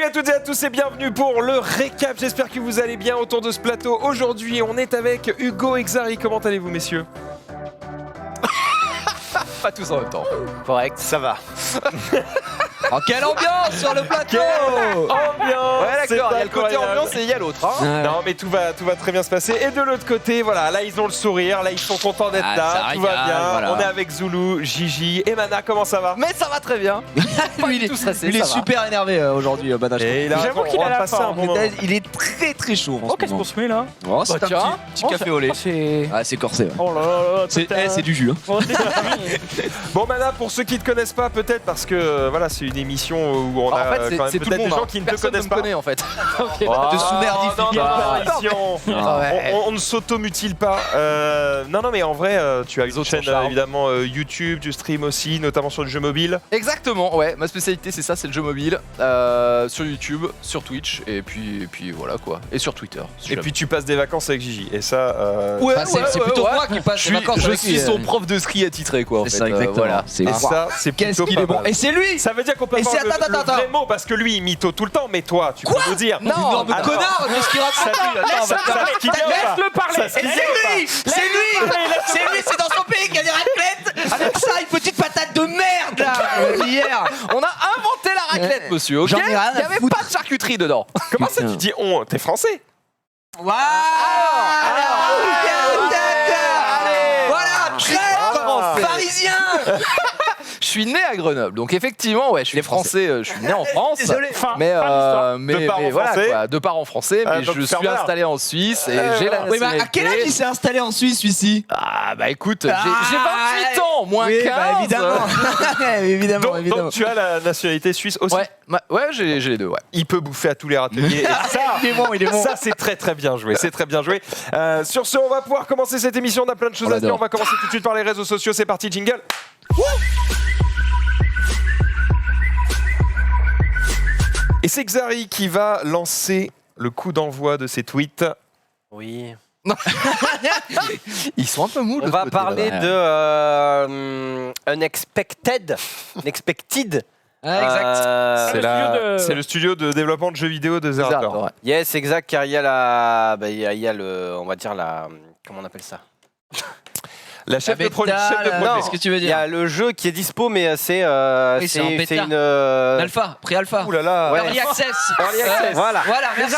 à toutes et à tous et bienvenue pour le récap. J'espère que vous allez bien autour de ce plateau. Aujourd'hui, on est avec Hugo et Xari. Comment allez-vous, messieurs? Pas tous en même temps. Correct, ça va. Oh, quelle ambiance sur le plateau! Ambiance. Ouais, d'accord, il y a le côté incroyable. ambiance et il y a l'autre. Hein. Non, mais tout va très bien se passer. Et de l'autre côté, voilà, là ils ont le sourire, là ils sont contents d'être Ah, là, ça tout va régale, bien. voilà. On est avec Zulu, Gigi et Mana. Comment ça va? Mais ça va très bien. Lui, il est, tout stressé, il est ça va. super énervé aujourd'hui, Bana. Et il a J'avoue raison, qu'il on a va la passer un forme. bon moment. Il est très très chaud en Oh, ce qu'est-ce moment. qu'on se met là? Oh, c'est Bah, un tiens. petit café au lait. C'est. Ah, c'est corsé. Ouais. Oh là là, C'est du jus. Hein. Oh, Bon, Mana, pour ceux qui ne te connaissent pas, peut-être parce que voilà, c'est une émission où on En a fait, quand même c'est tout peut-être le des monde. gens hein. qui ne te Personne connaissent me pas. connaît en fait. De sous-merdifier. On ne s'automutile pas. Non, mais en vrai, tu as une autres chaîne sont charmants. évidemment YouTube, tu stream aussi, notamment sur le jeu mobile. Exactement, ouais. Ma spécialité c'est ça, c'est le jeu mobile. Sur YouTube, sur Twitch et puis voilà quoi. Et sur Twitter. si Et jamais. puis tu passes des vacances avec Gigi. Et ça, Ouais, Bah, c'est plutôt moi qui passe Je les vacances je avec suis lui, son prof de ski attitré quoi en C'est fait. ça, exactement. Voilà. C'est et Ah, ça, c'est qu'est-ce plutôt qu'il pas est bon. mal. Et c'est lui. Ça veut dire qu'on peut Et avoir c'est- le attends. vrai mot parce que lui il mytho tout le temps, mais toi tu peux nous dire. Non, Énorme attends. connard. Qu'est-ce qu'il raconte? Ça se quitte ou pas Laisse-le parler! Ça se quitte ou pas C'est lui, c'est dans son pays qu'il y a des raclettes. Avec ça, une petite patate de merde là. Hier. On a inventé la raclette, monsieur. Ok. J'en ai rien à Il y avait foutre. pas de charcuterie dedans. Comment ça tu dis on? T'es français? Voilà. allez. Voilà, traître, parisien. Je suis né à Grenoble, donc effectivement, ouais, je suis français. Je suis né en France. Désolé. Mais, De parents voilà, français. quoi, de parents français, mais donc je suis fermeur. installé en Suisse et j'ai la Oui, mais nationalité. à quel âge il s'est installé en Suisse, celui-ci? Ah bah écoute, j'ai 28 ans, moins Oui, 15. bah, évidemment. évidemment. Donc tu as la nationalité suisse aussi. Ouais, j'ai les deux, ouais. Il peut bouffer à tous les râteliers. Et ça, il est bon. ça c'est très bien joué. C'est très bien joué. Sur ce, on va pouvoir commencer cette émission. On a plein de choses On à dire. l'adore. On va commencer tout de suite par les réseaux sociaux. C'est parti, jingle. Et c'est Xari qui va lancer le coup d'envoi de ses tweets. Oui. Ils sont un peu mous. de On ce va côté, parler là. de Unexpected. Ah, C'est c'est le studio de développement de jeux vidéo de Zerator. Ouais. Yes, exact, car il y a la. Bah, il y a le. On va dire la. Comment on appelle ça? La chef de Avec projet. ta- chef de la- projet. Qu'est-ce que tu veux Il y dire? a le jeu qui est dispo, mais c'est. Oui, c'est en bêta. une. Alpha, pré-alpha. Ouh là là. Ouais. Early access. Early access. Voilà. Voilà, merci.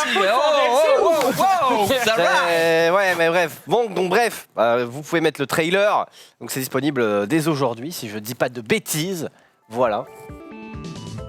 Ça va. Ouais, mais bref. Bon, donc bref, vous pouvez mettre le trailer. Donc c'est disponible dès aujourd'hui, si je dis pas de bêtises. Voilà.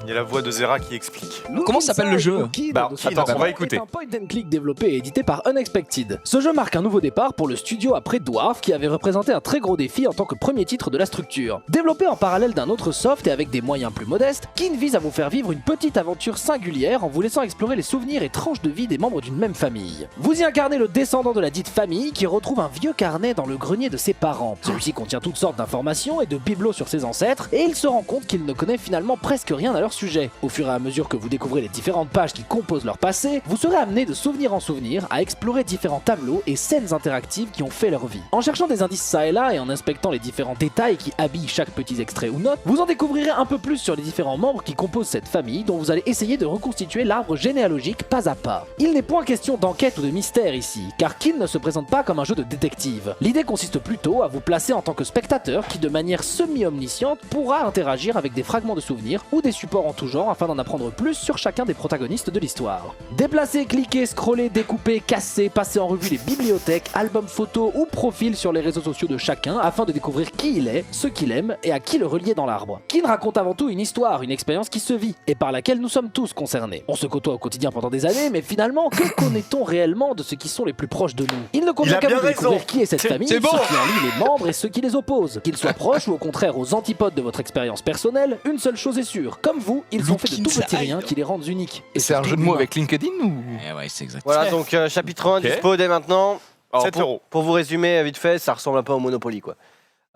Il y a la voix de Zera qui explique. Comment s'appelle le jeu? Bah, attends, on va écouter. C'est un point and click développé et édité par Unexpected. Ce jeu marque un nouveau départ pour le studio après Dwarf qui avait représenté un très gros défi en tant que premier titre de la structure. Développé en parallèle d'un autre soft et avec des moyens plus modestes, Kin vise à vous faire vivre une petite aventure singulière en vous laissant explorer les souvenirs et tranches de vie des membres d'une même famille. Vous y incarnez le descendant de la dite famille qui retrouve un vieux carnet dans le grenier de ses parents. Celui-ci contient toutes sortes d'informations et de bibelots sur ses ancêtres et il se rend compte qu'il ne connaît finalement presque rien à leur sujet. Au fur et à mesure que vous découvrez les différentes pages qui composent leur passé, vous serez amené de souvenir en souvenir à explorer différents tableaux et scènes interactives qui ont fait leur vie. En cherchant des indices ça et là et en inspectant les différents détails qui habillent chaque petit extrait ou note, vous en découvrirez un peu plus sur les différents membres qui composent cette famille dont vous allez essayer de reconstituer l'arbre généalogique pas à pas. Il n'est point question d'enquête ou de mystère ici, car Kin ne se présente pas comme un jeu de détective. L'idée consiste plutôt à vous placer en tant que spectateur qui de manière semi-omnisciente pourra interagir avec des fragments de souvenirs ou des supports en tout genre afin d'en apprendre plus sur chacun des protagonistes de l'histoire. Déplacer, cliquer, scroller, découper, casser, passer en revue les bibliothèques, albums photos ou profils sur les réseaux sociaux de chacun afin de découvrir qui il est, ce qu'il aime et à qui le relier dans l'arbre. Kin raconte avant tout une histoire, une expérience qui se vit et par laquelle nous sommes tous concernés. On se côtoie au quotidien pendant des années, mais finalement, que connaît-on réellement de ceux qui sont les plus proches de nous? Il ne Il a convient qu'à bien vous de raison. découvrir qui est cette famille, c'est bon. ceux qui en lient les membres et ceux qui les opposent. Qu'ils soient proches ou au contraire aux antipodes de votre expérience personnelle, une seule chose est sûre. Comme vous, ils sont faits de tout petits riens qui les rendent uniques. Et c'est un jeu de mots avec LinkedIn ou? Ouais, c'est exact. Voilà, donc chapitre 1 Ok. dispo dès maintenant. Alors, 7 euros. Pour vous résumer vite fait, ça ressemble un peu au Monopoly, quoi.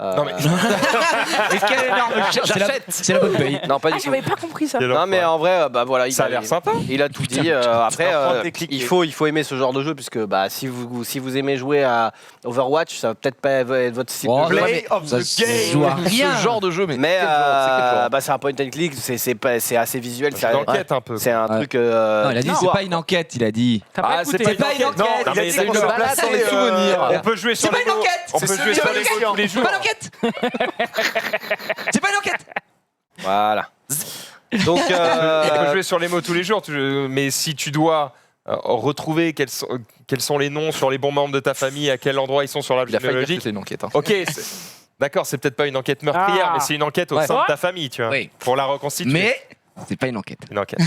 Non, mais- Mais quel énorme chien. C'est la bonne paye. Non, pas Ah, du tout. j'avais pas compris ça. Non, mais en vrai, bah voilà, Ça a l'air sympa. il a tout dit. Après, un point déclic. il faut aimer ce genre de jeu, puisque bah, si vous aimez jouer à Overwatch, ça va peut-être pas être votre style Oh, de jeu. ouais, Play of Ça the se game. joue à Rien. ce genre de jeu, mais Mais quel genre, c'est quel genre bah, c'est un point and click, c'est assez visuel. C'est d'enquête un peu. C'est un Ouais. truc. Non, il a dit c'est d'histoire. pas une enquête, il a dit. T'as pas Ah, écouté. c'est pas une enquête. Non, Non, il a mais dit c'est qu'on une se balade balade dans les dans les souvenirs. On peut jouer sur pas les une mots. enquête. On peut jouer sur les mots tous les jours. C'est pas une enquête. C'est pas une enquête. Voilà. Donc, On peut jouer sur les mots tous les jours, mais si tu dois retrouver quels sont les noms sur les bons membres de ta famille, à quel endroit ils sont sur l'arbre Il a failli dire que généalogique. c'était une enquête. Hein. Ok, d'accord, c'est peut-être pas une enquête meurtrière, Ah. mais c'est une enquête au Ouais. sein de ta famille, tu vois, Oui. pour la reconstituer. Mais c'est pas une enquête. Une enquête.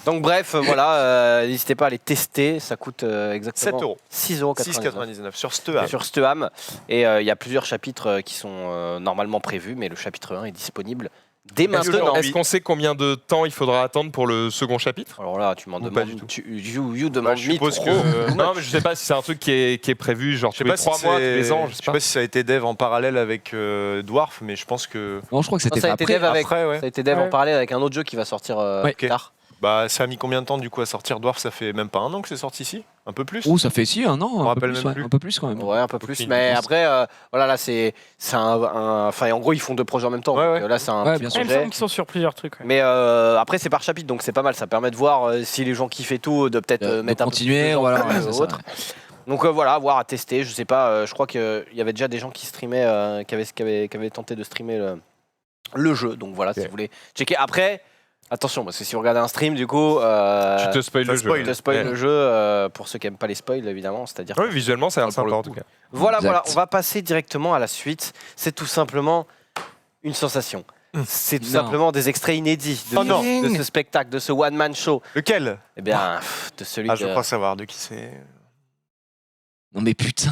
donc bref, voilà, n'hésitez pas à les tester. Ça coûte exactement 7 euros. 6,99 6,99 sur Steam. sur Steam. Et il y a plusieurs chapitres qui sont normalement prévus, mais le chapitre 1 est disponible dès maintenant. Est-ce qu'on sait combien de temps il faudra attendre pour le second chapitre? Alors là, tu m'en Ou pas demandes. du tout. You demandes je suppose trop. que- Non, mais je sais pas si c'est un truc qui est prévu, genre Je sais tous les pas 3 si mois, tous c'est- les ans, je je sais sais pas. pas si ça a été dev en parallèle avec Dwarf, mais je pense que Non, je crois que c'était Ça a fait été après. dev avec. après, ouais. Ça a été dev Ouais. en parallèle avec un autre jeu qui va sortir Ouais. plus tard. Bah, ça a mis combien de temps du coup à sortir Dwarf? Ça fait même pas un an que c'est sorti ici? Un peu plus? Oh, ça fait si un an. me Un peu rappelle plus, même ouais, plus. un peu plus quand même. Ouais, un peu plus. Aucune Mais idée. après, voilà, là, c'est enfin, en gros, ils font deux projets en même temps. Ouais, donc, ouais. là, c'est un Ouais, petit bien Ah, sûr. il me projet. semble qu'ils sont sur plusieurs trucs. ouais. Mais après, c'est par chapitre, donc c'est pas mal. Ça permet de voir si les gens kiffent et tout, de peut-être De mettre un peu continuer, plus de temps voilà, que ouais, c'est ça. autre. Donc voilà, voir à tester. Je sais pas, je crois qu'il y avait déjà des gens qui streamaient, qui avaient tenté de streamer le jeu. Donc voilà, si vous voulez checker. Après, attention, parce que si vous regardez un stream, du coup, Tu te spoil ça le spoil. jeu. je te spoil Ouais. le jeu pour ceux qui aiment pas les spoils, évidemment. C'est-à-dire. Oui, visuellement, ça a l'air Pour le sympa en coup. tout cas. Voilà, Exact. voilà, on va passer directement à la suite. C'est tout simplement une sensation. C'est tout Non. simplement des extraits inédits Oh non. de ce spectacle, de ce one-man show. Lequel? Eh bien, de celui Ah, je de... crois savoir de qui c'est. Non mais putain.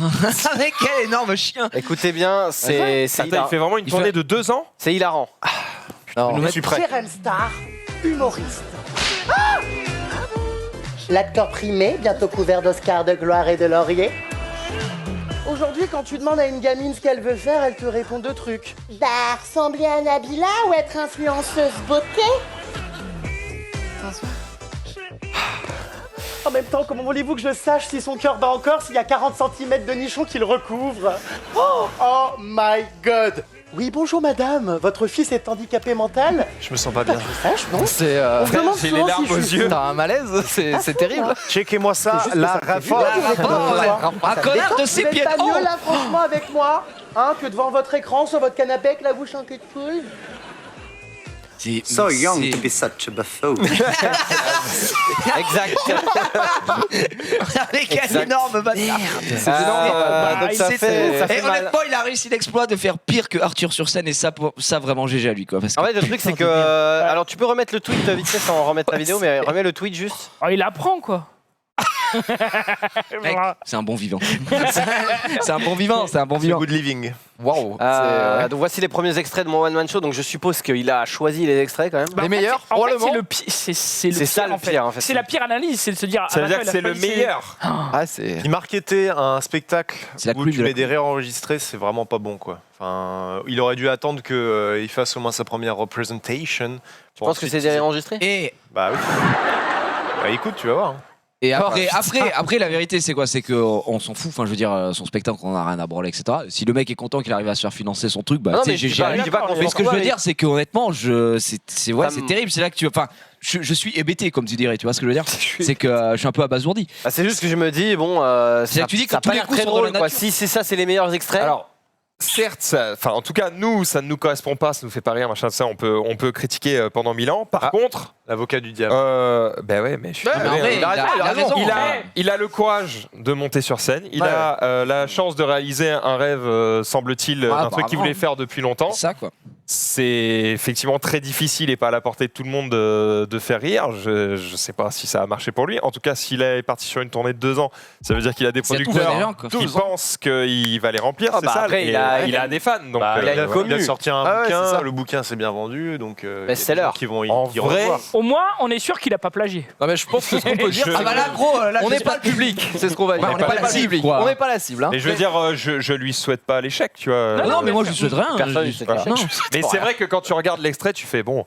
Mais quel énorme chien. Écoutez bien, c'est Attends, il fait vraiment une il tournée fait- de 2 ans? c'est hilarant. Je suis prêt. Jérém Star, humoriste. L'acteur primé, bientôt couvert d'Oscars, de gloire et de lauriers. Aujourd'hui, quand tu demandes à une gamine ce qu'elle veut faire, elle te répond deux trucs. Bah, ressembler à Nabila ou être influenceuse beauté. En même temps, comment voulez-vous que je sache si son cœur bat encore s'il y a 40 cm de nichon qui le recouvre? Oh my god! Oui, bonjour madame, votre fils est handicapé mental? Je me sens pas bien. Je sache, non? C'est. On me demande j'ai souvent les larmes si aux je suis yeux. fou. T'as un malaise, c'est terrible. Checkez-moi ça, C'est juste que la ça me fait rafale. bizarre. Un connard de ses Vous êtes pieds. pas Oh. mieux là, franchement, avec moi, hein, que devant votre écran, sur votre canapé avec la bouche en cul de poule? So young to be such a buffoon. Exact. Mais quel énorme bâtard. Donc ça fait Et mal. honnêtement, il a réussi l'exploit de faire pire que Arthur sur scène et ça vraiment GG à lui quoi. Parce que En fait, le truc, c'est que. Alors, tu peux remettre le tweet vite fait sans remettre la vidéo, mais remets le tweet juste. Oh, il apprend quoi. mec, c'est un bon vivant. C'est un bon vivant, c'est un bon C'est vivant. good living. Waouh. Donc, voici les premiers extraits de mon one-man show. Donc, je suppose qu'il a choisi les extraits quand même. Bah, Les en fait, meilleurs, c'est- en fait, probablement. c'est le pire. C'est ça, le en fait. pire, en fait. C'est la pire analyse, c'est de se dire. Ça veut ah, dire d'accord, que c'est il a le pas dit meilleur. Ah, c'est. Puis marketer un spectacle C'est la où pluie tu de la mets des rires enregistrés, c'est vraiment pas bon quoi. Enfin, il aurait dû attendre qu'il fasse au moins sa première representation. Je pense que c'est des enregistrés. Et Bah oui. Bah écoute, tu vas voir. Et après, la vérité, c'est quoi? C'est qu'on s'en fout. Enfin, je veux dire, son spectacle, on a rien à branler, etc. Si le mec est content qu'il arrive à se faire financer son truc, bah, Non, tu sais, mais je j'ai dis pas- je dis pas qu'on Mais s'en ce que je fout, veux mais- dire, c'est que honnêtement, c'est ouais, Ça c'est me- terrible. C'est là que tu, enfin, je suis hébété, comme tu dirais. Tu vois ce que je veux dire? C'est que je suis un peu abasourdi. Bah, c'est juste que je me dis, bon, C'est là que tu dis que ça a tous pas les l'air coups très sont dans la drôle quoi. nature. Si c'est ça, c'est les meilleurs extraits. Alors, certes, enfin, en tout cas, nous, ça ne nous correspond pas, ça nous fait pas rire, machin, ça, on peut critiquer pendant 1000 ans. Par Ah. contre, L'avocat du diable. ben ouais, mais je suis mais en désolé, vrai, hein. il a raison. Il a le courage de monter sur scène. Il Ouais, a la chance de réaliser un rêve, semble-t-il, d'un truc qu'il apparemment. voulait faire depuis longtemps. C'est ça quoi. c'est effectivement très difficile et pas à la portée de tout le monde de faire rire. Je ne sais pas si ça a marché pour lui. En tout cas, s'il est parti sur une tournée de 2 ans, ça veut dire qu'il a des C'est tout producteurs des gens, quoi. qui pensent qu'il va les remplir. Ah c'est bah ça. après, Et il a des fans. Donc, il a une commu. Il a sorti un Ah ouais, c'est bouquin, ça. le bouquin s'est bien vendu, donc il y a des Best-seller. gens qui vont y En y vrai, revoir. Au moins, on est sûr qu'il a pas plagié. Non mais je pense que ce qu'on peut dire, Je- c'est Ah bah là, gros, là, on n'est j'espère pas le public, c'est ce qu'on va dire. on n'est pas la cible, quoi. On n'est pas la cible. Hein. Et je veux dire, je lui souhaite pas l'échec, tu vois. Ah non, mais moi je lui souhaite rien. Personne lui Je- souhaite voilà. l'échec. Non. Mais c'est vrai que quand tu regardes l'extrait, tu fais bon,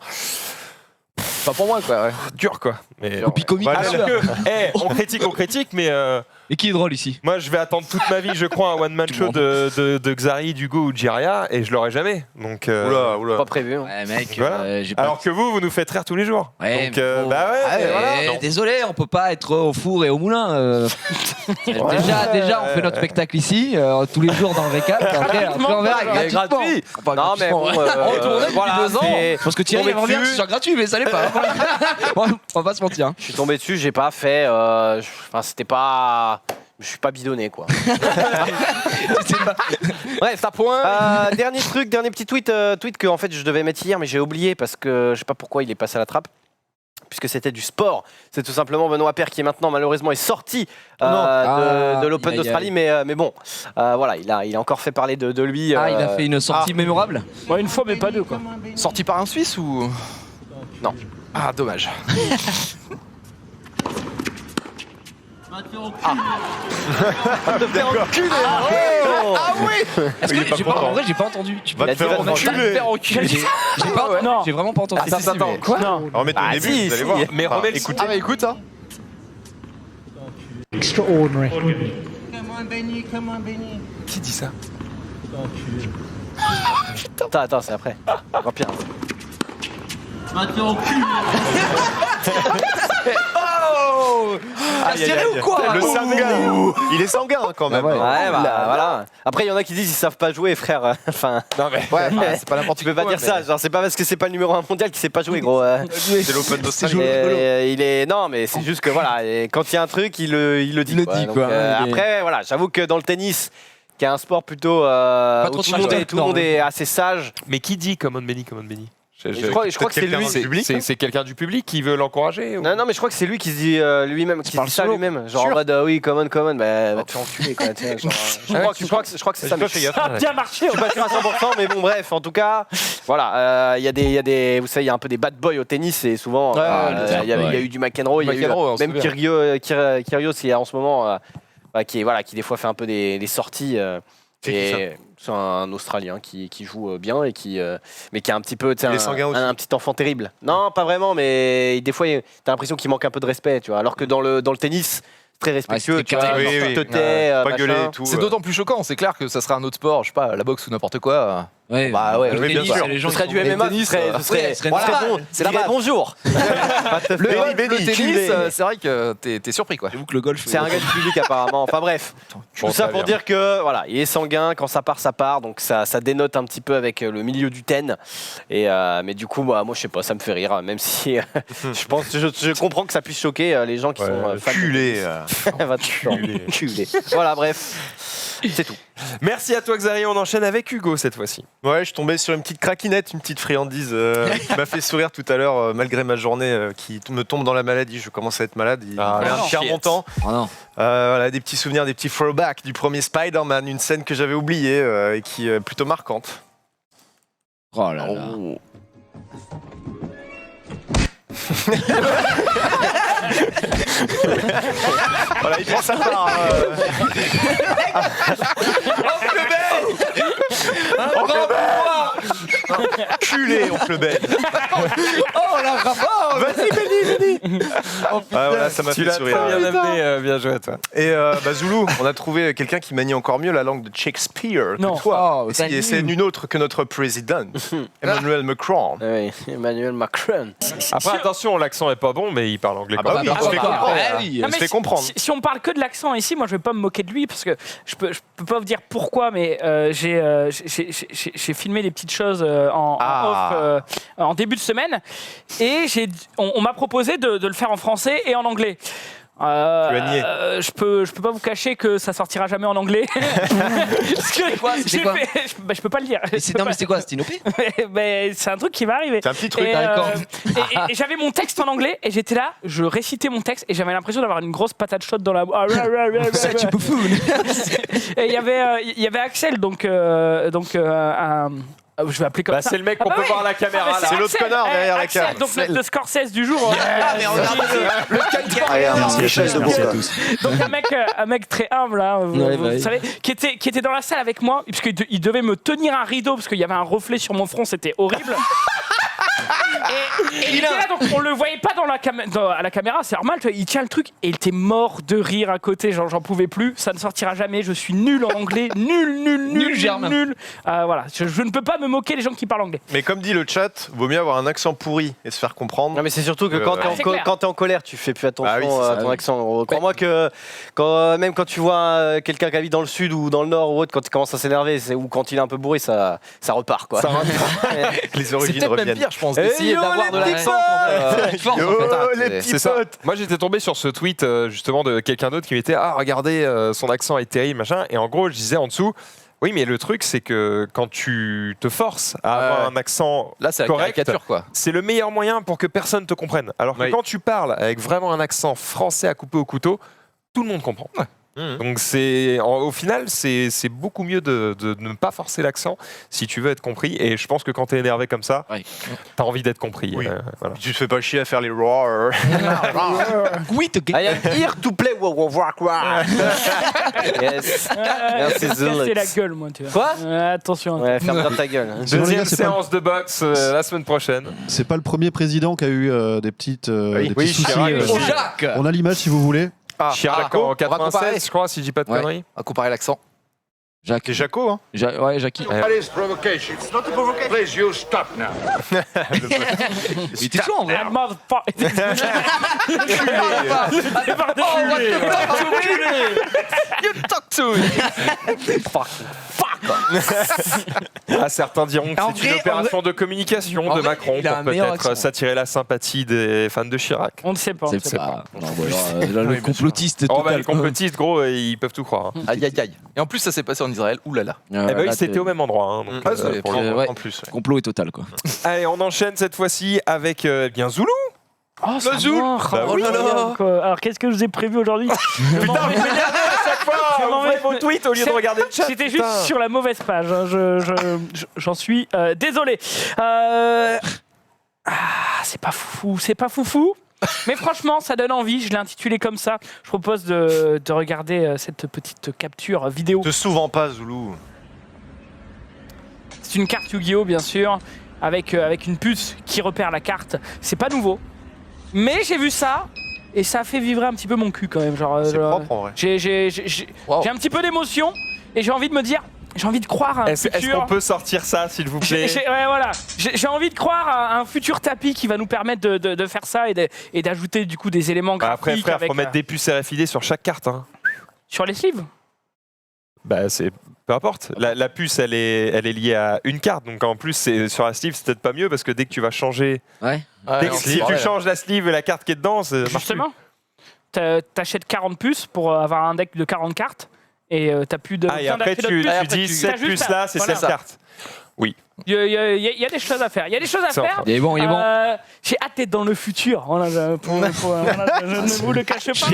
Pas pour moi quoi. Ouais. dur quoi. Mais Copie comique. Bah, à parce l'heure. que, on critique, mais Et qui est drôle ici? moi je vais attendre toute ma vie, je crois, un one man show de Xari, d'Hugo ou de Jiria, et je l'aurai jamais. Donc, Oula, oula. Pas prévu. hein. Ouais, mec, Voilà. j'ai pas. alors que vous nous faites rire tous les jours. Ouais, Donc, mais bon. bah ouais, Ah mais ouais, voilà. Non. désolé, on peut pas être au four et au moulin. Déjà, on fait notre spectacle ici, tous les jours dans le récal. Après, on verra Mais gratuitement. gratuit. Pas Non, mais bon, en tournée depuis voilà, 2 ans. c'est- Parce que Thierry tombé aimerait bien que dessus. ce soit gratuit, mais ça l'est pas. On va pas se mentir. Je suis tombé dessus, j'ai pas fait. Enfin, c'était pas. Je suis pas bidonné quoi. Ouais, ça point. Dernier truc, dernier petit tweet que en fait je devais mettre hier, mais j'ai oublié parce que je sais pas pourquoi il est passé à la trappe. Puisque c'était du sport, c'est tout simplement Benoît Paire qui maintenant malheureusement est sorti de l'Open aïe, aïe, d'Australie, mais bon, voilà, il a encore fait parler de lui. Il a fait une sortie mémorable. Ouais, une fois, mais pas deux, quoi. Sorti par un Suisse ou Non. Ah dommage. Est-ce que j'ai pas, en vrai, j'ai pas entendu. Tu peux Va te faire enculer. J'ai pas, Non. j'ai vraiment pas entendu. Attends, quoi Non. Remettez au Ah, début, si, vous allez si. voir. Mais remets le écoutez. Ah bah écoute hein. Qui dit ça? Attends, c'est après. Encore pire. Aïe, aïe, aïe. Le sanguin. Il est sanguin quand même. Ouais, hein. bah, voilà. Après, il y en a qui disent ils savent pas jouer, frère. Enfin, Non mais. Ouais, bah, c'est pas n'importe tu peux pas dire ça. Genre, c'est pas parce que c'est pas le numéro 1 mondial qu'il sait pas jouer, gros. C'est l'Open d'Australie. Et il est non, mais c'est juste que voilà, et quand il y a un truc, il le dit. Il le quoi. dit, Donc, quoi, il est- Après, voilà, j'avoue que dans le tennis, qui est un sport plutôt où trop tout le monde sage, non. est assez sage. Mais qui dit Common Benny? Je crois que c'est quelqu'un lui. dans le public. C'est quelqu'un du public qui veut l'encourager ou- Non, mais je crois que c'est lui qui se dit lui-même, qui se parles dit ça solo. lui-même. Genre en Sûr. mode oui, common, bah va te faire enculer quoi. tu sais, genre, je crois que c'est ça. Mais Fais gaffe. Ça a bien marché. je suis pas sûr à 100%, mais bon, bref, en tout cas, voilà, il y a des, vous savez, il y a un peu des bad boys au tennis et souvent, Ouais, il y a eu du McEnroe, il y a eu McEnroe, on se même Kyrgios, qui est en ce moment, qui des fois fait un peu des sorties. C'est qui, Et c'est un Australien qui joue bien et mais qui a un petit peu, tu sais, Il est sanguin aussi. un petit enfant terrible. Non, pas vraiment, mais des fois, t'as l'impression qu'il manque un peu de respect, tu vois. Alors que dans le tennis, c'est très respectueux, c'est tu vois. carré. genre, Oui, tu oui. te tais, Pas machin. gueuler et tout. C'est d'autant plus choquant, c'est clair que ça serait un autre sport, je sais pas, la boxe ou n'importe quoi. Ouais, Bah ouais, le oui, bien tennis, sûr. les gens Ce serait ils du sont- MMA, tennis, ce serait ce serait voilà, normal. bon, C'est la dirais base. bonjour. Le tennis, culé. c'est vrai que t'es surpris quoi. J'avoue que le golf. C'est un gars du public apparemment. Enfin bref, tout ça pour dire que voilà, il est sanguin, quand ça part, donc ça dénote un petit peu avec le milieu du ten. Et mais du coup, moi je sais pas, ça me fait rire, même si je comprends que ça puisse choquer les gens qui sont fans. de Culé. tennis. Va te faire enculer. Voilà, bref, c'est tout. Merci à toi Xari, on enchaîne avec Hugo cette fois-ci. Ouais, je suis tombé sur une petite craquinette, une petite friandise qui m'a fait sourire tout à l'heure, malgré ma journée qui me tombe dans la maladie. Je commence à être malade. Il Ah, fait un non. petit remontant. Oh non. Voilà, des petits souvenirs, des petits throwbacks du premier Spider-Man, une scène que j'avais oubliée et qui est plutôt marquante. Oh là là. Voilà, il prend sa part. Culé, oncle Ben. Oh la rapport. Vas-y, Benny. Voilà, ça m'a Tu fait l'as sourire. très bien amené, bien joué à toi. Et Zoulou, on a trouvé quelqu'un qui manie encore mieux la langue de Shakespeare Non. que toi. Oh, Et c'est nul autre que notre président, Emmanuel Macron. Oui, Emmanuel Macron. Après attention, l'accent est pas bon, mais il parle anglais Ah quand bah même. oui, on se fait comprendre. Ah oui. Non, On mais se fait comprendre. Si on parle que de l'accent ici, moi je vais pas me moquer de lui parce que je peux pas vous dire pourquoi, mais j'ai filmé des petites choses en off en début de semaine et on m'a proposé de le faire en français et en anglais. Je peux pas vous cacher que ça sortira jamais en anglais. Parce que quoi je peux pas le dire. Mais c'est quoi? C'était une OP? Mais c'est un truc qui va arriver. C'est un petit truc. Et j'avais mon texte en anglais et j'étais là, je récitais mon texte et j'avais l'impression d'avoir une grosse patate chaude dans la bouche. Et il y avait Axel, donc je vais appeler comme ça. C'est le mec qu'on peut voir à la caméra. Ah, là. C'est l'autre connard derrière la cam. Donc le Scorsese du jour. mais on a Donc un mec très humble là, vous savez, qui était dans la salle avec moi, puisqu'il devait me tenir un rideau parce qu'il y avait un reflet sur mon front, c'était horrible. Et il était là, donc on le voyait pas à la caméra, c'est normal, tu vois, il tient le truc et il était mort de rire à côté, genre j'en pouvais plus, ça ne sortira jamais, je suis nul en anglais, nul germain. Voilà, je ne peux pas me moquer des gens qui parlent anglais. Mais comme dit le chat, vaut mieux avoir un accent pourri et se faire comprendre. Non mais c'est surtout que quand t'es en colère, tu fais plus attention à ton accent. Crois-moi que même quand tu vois quelqu'un qui habite dans le sud ou dans le nord ou autre, quand il commence à s'énerver ou quand il est un peu bourré, ça repart quoi. Les C'est origines peut-être même reviennent. pire, je pense, d'essayer d'avoir de l'accent. Les C'est ça. petits potes. Moi, j'étais tombé sur ce tweet justement de quelqu'un d'autre qui m'était regardez, son accent est terrible, machin. Et en gros, je disais en dessous. Oui, mais le truc, c'est que quand tu te forces à avoir un accent Là, c'est la correct, caricature, quoi. c'est le meilleur moyen pour que personne te comprenne. Alors que quand tu parles avec vraiment un accent français à couper au couteau, tout le monde comprend. Donc au final, c'est beaucoup mieux de ne pas forcer l'accent si tu veux être compris. Et je pense que quand tu es énervé comme ça, t'as envie d'être compris. Oui. Voilà. Tu te fais pas chier à faire les roars. Oui, te I am here to play Warcraft. Yes. Merci C'est Zulux. la gueule, moi, tu vois. Quoi Attention. Ouais, ferme bien ta gueule. Deuxième les gars, c'est pas- séance de boxe la semaine prochaine. C'est pas le premier président qui a eu des petits soucis. Chirac. Jacques. On a l'image si vous voulez. Chirac en on va comparer. 96, je crois, si je dis pas de Ouais. conneries. On va comparer l'accent. Jacques. C'est Jaco, hein. Ouais, Jackie. What is provocation? It's not a provocation. Please, you stop now. Il était chaud en vrai. Ah, motherfucker. Certains diront que En c'est une vrai, opération de communication en de vrai, Macron il a pour un meilleur peut-être accent. s'attirer la sympathie des fans de Chirac. On ne sait pas. C'est pas. Non, bon, alors, le complotiste Oh bah total. les complotistes, gros, ils peuvent tout croire. hein. Aïe aïe aïe. Et en plus, ça s'est passé en Israël. Ouh là là. Eh ben oui, c'était au même endroit. hein, donc, c'est pour le- ouais. En plus. ouais. Complot est total quoi. Allez, on enchaîne cette fois-ci avec bien Zoulou. Oh, ça Zoul. mord. Bah oui. Incroyable, quoi. Alors, qu'est-ce que je vous ai prévu aujourd'hui? Putain, vous regardez à chaque fois, Je m'en vous vais. faites vos tweets au lieu de regarder le chat. C'était juste putain. sur la mauvaise page. hein. J'en suis désolé. C'est pas foufou. Mais franchement, ça donne envie. Je l'ai intitulé comme ça. Je propose de regarder cette petite capture vidéo. Te souvent pas, Zoulou. C'est une carte Yu-Gi-Oh, bien sûr, avec une puce qui repère la carte. C'est pas nouveau. Mais j'ai vu ça et ça a fait vibrer un petit peu mon cul quand même. C'est propre en vrai. J'ai Wow. un petit peu d'émotion et j'ai envie de me dire, j'ai envie de croire à un Est-ce futur. qu'on peut sortir ça, s'il vous plaît? Ouais, voilà. J'ai envie de croire à un futur tapis qui va nous permettre de faire ça et d'ajouter du coup des éléments Bah graphiques après, frère, avec, faut mettre des puces RFID sur chaque carte. Hein. sur les sleeves. Bah c'est peu importe. La puce, elle est liée à une carte, donc en plus sur la sleeve, c'est peut-être pas mieux parce que dès que tu vas changer, Ouais. dès que, si tu changes la sleeve et la carte qui est dedans, c'est Justement, t'achètes 40 puces pour avoir un deck de 40 cartes et t'as plus de. et besoin après d'acheter tu d'autres puces. dis T'as cette juste puce là, c'est voilà. cette carte. Il y a des choses à faire. Il y a des choses à C'est faire. enfin. Il est bon. J'ai hâte d'être dans le futur. Voilà, je ne vous le cache pas.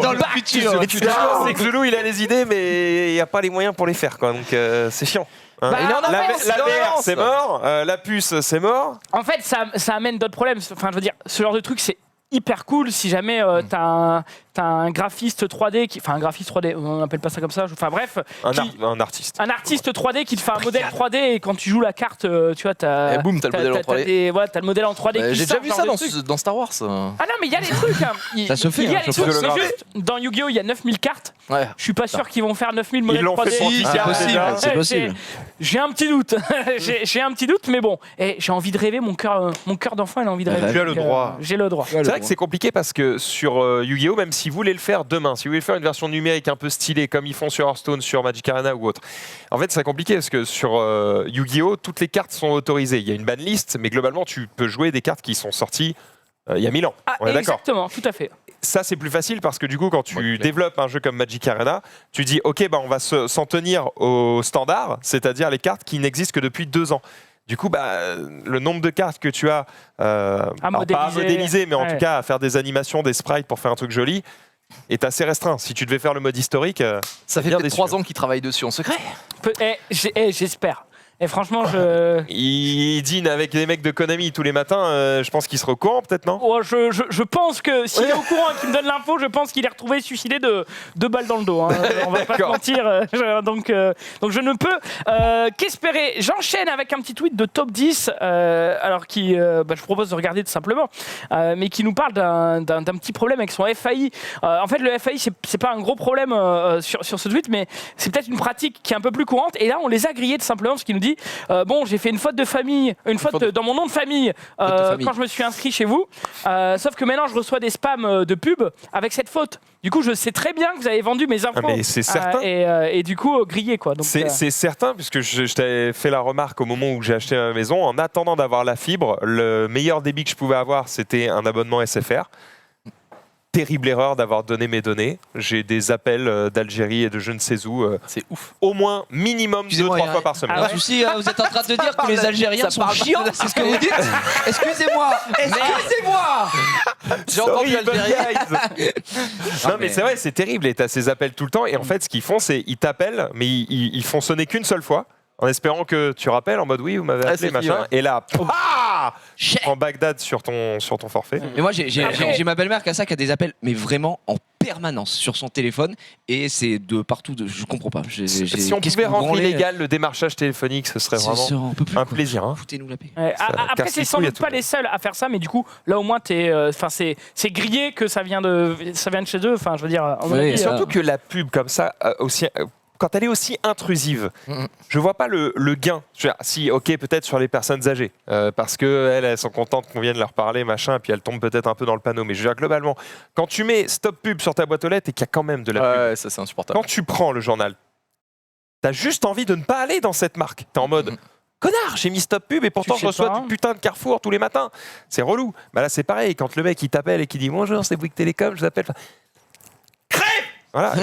Dans le futur. Le truc, c'est que Zoulou, il a les idées, mais il n'y a pas les moyens pour les faire, quoi. Donc c'est chiant. Hein. Bah, Il est en la avance, il est en VR, avance. c'est mort. La puce, c'est mort. En fait, ça amène d'autres problèmes. Enfin, je veux dire, ce genre de truc, c'est hyper cool si jamais t'as un graphiste 3D enfin un graphiste 3D, on appelle pas ça comme ça, enfin bref, Un artiste. un artiste 3D qui te fait un modèle 3D et quand tu joues la carte, tu vois, Et boum, t'as le modèle en 3D. T'as le modèle en 3D qui J'ai sort, déjà vu genre ça de truc. dans Star Wars. Ah non, mais il y a des trucs. Hein. Ça se fait, Il y a hein, des je trucs. pense. C'est juste, dans Yu-Gi-Oh, il y a 9000 cartes. Ouais. Je suis pas sûr qu'ils vont faire 9000 modèles Ils l'ont 3D. fait pour 10 cartes possible, déjà. c'est possible. J'ai un petit doute. J'ai un petit doute, mais bon. Et j'ai envie de rêver. Mon cœur d'enfant, il a envie de rêver. Tu as le Donc, droit. J'ai le droit. C'est vrai que c'est compliqué parce que sur Yu-Gi-Oh, même si vous voulez le faire demain, si vous voulez faire une version numérique un peu stylée comme ils font sur Hearthstone, sur Magic Arena ou autre, en fait c'est compliqué parce que sur Yu-Gi-Oh, toutes les cartes sont autorisées. Il y a une ban list, mais globalement tu peux jouer des cartes qui sont sorties il y a 1000 ans. Ah, On est d'accord. exactement, tout à fait. Ça, c'est plus facile parce que du coup, quand tu développes un jeu comme Magic Arena, tu dis ok, on va s'en tenir au standard, c'est-à-dire les cartes qui n'existent que depuis 2 ans. Du coup, le nombre de cartes que tu as, pas à modéliser, mais en tout cas à faire des animations, des sprites pour faire un truc joli, est assez restreint. Si tu devais faire le mode historique, ça fait peut-être 3 ans qu'ils travaillent dessus en secret. J'espère. Et franchement, il dîne avec des mecs de Konami tous les matins. Je pense qu'il sera au courant, peut-être, non? Je pense que s'il est au courant et qu'il me donne l'info, je pense qu'il est retrouvé suicidé de 2 balles dans le dos. Hein. On va pas se mentir. Donc je ne peux qu'espérer. J'enchaîne avec un petit tweet de Top 10, alors qui, je vous propose de regarder tout simplement, mais qui nous parle d'un petit problème avec son FAI. En fait, le FAI, c'est pas un gros problème sur ce tweet, mais c'est peut-être une pratique qui est un peu plus courante. Et là, on les a grillés tout simplement, ce qui nous dit bon, j'ai fait une faute de famille, une faute dans mon nom de famille quand je me suis inscrit chez vous, sauf que maintenant je reçois des spams de pub avec cette faute. Du coup, je sais très bien que vous avez vendu mes infos. Mais c'est certain. Et du coup, grillé quoi. C'est certain, puisque je t'avais fait la remarque au moment où j'ai acheté ma maison. En attendant d'avoir la fibre, le meilleur débit que je pouvais avoir, c'était un abonnement SFR. Terrible erreur d'avoir donné mes données. J'ai des appels d'Algérie et de je ne sais où. C'est ouf. Au moins, minimum 2-3 fois par semaine. Pas de souci, vous êtes en train de dire que les Algériens sont chiants, c'est ce que vous dites? Excusez-moi. J'ai entendu Algérien. Non mais c'est vrai, c'est terrible. Et t'as ces appels tout le temps. Et en fait, ce qu'ils font, c'est ils t'appellent, mais ils font sonner qu'une seule fois. En espérant que tu rappelles en mode oui, vous m'avez appelé, machin. Et là, en Bagdad sur ton forfait. Mais moi, j'ai ma belle-mère qui a ça, qui a des appels, mais vraiment en permanence sur son téléphone. Et c'est de partout. Je comprends pas. Si on pouvait rendre illégal le démarchage téléphonique, ce serait vraiment un plaisir. Hein. Foutez-nous la paix. Après, c'est sans doute pas les seuls à faire ça, mais du coup, là au moins, c'est grillé que ça vient de chez eux. Enfin, je veux dire. Et surtout que la pub comme ça aussi. Quand elle est aussi intrusive, je vois pas le gain. Si, ok, peut-être sur les personnes âgées, parce qu'elles sont contentes qu'on vienne leur parler, machin, et puis elles tombent peut-être un peu dans le panneau. Mais je veux dire, globalement, quand tu mets stop pub sur ta boîte aux lettres et qu'il y a quand même de la pub, ça c'est insupportable. Quand tu prends le journal, t'as juste envie de ne pas aller dans cette marque. T'es en mode, connard, j'ai mis stop pub et pourtant je reçois du putain de Carrefour tous les matins. C'est relou. Là, c'est pareil. Quand le mec il t'appelle et qu'il dit bonjour, c'est Bouygues Télécom, je vous appelle. Voilà.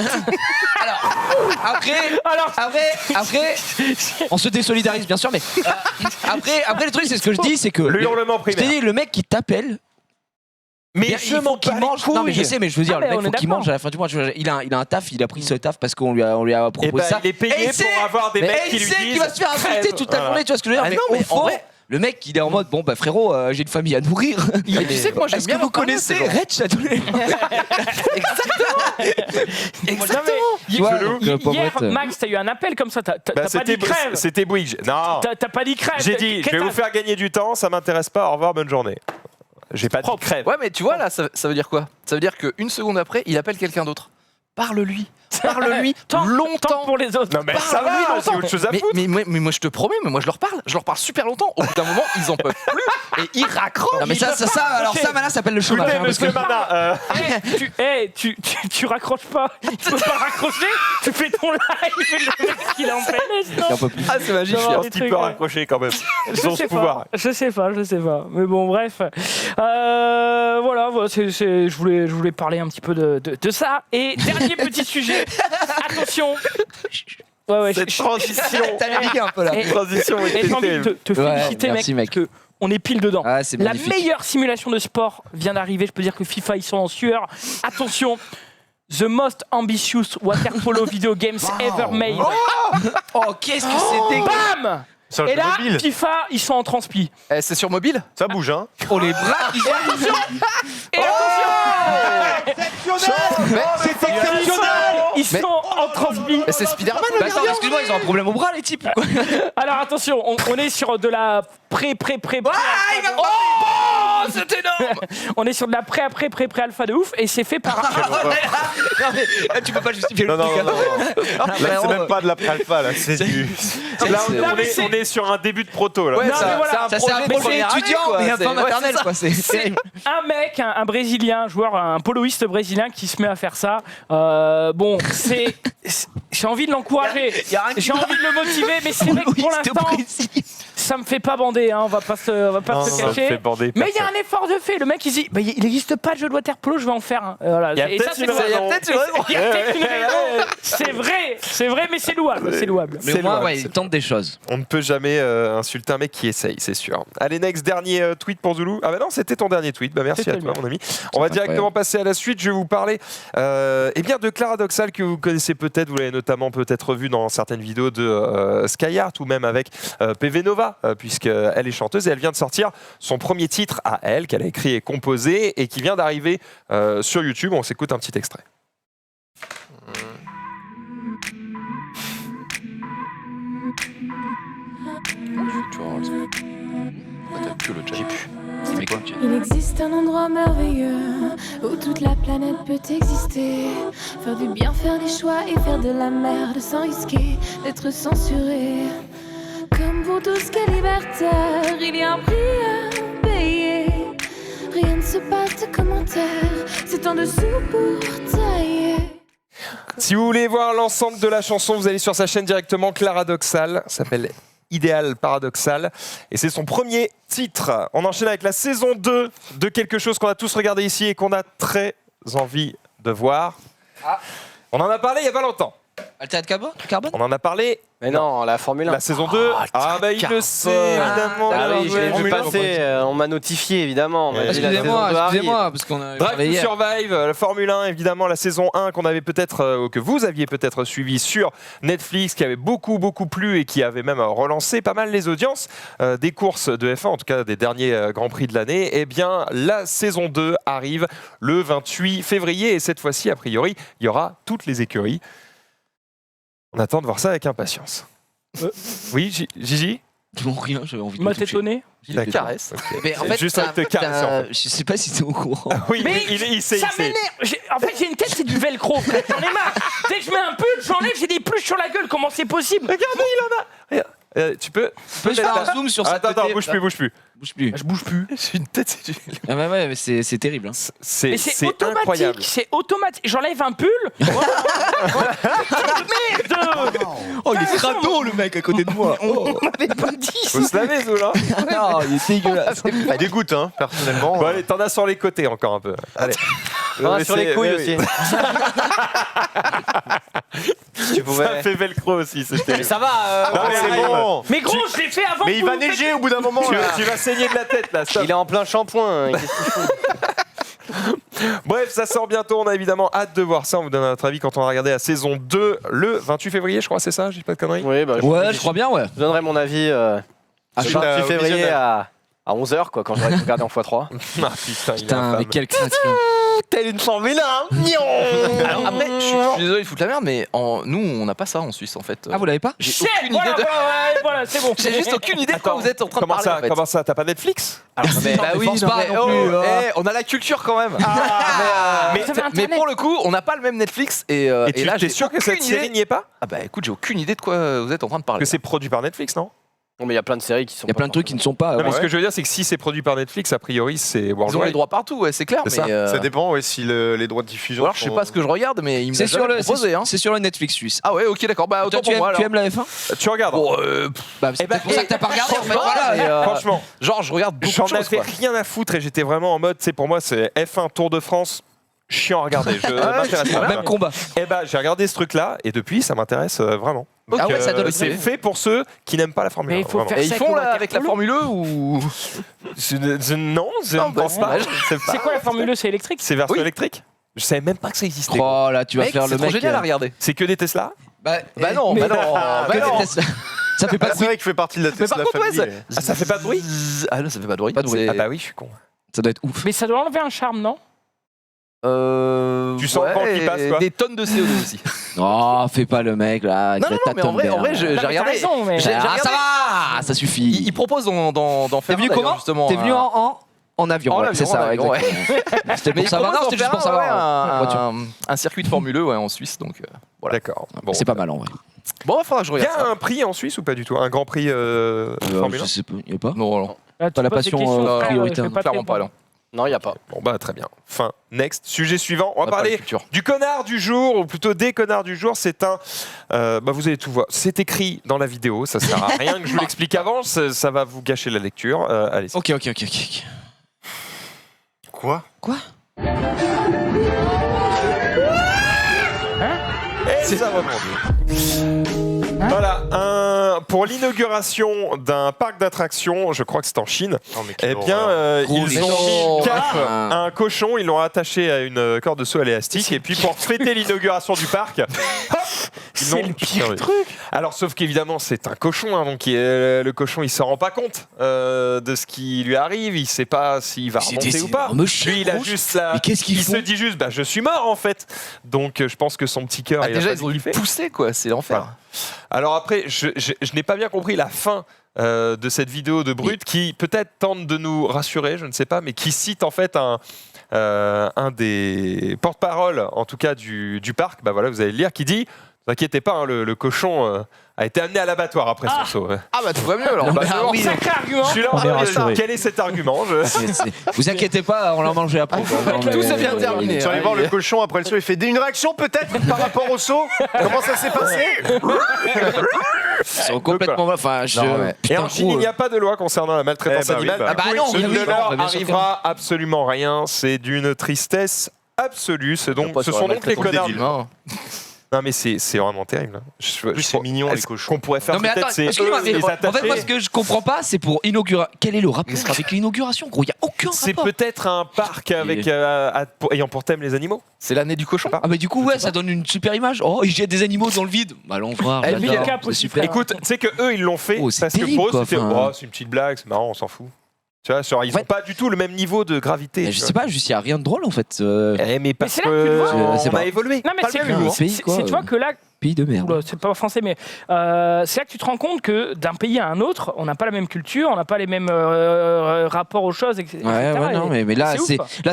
Après, on se désolidarise bien sûr, mais après le truc, c'est ce que je dis, c'est que le hurlement primaire. Je te dis, le mec qui t'appelle. Mais il faut qu'il mange. Non mais je sais, mais je veux dire, le mec faut qu'il mange à la fin du mois. Il a un taf, il a pris ce taf parce qu'on lui a proposé ça. Il est payé pour avoir des mecs qui lui disent. Il va se faire insulter toute la journée, tu vois ce que je veux dire? Mais en vrai. Le mec, il est en mode, bon, frérot, j'ai une famille à nourrir. Tu sais que moi, j'aime bien vous connaissez Red Shadow? Exactement. Hier, Max, t'as eu un appel comme ça. T'as pas dit crève. C'était Bouygues. Non. T'as pas dit crève. J'ai dit, je vais vous faire gagner du temps, ça m'intéresse pas, au revoir, bonne journée. J'ai pas dit crève. Ouais, mais tu vois, là, ça veut dire quoi? Ça veut dire qu'une seconde après, il appelle quelqu'un d'autre. Parle-lui longtemps pour les autres. Non mais ça va, c'est autre chose à foutre. Mais moi je te promets, moi je leur parle super longtemps. Au bout d'un moment, ils en peuvent plus et ils raccrochent. Non mais ça Manin, ça s'appelle le chômage. Écoutez, monsieur Manin, tu raccroches pas. Tu peux pas raccrocher. Tu fais ton live et le mec il est en PLS. Ah c'est magique. Je pense qu'il peut raccrocher quand même. Je sais pas. Mais bon bref. Voilà, je voulais parler un petit peu de ça. Et dernier petit sujet. Attention. Cette transition. T'as navigué un peu là. Transition. J'ai envie de te féliciter, mec. Que on est pile dedans. La meilleure simulation de sport vient d'arriver. Je peux dire que FIFA, ils sont en sueur. Attention. The most ambitious water polo video games ever made. Oh, qu'est-ce que c'est dégueu. Bam! Et là, mobile. FIFA, ils sont en transpi. C'est sur mobile? Ça bouge, hein? Oh, les bras qui sont... Attention! Et attention! C'est exceptionnel! Ils sont en transpi. Mais c'est Spider-Man, attends, excuse-moi, ils ont un problème au bras, les types. Alors attention, on est sur de la c'est énorme. On est sur de la pré-alpha de ouf et c'est fait par... Non mais tu peux pas justifier le truc. Là, c'est même pas de la pré-alpha, là, c'est du... Là, on est sur un début de proto, là. Ouais, c'est un projet étudiant, mais un peu maternel, quoi. C'est un mec, un Brésilien, un joueur, un poloiste brésilien qui se met à faire ça. Bon, j'ai envie de l'encourager, j'ai envie de le motiver, mais c'est vrai que pour l'instant... Ça me fait pas bander, hein, on va pas se cacher. Mais il y a un effort de fait. Le mec il dit, il n'existe pas de jeu de water polo, je vais en faire un. Voilà. Il y a peut-être une raison. Il y a peut-être une raison. C'est vrai, mais c'est louable. Mais au moins, il tente des choses. On ne peut jamais insulter un mec qui essaye, c'est sûr. Allez, next, dernier tweet pour Zulu. Ah bah non, c'était ton dernier tweet. Bah merci à toi, mon ami. On va directement passer à la suite. Je vais vous parler bien de Claradoxal, que vous connaissez peut-être. Vous l'avez notamment peut-être vu dans certaines vidéos de Skyheart ou même avec PV Nova, puisqu'elle est chanteuse et elle vient de sortir son premier titre à elle, qu'elle a écrit et composé et qui vient d'arriver sur YouTube. On s'écoute un petit extrait. Il existe un endroit merveilleux où toute la planète peut exister. Faire du bien, faire des choix et faire de la merde sans risquer d'être censuré. Comme pour tout ce qui est libertaire, il y a un prix à payer. Rien ne se passe de commentaires, c'est en dessous pour tailler. Si vous voulez voir l'ensemble de la chanson, vous allez sur sa chaîne directement, Claradoxal. Ça s'appelle Idéal Paradoxal. Et c'est son premier titre. On enchaîne avec la saison 2 de quelque chose qu'on a tous regardé ici et qu'on a très envie de voir. On en a parlé il y a pas longtemps. Altered Carbone. On en a parlé. Mais non, la Formule 1. La saison 2. Il le sait, évidemment. Oui, je l'ai vu passer. On m'a notifié, évidemment. Excusez-moi, parce qu'on a. Drive to Survive, la Formule 1, évidemment, la saison 1 qu'on avait peut-être, que vous aviez peut-être suivi sur Netflix, qui avait beaucoup plu et qui avait même relancé pas mal les audiences des courses de F1, en tout cas des derniers Grands Prix de l'année. Eh bien, la saison 2 arrive le 28 février et cette fois-ci, a priori, il y aura toutes les écuries. On attend de voir ça avec impatience. Oui, Gigi ? Non, rien, j'avais envie de m'a t'étonné. Il la caresse. Okay. Mais en fait, juste avec te caresser. En fait. Je sais pas si t'es au courant. Oui, mais il sait. Ça m'énerve. En fait, j'ai une tête, c'est du velcro. J'en ai marre. Dès que je mets un pull, j'enlève, j'ai des pluches sur la gueule. Comment c'est possible ? Regardez, il en a. Regarde. Tu peux faire un zoom sur ça. Attends, bouge plus. Je bouge plus. J'ai une tête, Ah bah ouais, mais c'est terrible. Hein. C'est automatique. C'est automatique. J'enlève un pull. Merde. Oh, il est crado le mec à côté de moi. On m'avait pas dit. Faut se laver, Zola. Non, il est dégueulasse. Ça dégoûte, hein, personnellement. Bon, allez, t'en as sur les côtés encore un peu. Allez. Sur les couilles aussi. Tu pouvais... Ça fait velcro aussi. Mais ça va. Non, mais c'est bon. Mais gros, je l'ai fait avant. Mais il va neiger au bout d'un moment. Tu vas saigner de la tête là. Stop. Il est en plein shampoing. Bref, ça sort bientôt. On a évidemment hâte de voir ça. On vous donne notre avis quand on a regardé la saison 2 le 28 février, je crois, c'est ça ? J'ai pas de conneries ? Oui, je crois bien, ouais. Je donnerai mon avis le 28 février à 11h, quoi, quand j'aurai regardé en x3. Ah, putain, mais quelle création. Telle une Formule 1. Alors après, je suis désolé de foutre la merde, mais nous, on n'a pas ça en Suisse, en fait. Ah, vous l'avez pas ? J'ai aucune idée de... Voilà, c'est bon. J'ai juste aucune idée de quoi vous êtes en train de parler, en fait. Comment ça ? T'as pas Netflix ? Bah oui, on a la culture quand même. Mais pour le coup, on n'a pas le même Netflix et là, t'es sûr que cette série n'y est pas ? Ah bah écoute, j'ai aucune idée de quoi vous êtes en train de parler. Que c'est produit par Netflix, non ? Non, mais il y a plein de séries qui sont. Il y a plein de trucs qui ne sont pas. Non, mais ce que je veux dire, c'est que si c'est produit par Netflix, a priori, c'est worldwide. Ils ont les droits partout, ouais, c'est clair. Mais ça dépend, ouais, si les droits de diffusion. Alors, je sais pas ce que je regarde, mais il me l'a jamais proposé. C'est sur le Netflix suisse. Ah ouais, ok, d'accord. Bah, autant pour moi. Tu aimes la F1 ? Tu regardes. C'est pour ça que t'as pas regardé, en fait. Voilà. Franchement, genre, je regarde beaucoup de choses. J'en avais rien à foutre et j'étais vraiment en mode, tu sais, pour moi, c'est F1 Tour de France. Chiant à regarder, je m'intéresse pas. Même combat. Et bah j'ai regardé ce truc-là et depuis ça m'intéresse vraiment. Donc, ah ouais, ça donne c'est fait pour ceux qui n'aiment pas la Formule 1. Mais il faut faire ça. Et ils font là avec la Formule 1 ou non, je ne pense pas. C'est quoi la Formule 1 ? C'est électrique ? C'est version électrique. Je savais même pas que ça existait. Oh là, tu vas faire le mec. C'est génial à regarder. C'est que des Tesla ? Bah non, bah non. Ça fait pas de bruit. C'est vrai qu'il fait partie de la Tesla famille. Ça fait pas de bruit ? Ah non, ça fait pas de bruit. Pas de bruit. Ah bah oui, je suis con. Ça doit être ouf. Mais ça doit enlever un charme, non ? Tu sens quand il passe quoi ? Des tonnes de CO2 aussi. Oh, fais pas le mec là. Non, mais en vrai, j'ai regardé. Ça va, ça suffit. Il propose d'en faire. T'es venu comment ? Justement. T'es venu en avion. C'est ça, exactement. C'était pour savoir. Non, c'était juste pour savoir. Un circuit de Formule 1 en Suisse, donc voilà. D'accord. C'est pas mal en vrai. Bon, il faudra que je regarde. Il y a un prix en Suisse ou pas du tout ? Un grand prix Formule 1 ? Je sais pas, il y a pas. Non. Pas la passion prioritaire. Clairement pas, non. Non, il n'y a pas. Bon bah très bien. Fin. Next. Sujet suivant. On va parler du connard du jour, ou plutôt des connards du jour. C'est un... vous allez tout voir. C'est écrit dans la vidéo. Ça sert à rien que je vous l'explique avant. Ça va vous gâcher la lecture. Allez. Ok. Quoi ? Et ça rebondit. Voilà, pour l'inauguration d'un parc d'attractions, je crois que c'est en Chine, ils ont un cochon, ils l'ont attaché à une corde de saut élastique, et puis pour fêter l'inauguration du parc, c'est le pire truc. Alors, sauf qu'évidemment, c'est un cochon, hein, donc le cochon, il se rend pas compte de ce qui lui arrive, il sait pas s'il va remonter ou pas. Lui, il a juste là, il se dit juste, je suis mort en fait. Donc, je pense que son petit cœur, déjà, ils ont dû pousser, quoi, c'est l'enfer. Voilà. Alors après, je n'ai pas bien compris la fin de cette vidéo de Brut qui peut-être tente de nous rassurer, je ne sais pas, mais qui cite en fait un des porte-parole, en tout cas du parc, voilà, vous allez le lire, qui dit « Ne vous inquiétez pas, hein, le cochon a été amené à l'abattoir après son saut. » Ah bah tout va mieux alors. Sacré argument. Je suis là en train de quel est cet argument Vous inquiétez pas, on l'a mangé après. Tout s'est bien terminé. Tu vas aller voir le cochon après le saut, il fait une réaction peut-être par rapport au saut. Comment ça s'est passé? Ils sont complètement... Et en Chine, il n'y a pas de loi concernant la maltraitance animale. Il ne leur arrivera absolument rien. C'est d'une tristesse absolue. Ce sont donc les connards. Non mais c'est vraiment terrible. C'est mignon les cochons. Qu'on pourrait faire peut-être c'est en fait moi ce que je comprends pas c'est pour inaugurer. Quel est le rapport avec l'inauguration gros? Il y a aucun rapport. C'est peut-être un parc avec ayant pour thème les animaux. C'est l'année du cochon. Ah mais du coup ça donne une super image. Oh il jette des animaux dans le vide. Allons voir. C'est super. Écoute, tu sais que eux ils l'ont fait parce que pour eux c'était c'est une petite blague, c'est marrant, on s'en fout. Tu vois, ils n'ont pas du tout le même niveau de gravité. Je sais pas, juste il n'y a rien de drôle en fait. Mais parce qu'on a évolué. Non, mais c'est tu vois que là. Pays de merde. Oula, c'est pas français, mais c'est là que tu te rends compte que d'un pays à un autre, on n'a pas la même culture, on n'a pas les mêmes rapports aux choses, etc. Non, mais là,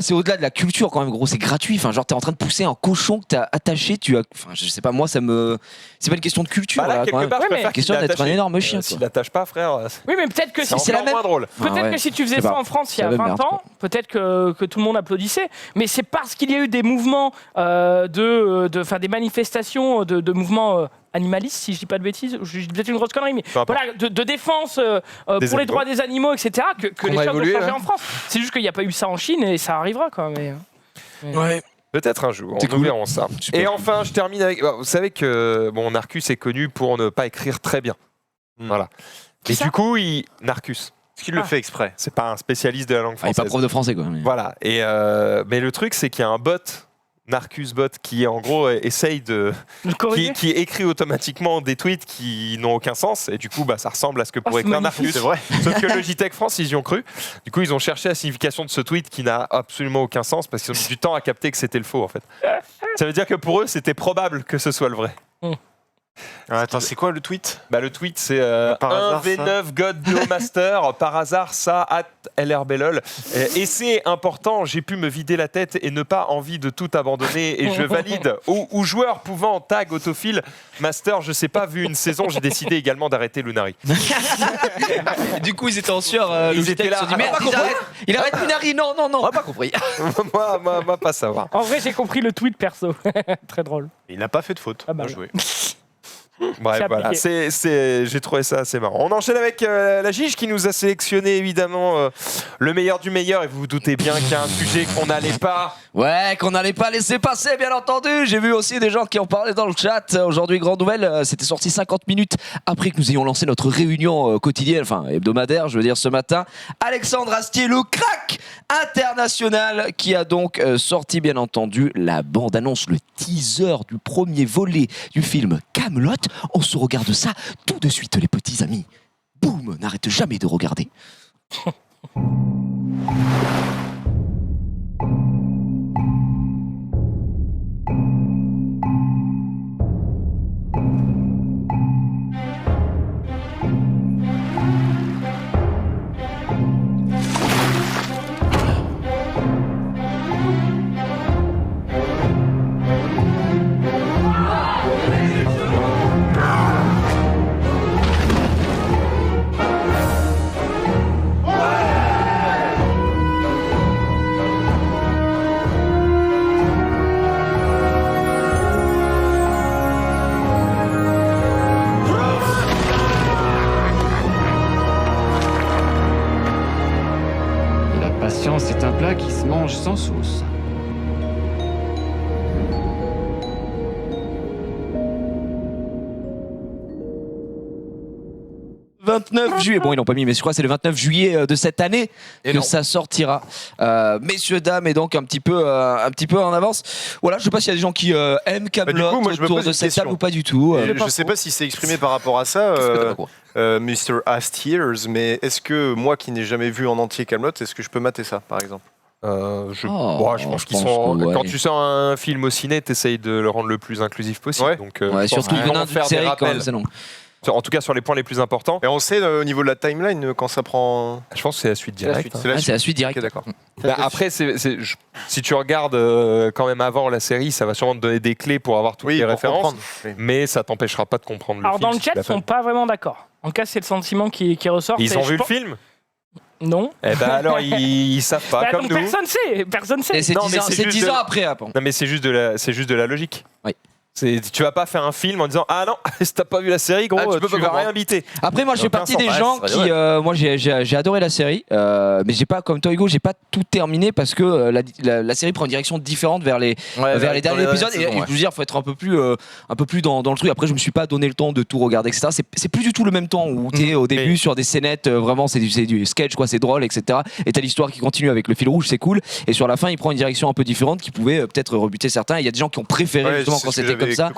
c'est au-delà de la culture quand même, gros. C'est gratuit. Enfin, genre, t'es en train de pousser un cochon que t'as attaché. Enfin, je sais pas, moi, ça me. C'est pas une question de culture. Là, quelque part, c'est une question d'être un énorme chien. S'il l'attache pas, frère. Oui, mais peut-être que c'est la même. Drôle. Peut-être que si tu faisais ça en France il y a 20 ans, peut-être que tout le monde applaudissait. Mais c'est parce qu'il y a eu des mouvements des manifestations de mouvements animalistes, si je dis pas de bêtises, je dis peut-être une grosse connerie, mais voilà, de défense pour les droits des animaux, etc., que les choses ont changé en France. C'est juste qu'il n'y a pas eu ça en Chine et ça arrivera quand même. Ouais. Peut-être un jour, nous verrons ça. Et enfin, je termine avec... Vous savez que Narcus est connu pour ne pas écrire très bien. Voilà. Et du coup, Narcus. Est-ce qu'il le fait exprès? C'est pas un spécialiste de la langue française. Il n'est pas prof de français, quoi. Voilà. Et, mais le truc, c'est qu'il y a un bot... Narcusbot qui en gros essaye qui écrit automatiquement des tweets qui n'ont aucun sens et du coup ça ressemble à ce que pourrait écrire Narcus. C'est vrai. Sauf que Logitech France ils y ont cru. Du coup ils ont cherché la signification de ce tweet qui n'a absolument aucun sens parce qu'ils ont mis du temps à capter que c'était le faux en fait. Ça veut dire que pour eux c'était probable que ce soit le vrai. Attends, c'est quoi le tweet? Le tweet c'est 1v9 God Duo Master, par hasard ça @LRBLOL. Et c'est important, j'ai pu me vider la tête et ne pas envie de tout abandonner et je valide. Ou joueur pouvant tag autofill Master, je sais pas, vu une saison, j'ai décidé également d'arrêter Lunari. Du coup ils étaient en sueur, ils étaient là. Il arrête Lunari, non. On n'a pas compris. moi pas savoir. En vrai j'ai compris le tweet perso. Très drôle. Il n'a pas fait de faute. Bien joué. Bref, voilà, j'ai trouvé ça assez marrant. On enchaîne avec la Gige qui nous a sélectionné évidemment le meilleur du meilleur et vous vous doutez bien qu'il y a un sujet qu'on n'allait pas... Ouais, qu'on n'allait pas laisser passer, bien entendu. J'ai vu aussi des gens qui en parlaient dans le chat. Aujourd'hui, grande nouvelle, c'était sorti 50 minutes après que nous ayons lancé notre réunion quotidienne, enfin hebdomadaire, je veux dire ce matin. Alexandre Astier, le crack international, qui a donc sorti bien entendu la bande-annonce, le teaser du premier volet du film Kaamelott. On se regarde ça tout de suite les petits amis. Boum, n'arrête jamais de regarder. c'est un plat qui se mange sans sauce. 29 juillet, bon ils l'ont pas mis mais je crois que c'est le 29 juillet de cette année que ça sortira. Messieurs, dames, et donc un petit peu en avance. Voilà, je sais pas s'il y a des gens qui aiment Kaamelott autour de cette table ou pas du tout. Je sais pas si c'est exprimé par rapport à ça, Mr. Astiers, mais est-ce que moi qui n'ai jamais vu en entier Kaamelott, est-ce que je peux mater ça par exemple? Je pense qu'ils sont. Quand tu sors un film au ciné, t'essayes de le rendre le plus inclusif possible. Donc, surtout venant d'une série quand même, c'est long. En tout cas sur les points les plus importants. Et on sait au niveau de la timeline quand ça prend. Je pense que c'est la suite directe. C'est la suite directe. Okay, d'accord. Après, si tu regardes quand même avant la série, ça va sûrement te donner des clés pour avoir toutes les références. Mais ça t'empêchera pas de comprendre le film. Alors dans le chat, ils sont pas vraiment d'accord. En tout cas, c'est le sentiment qui ressort. Ils ont vu le film? Non. Eh ben alors ils savent pas comme nous. Personne sait. C'est 10 ans après. Non mais c'est juste de la logique. Oui. Tu vas pas faire un film en disant ah non si t'as pas vu la série gros tu vas rien inviter. Après moi je fais partie des gens qui moi j'ai adoré la série mais j'ai pas comme toi Hugo j'ai pas tout terminé parce que la série prend une direction différente vers les derniers épisodes et je veux dire faut être un peu plus dans le truc. Après je me suis pas donné le temps de tout regarder etc. C'est plus du tout le même temps où t'es au début sur des scénettes vraiment c'est du sketch quoi, c'est drôle etc. Et t'as l'histoire qui continue avec le fil rouge, c'est cool, et sur la fin il prend une direction un peu différente qui pouvait peut-être rebuter certains. Il y a des gens qui ont préféré justement quand c'était comme ça.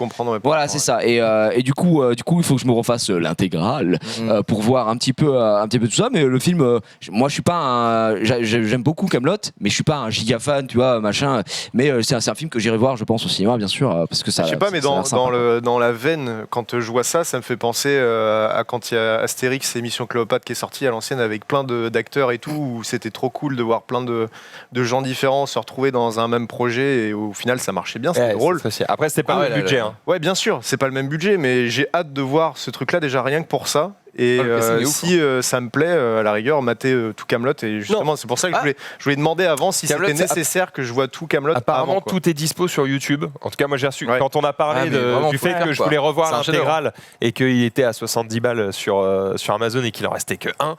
Voilà, c'est ça. Et du coup, il faut que je me refasse l'intégrale pour voir un petit peu tout ça. Mais le film, moi, je suis pas j'aime beaucoup Kaamelott, mais je suis pas un giga fan, tu vois, machin. Mais c'est un film que j'irai voir, je pense, au cinéma, bien sûr, parce que ça. Je sais pas, mais dans la veine, quand je vois ça, ça me fait penser à quand il y a Astérix et Mission Cléopâtre qui est sorti à l'ancienne avec plein d'acteurs et tout, où c'était trop cool de voir plein de gens différents se retrouver dans un même projet, et au final, ça marchait bien, c'était drôle. Après, c'était pas le budget. Ouais, bien sûr, c'est pas le même budget, mais j'ai hâte de voir ce truc-là déjà rien que pour ça. Et si ça me plaît, à la rigueur, mater tout Kaamelott. Et justement, c'est pour ça que je voulais demander avant si c'était nécessaire que je vois tout Kaamelott. Apparemment, tout est dispo sur YouTube. En tout cas, moi j'ai reçu. Quand on a parlé du fait que je voulais revoir l'intégrale et qu'il était à 70 balles sur Amazon et qu'il en restait que un,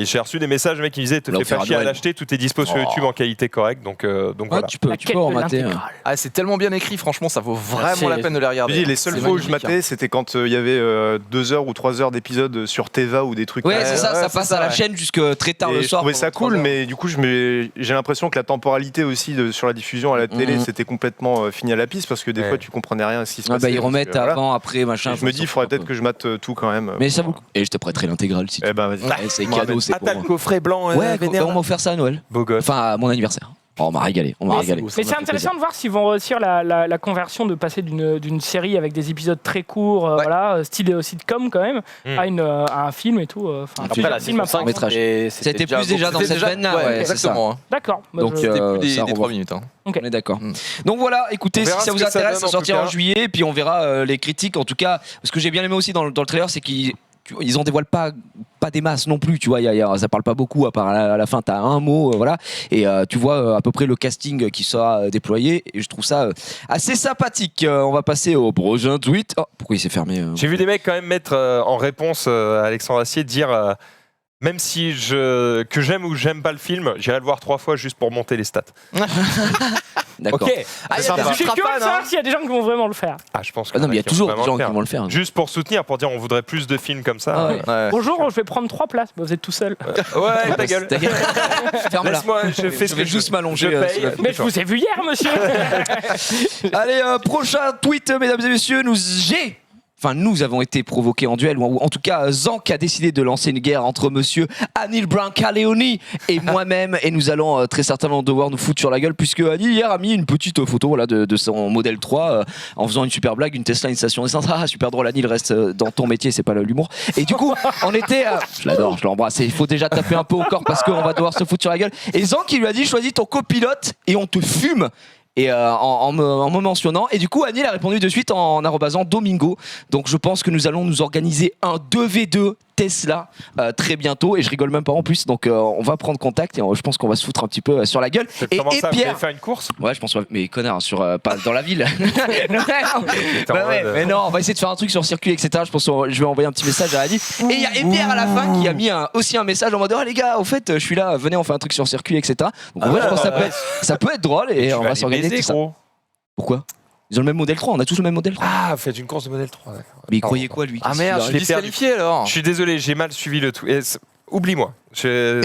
j'ai reçu des messages, mec, qui me disaient te fais pas chier à l'acheter, tout est dispo sur YouTube en qualité correcte. Donc voilà. Tu peux en mater. C'est tellement bien écrit, franchement, ça vaut vraiment la peine de les regarder. Les seules fois où je matais, c'était quand il y avait 2 heures ou 3 heures d'épisodes sur Teva ou des trucs. Ouais, c'est ça passe à la chaîne jusque très tard le soir. Je trouvais ça cool, mais du coup, j'ai l'impression que la temporalité aussi sur la diffusion à la télé, c'était complètement fini à la piste parce que des fois, tu comprenais rien à ce qui se passait. Ils remettent avant, après, machin. Je me dis, il faudrait peut-être que je mate tout quand même. Mais ça vaut. Et je te prêterai l'intégrale si tu veux. C'est cadeau, c'est pour moi. T'as le coffret blanc. Ouais, on m'a offert ça à Noël. Beau gosse. Enfin, à mon anniversaire. On m'a régalé. Mais c'est intéressant de voir s'ils vont réussir la conversion de passer d'une série avec des épisodes très courts, voilà, style sitcom quand même, à un film et tout. Après la saison 5, c'était plus déjà dans cette veine-là. Exactement. D'accord. Donc c'était plus des 3 minutes. On est d'accord. Donc voilà, écoutez, si ça vous intéresse, ça sortira en juillet, et puis on verra les critiques. En tout cas, ce que j'ai bien aimé aussi dans le trailer, c'est qu'ils en dévoilent pas des masses non plus, tu vois, ça parle pas beaucoup, à part à la fin t'as un mot, voilà, et tu vois à peu près le casting qui sera déployé, et je trouve ça assez sympathique. On va passer au prochain tweet. Oh, pourquoi il s'est fermé J'ai vu des mecs quand même mettre en réponse à Alexandre Astier dire même si que j'aime ou j'aime pas le film, j'irai le voir 3 fois juste pour monter les stats. D'accord. Ok. Je suis curieux de savoir s'il y a des gens qui vont vraiment le faire. Je pense que non, mais il y a toujours des gens qui vont le faire. Juste pour soutenir, pour dire on voudrait plus de films comme ça. Bonjour, je vais prendre 3 places. Vous êtes tout seul. Ouais, ta gueule. Laisse-moi, je vais juste m'allonger. Mais je vous ai vu hier, monsieur. Allez, prochain tweet, mesdames et messieurs, nous avons été provoqués en duel, ou en tout cas Zank a décidé de lancer une guerre entre monsieur Anil Brancaleoni et moi-même, et nous allons très certainement devoir nous foutre sur la gueule, puisque Anil hier a mis une petite photo de son modèle 3 en faisant une super blague, une Tesla, une station d'essence. Super drôle, Anil, reste dans ton métier, c'est pas l'humour. Et du coup on était je l'adore, je l'embrasse, il faut déjà taper un peu au corps parce qu'on va devoir se foutre sur la gueule, et Zank il lui a dit choisis ton copilote et on te fume. Et en me mentionnant, et du coup Anil a répondu de suite en arrobasant Domingo. Donc je pense que nous allons nous organiser un 2v2 Tesla très bientôt et je rigole même pas en plus. Donc on va prendre contact et je pense qu'on va se foutre un petit peu sur la gueule. Et Pierre, Pierre, faire une course. Ouais, je pense. Mais connard, pas dans la ville. Mais non, on va essayer de faire un truc sur le circuit, etc. Je pense que je vais envoyer un petit message à Adi. Et il y a Pierre à la fin qui a mis aussi un message en mode oh les gars, au fait, je suis là, venez, on fait un truc sur le circuit, etc. Donc en vrai, je pense que ça peut être drôle et on va s'organiser tout ça. Pourquoi? Ils ont le même modèle 3, on a tous le même modèle 3. Ah, faites une course de modèle 3. Mais il croyait quoi lui? Ah merde, je l'ai disqualifié alors. Je suis désolé, j'ai mal suivi le tout. Oublie-moi. Je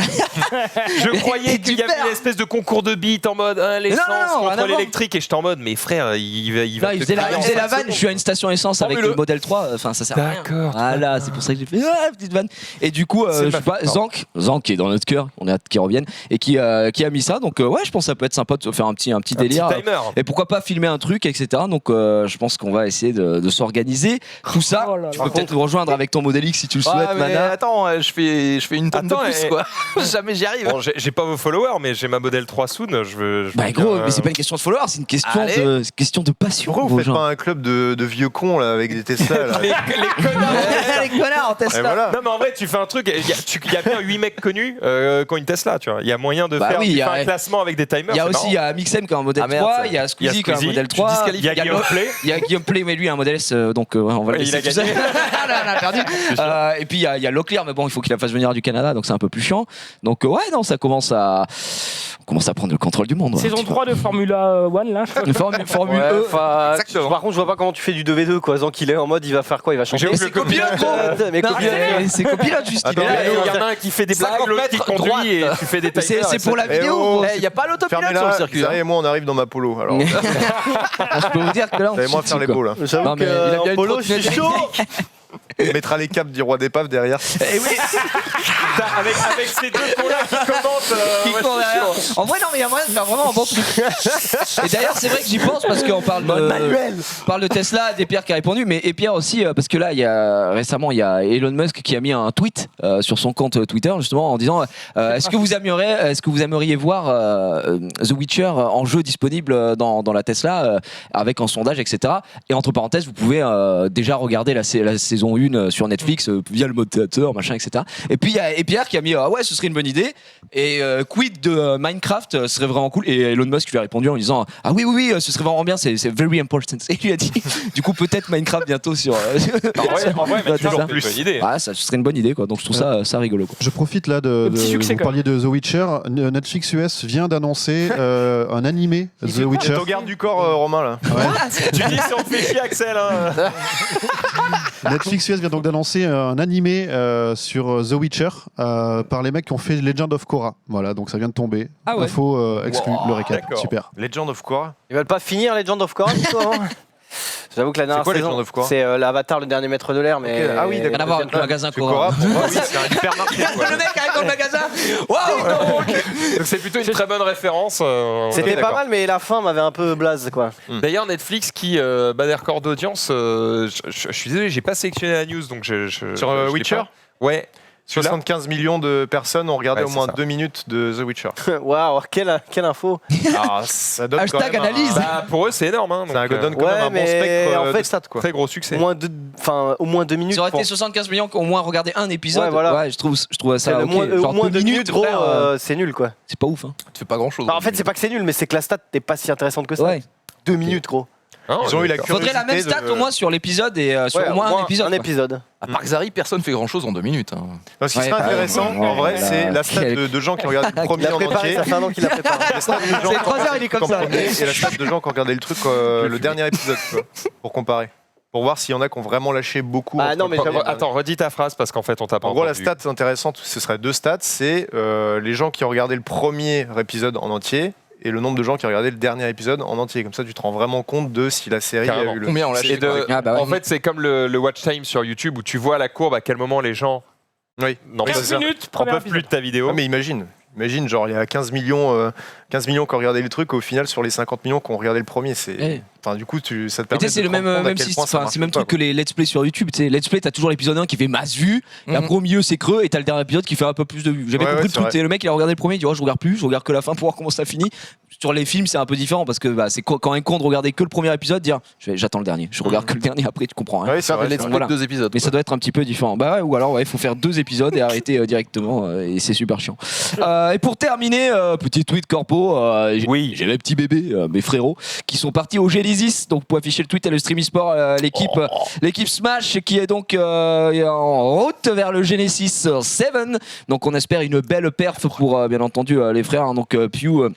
croyais qu'il y avait une espèce de concours de beats en mode l'essence contre l'électrique et j'étais en mode mais frère il va il faisait la vanne, je suis à une station essence avec le modèle 3, enfin ça sert à rien. D'accord. Voilà, c'est pour ça que j'ai fait petite vanne. Et du coup je sais pas, Zank qui est dans notre cœur, on a hâte qu'il revienne et qui a mis ça, donc ouais, je pense que ça peut être sympa de faire un petit délire et pourquoi pas filmer un truc, etc. Donc je pense qu'on va essayer de s'organiser tout ça. Tu peux peut-être nous rejoindre avec ton modèle X si tu le souhaites, Mana. Attends, je fais une tonne de plus quoi. Jamais j'y arrive. Bon, j'ai pas vos followers, mais j'ai ma modèle 3 soon. Bah gros, mais c'est pas une question de followers, c'est une question de passion. Pourquoi vous faites pas un club de vieux cons là avec des Tesla là les connards les connards en Tesla. Voilà. Non mais en vrai tu fais un truc, il y a bien 8 mecs connus qui ont une Tesla, tu vois. Il y a moyen de faire un classement avec des timers. Il y a aussi Mixem qui a un modèle 3, il y a Squeezie qui a un modèle 3, il y a Guillaume Play. Il y a Guillaume Play mais lui a un modèle S, donc on va le laisser. Il a gagné. On a perdu. Et puis il y a Leclerc, mais bon il faut qu'il la fasse venir du Canada, donc c'est un peu plus chiant. Donc ouais, non, ça commence à prendre le contrôle du monde. Saison 3 de Formula 1 là, je crois. Formule E. Par contre, je vois pas comment tu fais du 2v2 quoi. Zank il est en mode il va faire quoi? Il va changer. C'est copilote, c'est copilote juste. Il y en a un qui fait des blagues, l'autre qui conduit et tu fais des timers. C'est pour la vidéo. Il y a pas l'autopilote sur le circuit. Xavier et moi on arrive dans ma polo. Alors. Je peux vous dire que là on moi faire les beaux là. J'avoue que polo je suis chaud. On mettra les caps du roi des paves derrière. Et oui. avec ces deux cons-là qui commentent. En vrai, non, mais il y a moyen de faire vraiment un bon truc. Et d'ailleurs, c'est vrai que j'y pense parce qu'on parle de Tesla, des Pierre qui a répondu, mais et Pierre aussi, parce que là, récemment, il y a Elon Musk qui a mis un tweet sur son compte Twitter, justement, en disant est-ce que vous aimeriez voir The Witcher en jeu disponible dans la Tesla, avec un sondage, etc. Et entre parenthèses, vous pouvez déjà regarder la saison 1 sur Netflix via le modérateur, machin, etc. Et puis il y a Pierre qui a mis ouais, ce serait une bonne idée. Et quid de Minecraft serait vraiment cool. Et Elon Musk lui a répondu en disant ah oui, ce serait vraiment bien, c'est very important. Et il lui a dit du coup peut-être Minecraft bientôt sur. En vrai, mais toujours plus bonne idée. Ah, ça serait une bonne idée quoi. Donc je trouve ça rigolo quoi. Je profite là vous parliez de The Witcher. Netflix US vient d'annoncer un animé The Witcher. Ton garde du corps Romain là. Ouais. Tu dis si on fait chier Axel. Netflix US vient donc d'annoncer un animé sur The Witcher par les mecs qui ont fait Legend of Korra. Voilà, donc ça vient de tomber. Ah ouais. Info exclu, le récap. D'accord. Super. Legend of Korra. Ils veulent pas finir Legend of Korra du coup, hein. J'avoue que la dernière saison, c'est l'Avatar, le dernier maître de l'air, mais ah oui, rien à voir avec le magasin Korra. Pour moi, oui, c'est un hypermarché. Le mec arrive dans le magasin. Waouh. Donc c'est plutôt une très bonne référence. C'était pas mal, mais la fin m'avait un peu blaze quoi. D'ailleurs, Netflix qui bat des records d'audience. Je suis désolé, j'ai pas sélectionné la news, donc sur Witcher. Ouais. 75 millions de personnes ont regardé au moins 2 minutes de The Witcher. Waouh, quelle info. Ça donne Hashtag quand même analyse. Pour eux, c'est énorme. Hein, ça donne quand même un bon spectre de stats. Quoi. Très gros succès. Au moins 2 minutes. Ça aurait été 75 millions qui ont au moins regardé un épisode. Ouais, voilà. Ouais, je trouve ça au moins 2 minutes, gros, c'est nul quoi. C'est pas ouf. Hein. Tu fais pas grand chose. En fait, c'est pas que c'est nul, mais c'est que la stat n'est pas si intéressante que ça. Ouais. 2 minutes, gros. Ils ont eu la curiosité. Faudrait la même stat au moins sur l'épisode et sur au moins un épisode. À part Xari, personne fait grand chose en 2 minutes. Ce qui serait intéressant, en vrai, c'est la stat de gens qui regardent le premier en entier. Ça fait un an qu'il a préparé. C'est 3 heures, il est comme ça. Et la stat de gens qui ont regardé le truc, le dernier épisode, pour comparer. Pour voir s'il y en a qui ont vraiment lâché beaucoup. Ah non, mais attends, redis ta phrase parce qu'en fait, on t'a pas entendu. En gros, la entendu. stat intéressante, ce serait 2 stats. C'est les gens qui ont regardé le premier épisode en entier et le nombre de gens qui ont regardé le dernier épisode en entier. Comme ça, tu te rends vraiment compte de si la série a eu le... Combien on lâché En fait, c'est comme le watch time sur YouTube où tu vois la courbe à quel moment les gens n'en peuvent plus de ta vidéo. Mais imagine, genre, il y a 15 millions qui ont regardé le truc, au final, sur les 50 millions qui ont regardé le premier, c'est... Enfin, du coup, ça te permet c'est le même truc que les let's play sur YouTube. Let's play, t'as toujours l'épisode 1 qui fait masse vue, et après au milieu c'est creux, et t'as le dernier épisode qui fait un peu plus de vues. J'avais compris le truc, le mec il a regardé le premier, il dit oh, je regarde plus, je regarde que la fin pour voir comment ça finit. sur les films, c'est un peu différent parce que c'est quand un con de regarder que le premier épisode, dire j'attends le dernier. Je regarde que le dernier, après tu comprends rien. Ouais, c'est vrai, voilà. 2 épisodes. Mais ça doit être un petit peu différent. Bah ouais, ou alors il faut faire 2 épisodes et arrêter directement et c'est super chiant. Et pour terminer, petit tweet corpo, j'ai mes petits bébés, mes frérots, qui sont partis au Genesis. Donc pour afficher le tweet et le stream e-sport, l'équipe Smash qui est donc en route vers le Genesis 7. Donc on espère une belle perf pour bien entendu les frères, hein, donc Pew,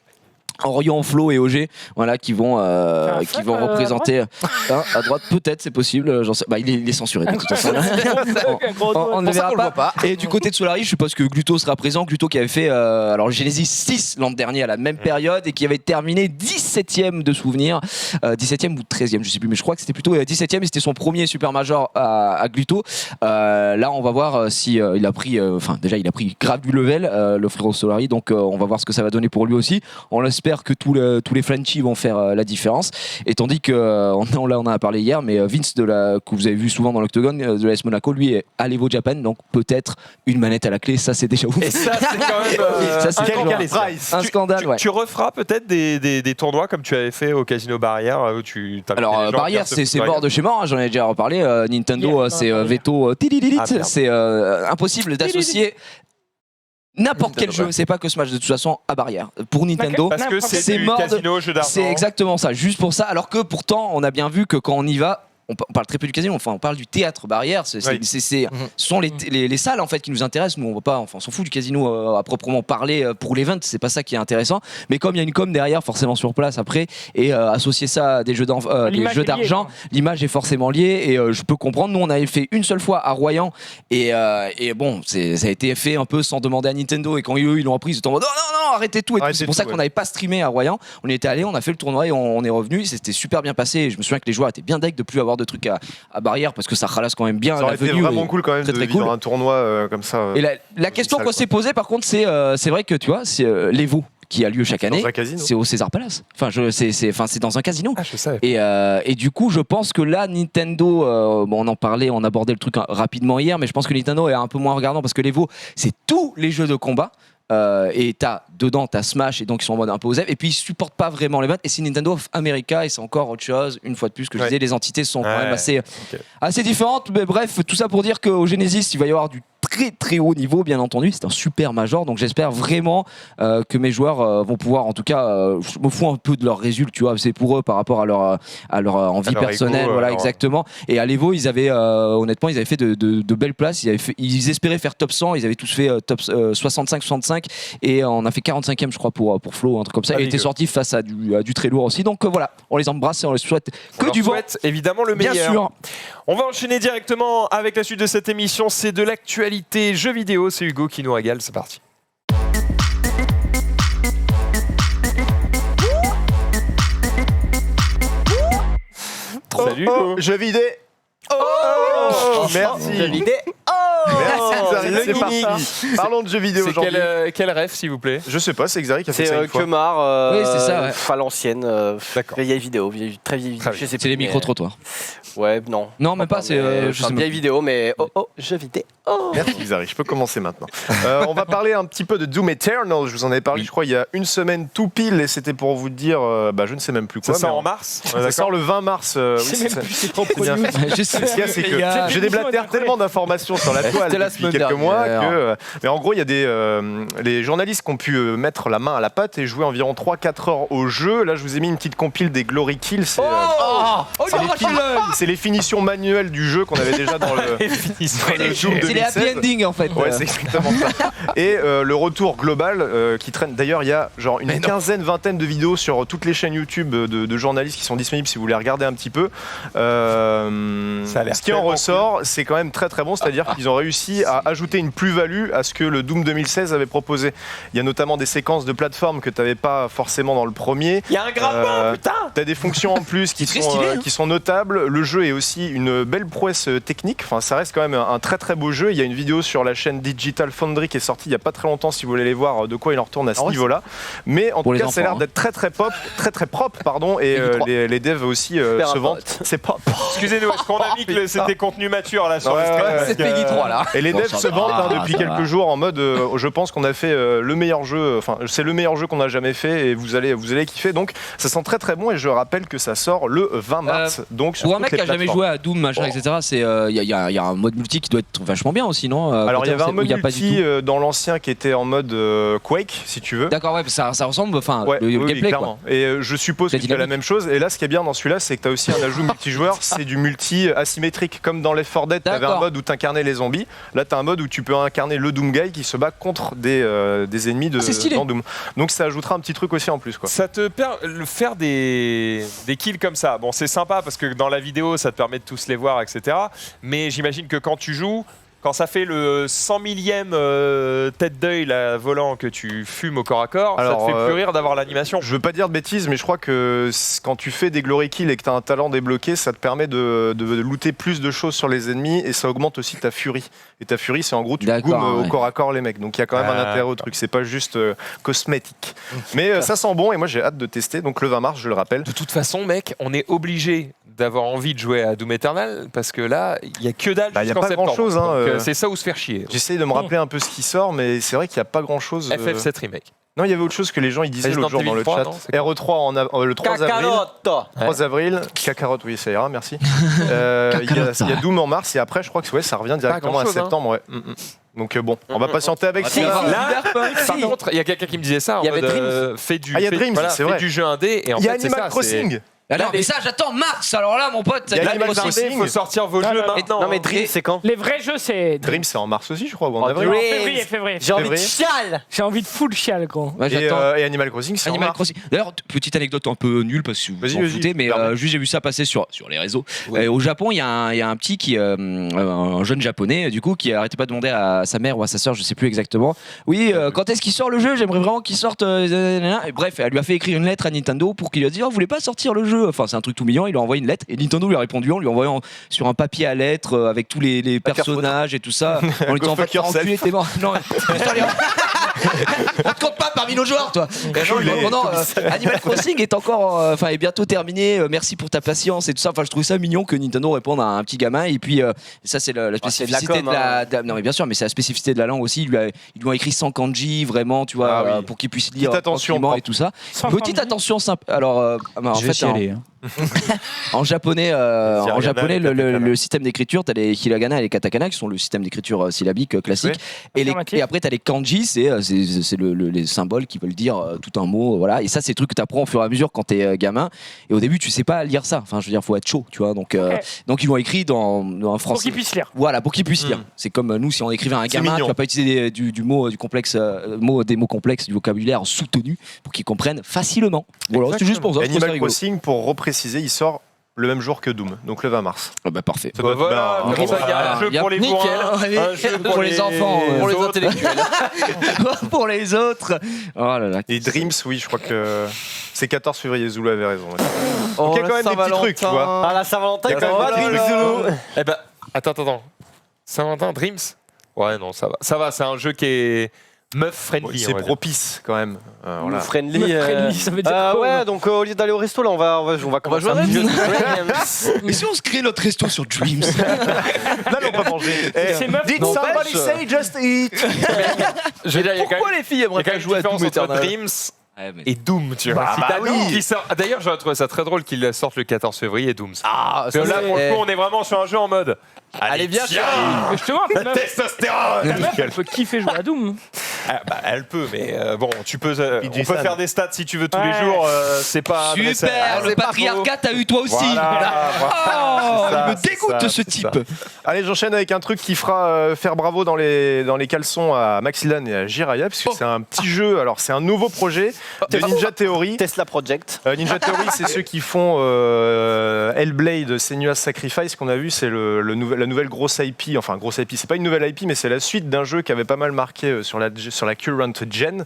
Orion, Flo et OG, voilà, qui vont représenter à droite, peut-être, c'est possible. Il est censuré de toute façon. On ne verra pas. Et du côté de Solari, je suppose que Gluto sera présent. Gluto qui avait fait le Genesis 6 l'an dernier à la même période et qui avait terminé 17ème de souvenir, 17ème ou 13ème, je sais plus, mais je crois que c'était plutôt 17ème et c'était son premier Super Major à Gluto. Là, on va voir si il a pris, déjà il a pris grave du level, le frérot Solari, donc on va voir ce que ça va donner pour lui aussi. On l'espère que tous les Frenchies vont faire la différence. Et tandis que, on en a parlé hier, mais Vince, que vous avez vu souvent dans l'Octogone, de l'AS Monaco, lui est à l'Evo Japan, donc peut-être une manette à la clé, ça c'est déjà ouf. Et ça c'est quand même un scandale. Tu referas peut-être des tournois comme tu avais fait au Casino Barrière où tu Alors Barrière c'est mort de chez mort, hein, j'en ai déjà reparlé. Nintendo c'est veto c'est impossible d'associer n'importe quel jeu, c'est pas que Smash de toute façon à Barrière. Pour Nintendo, parce que c'est mort casino, jeu d'argent. C'est exactement ça, juste pour ça. Alors que pourtant, on a bien vu que quand on y va, on parle très peu du casino, enfin on parle du théâtre Barrière. Ce sont les salles en fait qui nous intéressent. Nous on on s'en fout du casino à proprement parler pour l'event, c'est pas ça qui est intéressant. Mais comme il y a une com derrière, forcément sur place après, et associer ça à des jeux d'argent, l'image est forcément liée. Et je peux comprendre. Nous on avait fait une seule fois à Royan et bon, ça a été fait un peu sans demander à Nintendo. Et quand eux ils l'ont appris, ils étaient en mode non, arrêtez tout. C'est pour ça qu'on n'avait pas streamé à Royan. On y était allé, on a fait le tournoi et on est revenu. C'était super bien passé. Et je me souviens que les joueurs étaient bien deg de plus avoir de trucs à Barrière parce que ça ralasse quand même bien. Ça aurait été vraiment cool quand même de vivre un tournoi comme ça. Et la question qu'on s'est posée par contre, c'est vrai que tu vois, c'est l'Evo qui a lieu chaque année, c'est au César Palace. C'est dans un casino. Je savais. Et du coup, je pense que là, Nintendo, on en parlait, on abordait le truc rapidement hier, mais je pense que Nintendo est un peu moins regardant parce que l'Evo, c'est tous les jeux de combat. Et t'as Smash et donc ils sont en mode un peu aux et puis ils supportent pas vraiment les ventes et c'est Nintendo of America et c'est encore autre chose. Une fois de plus que je disais, les entités sont quand même assez différentes, mais bref, tout ça pour dire qu'au Genesis il va y avoir du très très haut niveau, bien entendu. C'est un super major, donc j'espère vraiment que mes joueurs vont pouvoir, en tout cas, je me fous un peu de leurs résultats, tu vois, c'est pour eux par rapport à leur envie personnelle, voilà, exactement. Et à l'Evo, ils avaient honnêtement, ils avaient fait de belles places, ils espéraient faire top 100, ils avaient tous fait top 65 et on a fait 45e je crois pour Flo, un truc comme ça. Il était sorti face à du très lourd aussi, donc voilà, on les embrasse et on les souhaite que du vent. Évidemment le meilleur. Bien sûr. On va enchaîner directement avec la suite de cette émission, c'est de l'actualité jeux vidéo, c'est Hugo qui nous régale, c'est parti. Salut Hugo. Jeux vidéo. Merci. Jeux vidéo. Merci, c'est parti. Parlons de jeux vidéo aujourd'hui. C'est quel rêve, s'il vous plaît? Je sais pas, c'est Xari qui a fait ça une fois. C'est Kemar, oui, c'est ça, à l'ancienne, vieille vidéo, très vieille vidéo. C'est les micro-trottoirs. Ouais, non. Non, même pas, c'est vieille vidéo, mais jeux vidéo. Merci Xari, je peux commencer maintenant. On va parler un petit peu de Doom Eternal, je vous en ai parlé, je crois, il y a une semaine tout pile, et c'était pour vous dire, je ne sais même plus quoi. Ça sort en mars? Ça sort le 20 mars. Je sais même plus, c'est trop connu. C'est que j'ai déblatère tellement d'informations sur la toile depuis quelques mois que... Mais en gros, il y a les journalistes qui ont pu mettre la main à la pâte et jouer environ 3-4 heures au jeu. Là, je vous ai mis une petite compile des Glory Kills. C'est les finitions manuelles du jeu qu'on avait déjà dans le Doom 2016. C'est les happy endings en fait. Ouais, c'est exactement ça. Et le retour global qui traîne. D'ailleurs, il y a genre une vingtaine de vidéos sur toutes les chaînes YouTube de journalistes qui sont disponibles si vous voulez regarder un petit peu. Ce qui en ressort, c'est quand même très très bon, c'est-à-dire qu'ils ont réussi à ajouter une plus-value à ce que le Doom 2016 avait proposé. Il y a notamment des séquences de plateforme que tu n'avais pas forcément dans le premier. Il y a un grappin, putain! Tu as des fonctions en plus qui sont notables. Le jeu est aussi une belle prouesse technique. Enfin, ça reste quand même un très très beau jeu. Il y a une vidéo sur la chaîne Digital Foundry qui est sortie il n'y a pas très longtemps si vous voulez aller voir de quoi il en retourne à ce niveau-là. Mais en tout cas, ça a l'air d'être très très propre, pardon, et les devs aussi se vantent. C'est pop. Excusez-nous, est-ce qu'on a mis que c'était contenu mature là sur c'est Peggy 3 là. Et les devs se vantent depuis quelques jours en mode je pense qu'on a fait le meilleur jeu, enfin c'est le meilleur jeu qu'on a jamais fait et vous allez kiffer. Donc ça sent très très bon et je rappelle que ça sort le 20 mars. Donc sur pour un mec toutes qui a les jamais plateformes. joué à Doom, machin, etc., il y a un mode multi qui doit être vachement bien aussi, non? Alors il y avait un Où mode y a pas du multi tout. dans l'ancien qui était en mode Quake si tu veux. D'accord, ouais, ça ressemble, enfin, Ouais, le oui, gameplay, clairement. quoi. Et je suppose que tu as la même chose. Et là, ce qui est bien dans celui-là, c'est que tu as aussi un ajout multijoueur. C'est du multi asymétrique. Comme dans Left 4 Dead, tu avais un mode où tu incarnais les zombies. Là, tu as un mode où tu peux incarner le Doom Guy qui se bat contre des ennemis dans Doom. Donc ça ajoutera un petit truc aussi en plus. Quoi. Ça te permet de faire des kills comme ça. Bon, c'est sympa parce que dans la vidéo, ça te permet de tous les voir, etc. Mais j'imagine que quand tu joues, quand ça fait le 100 millième tête d'œil volant que tu fumes au corps à corps, ça te fait plus rire d'avoir l'animation. Je veux pas dire de bêtises, mais je crois que quand tu fais des glory kills et que tu as un talent débloqué, ça te permet de looter plus de choses sur les ennemis et ça augmente aussi ta furie. Et ta furie, c'est en gros, tu goumes au corps à corps les mecs. Donc il y a quand même un intérêt au truc, c'est pas juste cosmétique. Mais ça sent bon et moi j'ai hâte de tester. Donc le 20 mars, je le rappelle. De toute façon, mec, on est obligé d'avoir envie de jouer à Doom Eternal parce que là, il n'y a que dalle il n'y a jusqu'en pas septembre. grand chose. C'est ça où se faire chier. J'essaye de me rappeler un peu ce qui sort, mais c'est vrai qu'il n'y a pas grand chose. FF7 Remake. Non, il y avait autre chose que les gens ils disaient l'autre jour dans le chat. RE3 le 3 avril. 3 avril. Cacarotte, oui, ça ira, merci. Il y a Doom en mars et après, je crois que ça revient directement à septembre. Ouais. Donc bon, on va patienter avec ça. Là, par contre, il y a quelqu'un qui me disait ça. Il y avait Dreams. Fait du, il y a Dreams, c'est vrai. du jeu indé. Et en il y a fait, c'est Animal ça, Crossing. Alors, mais ça, j'attends mars. Alors là, mon pote, Il y a Animal Crossing. Il faut sortir vos jeux maintenant. Non mais Dreams c'est quand? Les vrais jeux, c'est. Dreams, c'est en mars aussi, je crois, ou en avril. Février. J'ai envie de chial. J'ai envie de full chial, gros. Ouais, j'attends. Et Animal Crossing, c'est en Animal mars. Crossing. D'ailleurs, petite anecdote un peu nulle parce que vous en foutez, mais juste j'ai vu ça passer sur les réseaux. Au Japon, il y a un petit qui, un jeune japonais, du coup, qui arrêtait pas de demander à sa mère ou à sa sœur, je sais plus exactement. Oui, quand est-ce qu'il sort le jeu? J'aimerais vraiment qu'il sorte. Et bref, elle lui a fait écrire une lettre à Nintendo pour qu'il lui dise, oh, vous voulez pas sortir le jeu? Enfin, c'est un truc tout mignon. Il lui a envoyé une lettre et Nintendo lui a répondu en lui envoyant sur un papier à lettres avec tous les personnages et tout ça. En lui disant, en fait, enculé, t'es mort. Non, on te compte pas parmi nos joueurs, toi. Animal Crossing est encore, est bientôt terminé. Merci pour ta patience et tout ça. Enfin, je trouve ça mignon que Nintendo réponde à un petit gamin. Et puis, ça, c'est la spécificité de la. Non, mais bien sûr, mais c'est la spécificité de la langue aussi. Ils lui ont écrit 100 kanji, vraiment, tu vois, pour qu'il puisse lire tranquillement et tout ça. Petite attention simple. Alors, en fait, en japonais, le système d'écriture, t'as les hiragana et les katakana qui sont le système d'écriture syllabique classique. Et après, t'as les kanji, c'est les symboles qui veulent dire tout un mot. Voilà. Et ça, c'est des trucs que t'apprends au fur et à mesure quand t'es gamin. Et au début, tu sais pas lire ça. Enfin, je veux dire, faut être chaud, tu vois. Donc ils l'ont écrit dans un français. Pour qu'ils puissent lire. Voilà, pour qu'ils puissent lire. C'est comme nous, si on écrivait un gamin, tu vas pas utiliser des mots complexes, du vocabulaire soutenu pour qu'ils comprennent facilement. Voilà, c'est juste pour ça. Animal Crossing, pour repréciser, il sort le même jour que Doom, donc le 20 mars. Ah bah parfait. Il y a un jeu pour les bourrins, un jeu pour les enfants, pour les intellectuels. Pour les autres. Oh là là. Et Dreams, oui, je crois que c'est 14 février, Zulu avait raison. Oh, il y a quand même des petits trucs, tu vois. Ah, la Saint-Valentin, il y a quand même Dreams, Zulu. Eh ben, attends. Saint-Valentin, Dreams? Ouais, non, ça va. Ça va, c'est un jeu qui est meuf friendly. C'est propice quand même. Voilà. Friendly, ça veut dire quoi? Ouais, donc au lieu d'aller au resto, là, on va jouer à Dreams. Mais si on se crée notre resto sur Dreams? Là, on peut manger. Did somebody say just eat? Pourquoi les filles aimeraient jouer à Doom Eternal? Dreams et Doom, tu vois. Qui sort... D'ailleurs, j'aurais trouvé ça très drôle qu'il sorte le 14 février, Doom. Ah, là, pour le coup, on est vraiment sur un jeu en mode. Allez, viens, Justement, testostérone. Elle peut kiffer jouer à Doom. Elle peut, mais bon, on peut faire des stats si tu veux tous les jours. C'est pas. Super, le patriarcat t'as eu toi aussi. Il me dégoûte ce type. Allez, j'enchaîne avec un truc qui fera faire bravo dans les caleçons à Maxilan et à Jiraya, parce que c'est un petit jeu. Alors, c'est un nouveau projet de Ninja Theory. Tesla Project. Ninja Theory, c'est ceux qui font Hellblade, Senua's Sacrifice, qu'on a vu, c'est la nouvelle grosse IP. Enfin, grosse IP, c'est pas une nouvelle IP, mais c'est la suite d'un jeu qui avait pas mal marqué sur la current gen.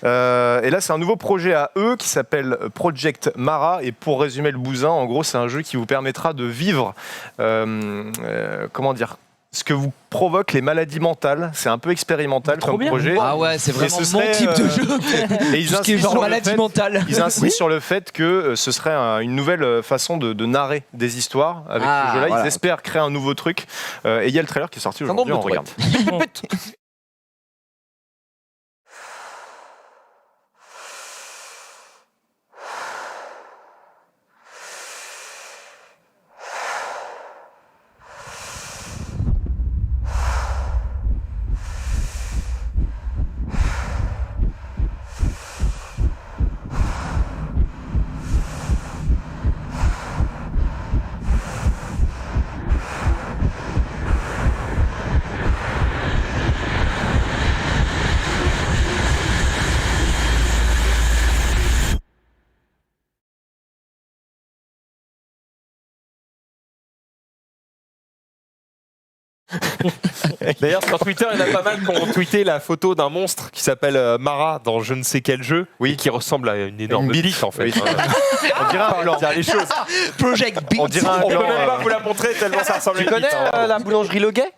Et là, c'est un nouveau projet à eux qui s'appelle Project Mara. Et pour résumer le bousin, en gros, c'est un jeu qui vous permettra de vivre, ce que vous provoque les maladies mentales. C'est un peu expérimental comme projet. Ah ouais, c'est vraiment mon type de jeu. Et ils insistent sur maladie mentale. Ils insistent sur le fait que ce serait une nouvelle façon de narrer des histoires avec ce jeu-là. Voilà. Ils espèrent créer un nouveau truc. Et il y a le trailer qui est sorti aujourd'hui. On regarde. D'ailleurs, sur Twitter, il y en a pas mal qui ont tweeté la photo d'un monstre qui s'appelle Mara dans je ne sais quel jeu, qui ressemble à une énorme bite en fait. Oui. On dirait un blanc. Les choses. Project Beat. On peut même pas vous la montrer tellement ça ressemble à une bite. Tu connais la boulangerie Le Guet ?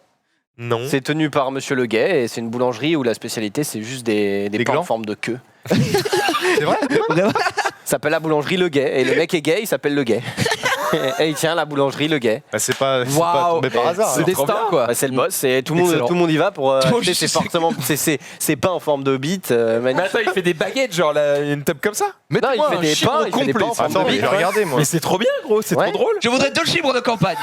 Non. C'est tenu par Monsieur Le Guet et c'est une boulangerie où la spécialité c'est juste des pains en forme de queue. C'est vrai ? Ça s'appelle la boulangerie Le Guet et le mec est gay, il s'appelle Le Guet. Et il tient la boulangerie Le Guet. Bah, c'est pas tombé par hasard. C'est destin quoi. Bah, c'est le boss et tout le monde y va pour acheter ses pains en forme de bite. Mais attends, il fait des baguettes genre une tube comme ça. Non, il fait des pains en forme de bite. Regardez moi. Mais c'est trop bien gros, c'est trop drôle. Je voudrais 2 chibres de campagne.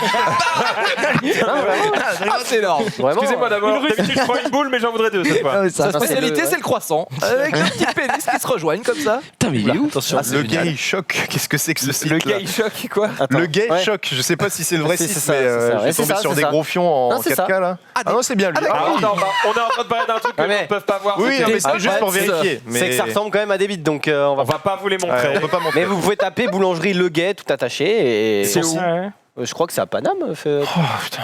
C'est énorme. Excusez-moi d'abord. D'habitude je prends une boule mais j'en voudrais 2 cette fois. Sa spécialité c'est le croissant avec le petit pénis qui se rejoignent comme ça. Putain mais il est où ? Le Gay Choc, qu'est-ce que c'est que ce site ? Le Gay Choc quoi ? Le Gay Choc, je sais pas si c'est le vrai site, mais je suis tombé sur des gros fions en 4K là. Ah non, c'est bien lui. On est en train de parler d'un truc que les gens ne peuvent pas voir. Oui, mais c'est juste pour vérifier. C'est que ça ressemble quand même à des bites, donc on va pas vous les montrer. On peut pas montrer. Mais vous pouvez taper boulangerie Le Guet tout attaché et. C'est où ? Je crois que c'est à Paname. Oh putain.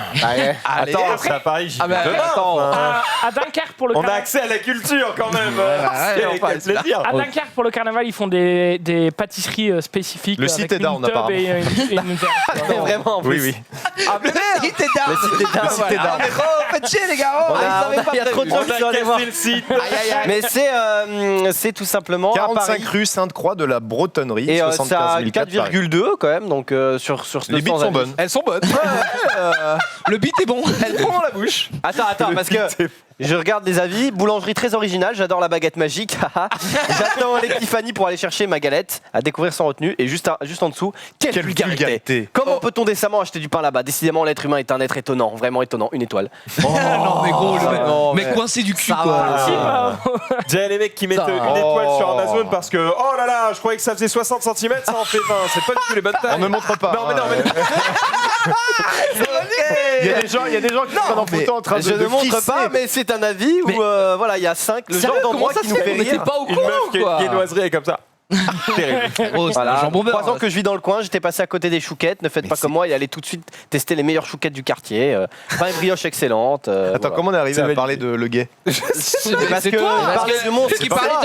Attends, c'est à Paris, j'y vais demain. À Dunkerque pour le On a accès à la culture quand même. C'est plaisir. À Dunkerque pour le carnaval, ils font des pâtisseries spécifiques. Le site est down apparemment. Vraiment en plus. Oui. Ah mais le site est down. Le site est down. Faites chier les gars. Il y a trop de gens qui sont allés voir. le site. Mais c'est tout simplement 45 rue Sainte-Croix de la Bretonnerie. Et 75 ça a 004 4,2 quand même, donc sur les bits sont bonnes. Elles sont bonnes. Le beat est bon. Elles font dans la bouche. Attends, parce que je regarde les avis. Boulangerie très originale, j'adore la baguette magique. J'attends l'Epiphanie pour aller chercher ma galette, à découvrir sans retenue. Et juste en dessous, quelle vulgarité. Comment peut-on décemment acheter du pain là-bas ? Décidément, l'être humain est un être étonnant, vraiment étonnant. Une étoile. Non mais gros, le mec coincé du cul quoi. J'ai les mecs qui mettent une étoile sur Amazon parce que oh là là, je croyais que ça faisait 60 cm, ça en fait 20. C'est pas du tout les bonnes tailles. On ne montre pas. Non mais il y a des gens qui sont en photo en train de je ne montre pas, mais c'est un avis où voilà, il y a 5 le genre d'endroit qui nous fait rire. On n'était pas au Une courant meuf qui a une viennoiserie comme ça. Oh, voilà, jambon beurre. 3 ans que je vis dans le coin, j'étais passé à côté des chouquettes. Ne faites pas comme moi et allez tout de suite tester les meilleures chouquettes du quartier. Pain et brioche excellente. Attends, comment on est arrivé à parler de Le Guet ? Parce que du monstre. Qui parlait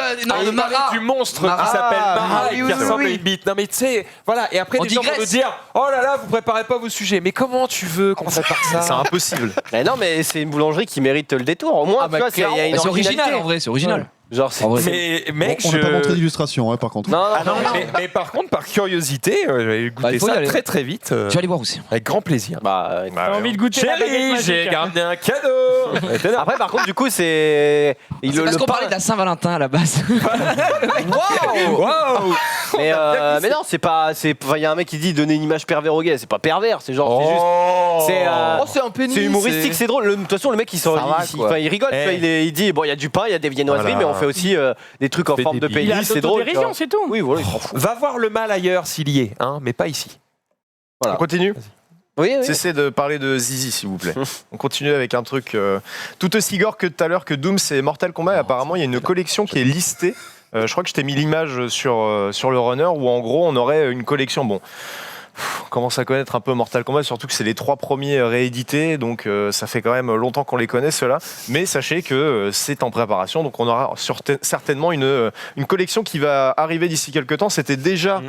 du monstre qui s'appelle Mara et qui ressemble à une bite. Non mais tu sais, voilà. Et après, les gens vont nous dire oh là là, vous préparez pas vos sujets. Mais comment tu veux qu'on prépare ça ? C'est impossible. Mais non, mais c'est une boulangerie qui mérite le détour. Au moins, tu vois, il y a une c'est original originalité. en vrai, c'est original. Genre, mais mec, On n'a pas montré d'illustration, par contre. Non, mais par contre, par curiosité, j'allais goûter ça très très vite. Tu vas aller voir aussi. Avec grand plaisir. J'ai envie de goûter la baguette Chérie, magique. j'ai gardé un cadeau. Après, par contre, du coup, c'est. C'est parce qu'on parlait de la Saint-Valentin à la base. Waouh. Mais non, c'est pas. Il y a un mec qui dit donner une image pervers au gay. C'est pas pervers, c'est genre. C'est juste. C'est un pénis. C'est humoristique, c'est drôle. De toute façon, le mec, il rigole. Il dit bon, il y a du pain, il y a des viennoiseries, mais on fait aussi des trucs en forme de pénis. C'est drôle. C'est tout. Oui, voilà, il s'en fout. Va voir le mal ailleurs s'il y est, hein, mais pas ici. On continue. Oui. Cessez de parler de Zizi, s'il vous plaît. On continue avec un truc tout aussi gore que tout à l'heure que Doom, c'est Mortal Kombat. Apparemment, il y a une collection qui est listée. Je crois que je t'ai mis l'image sur le runner où en gros on aurait une collection. Bon, on commence à connaître un peu Mortal Kombat, surtout que c'est les 3 premiers réédités, donc ça fait quand même longtemps qu'on les connaît ceux-là. Mais sachez que c'est en préparation, donc on aura certainement une collection qui va arriver d'ici quelques temps. C'était déjà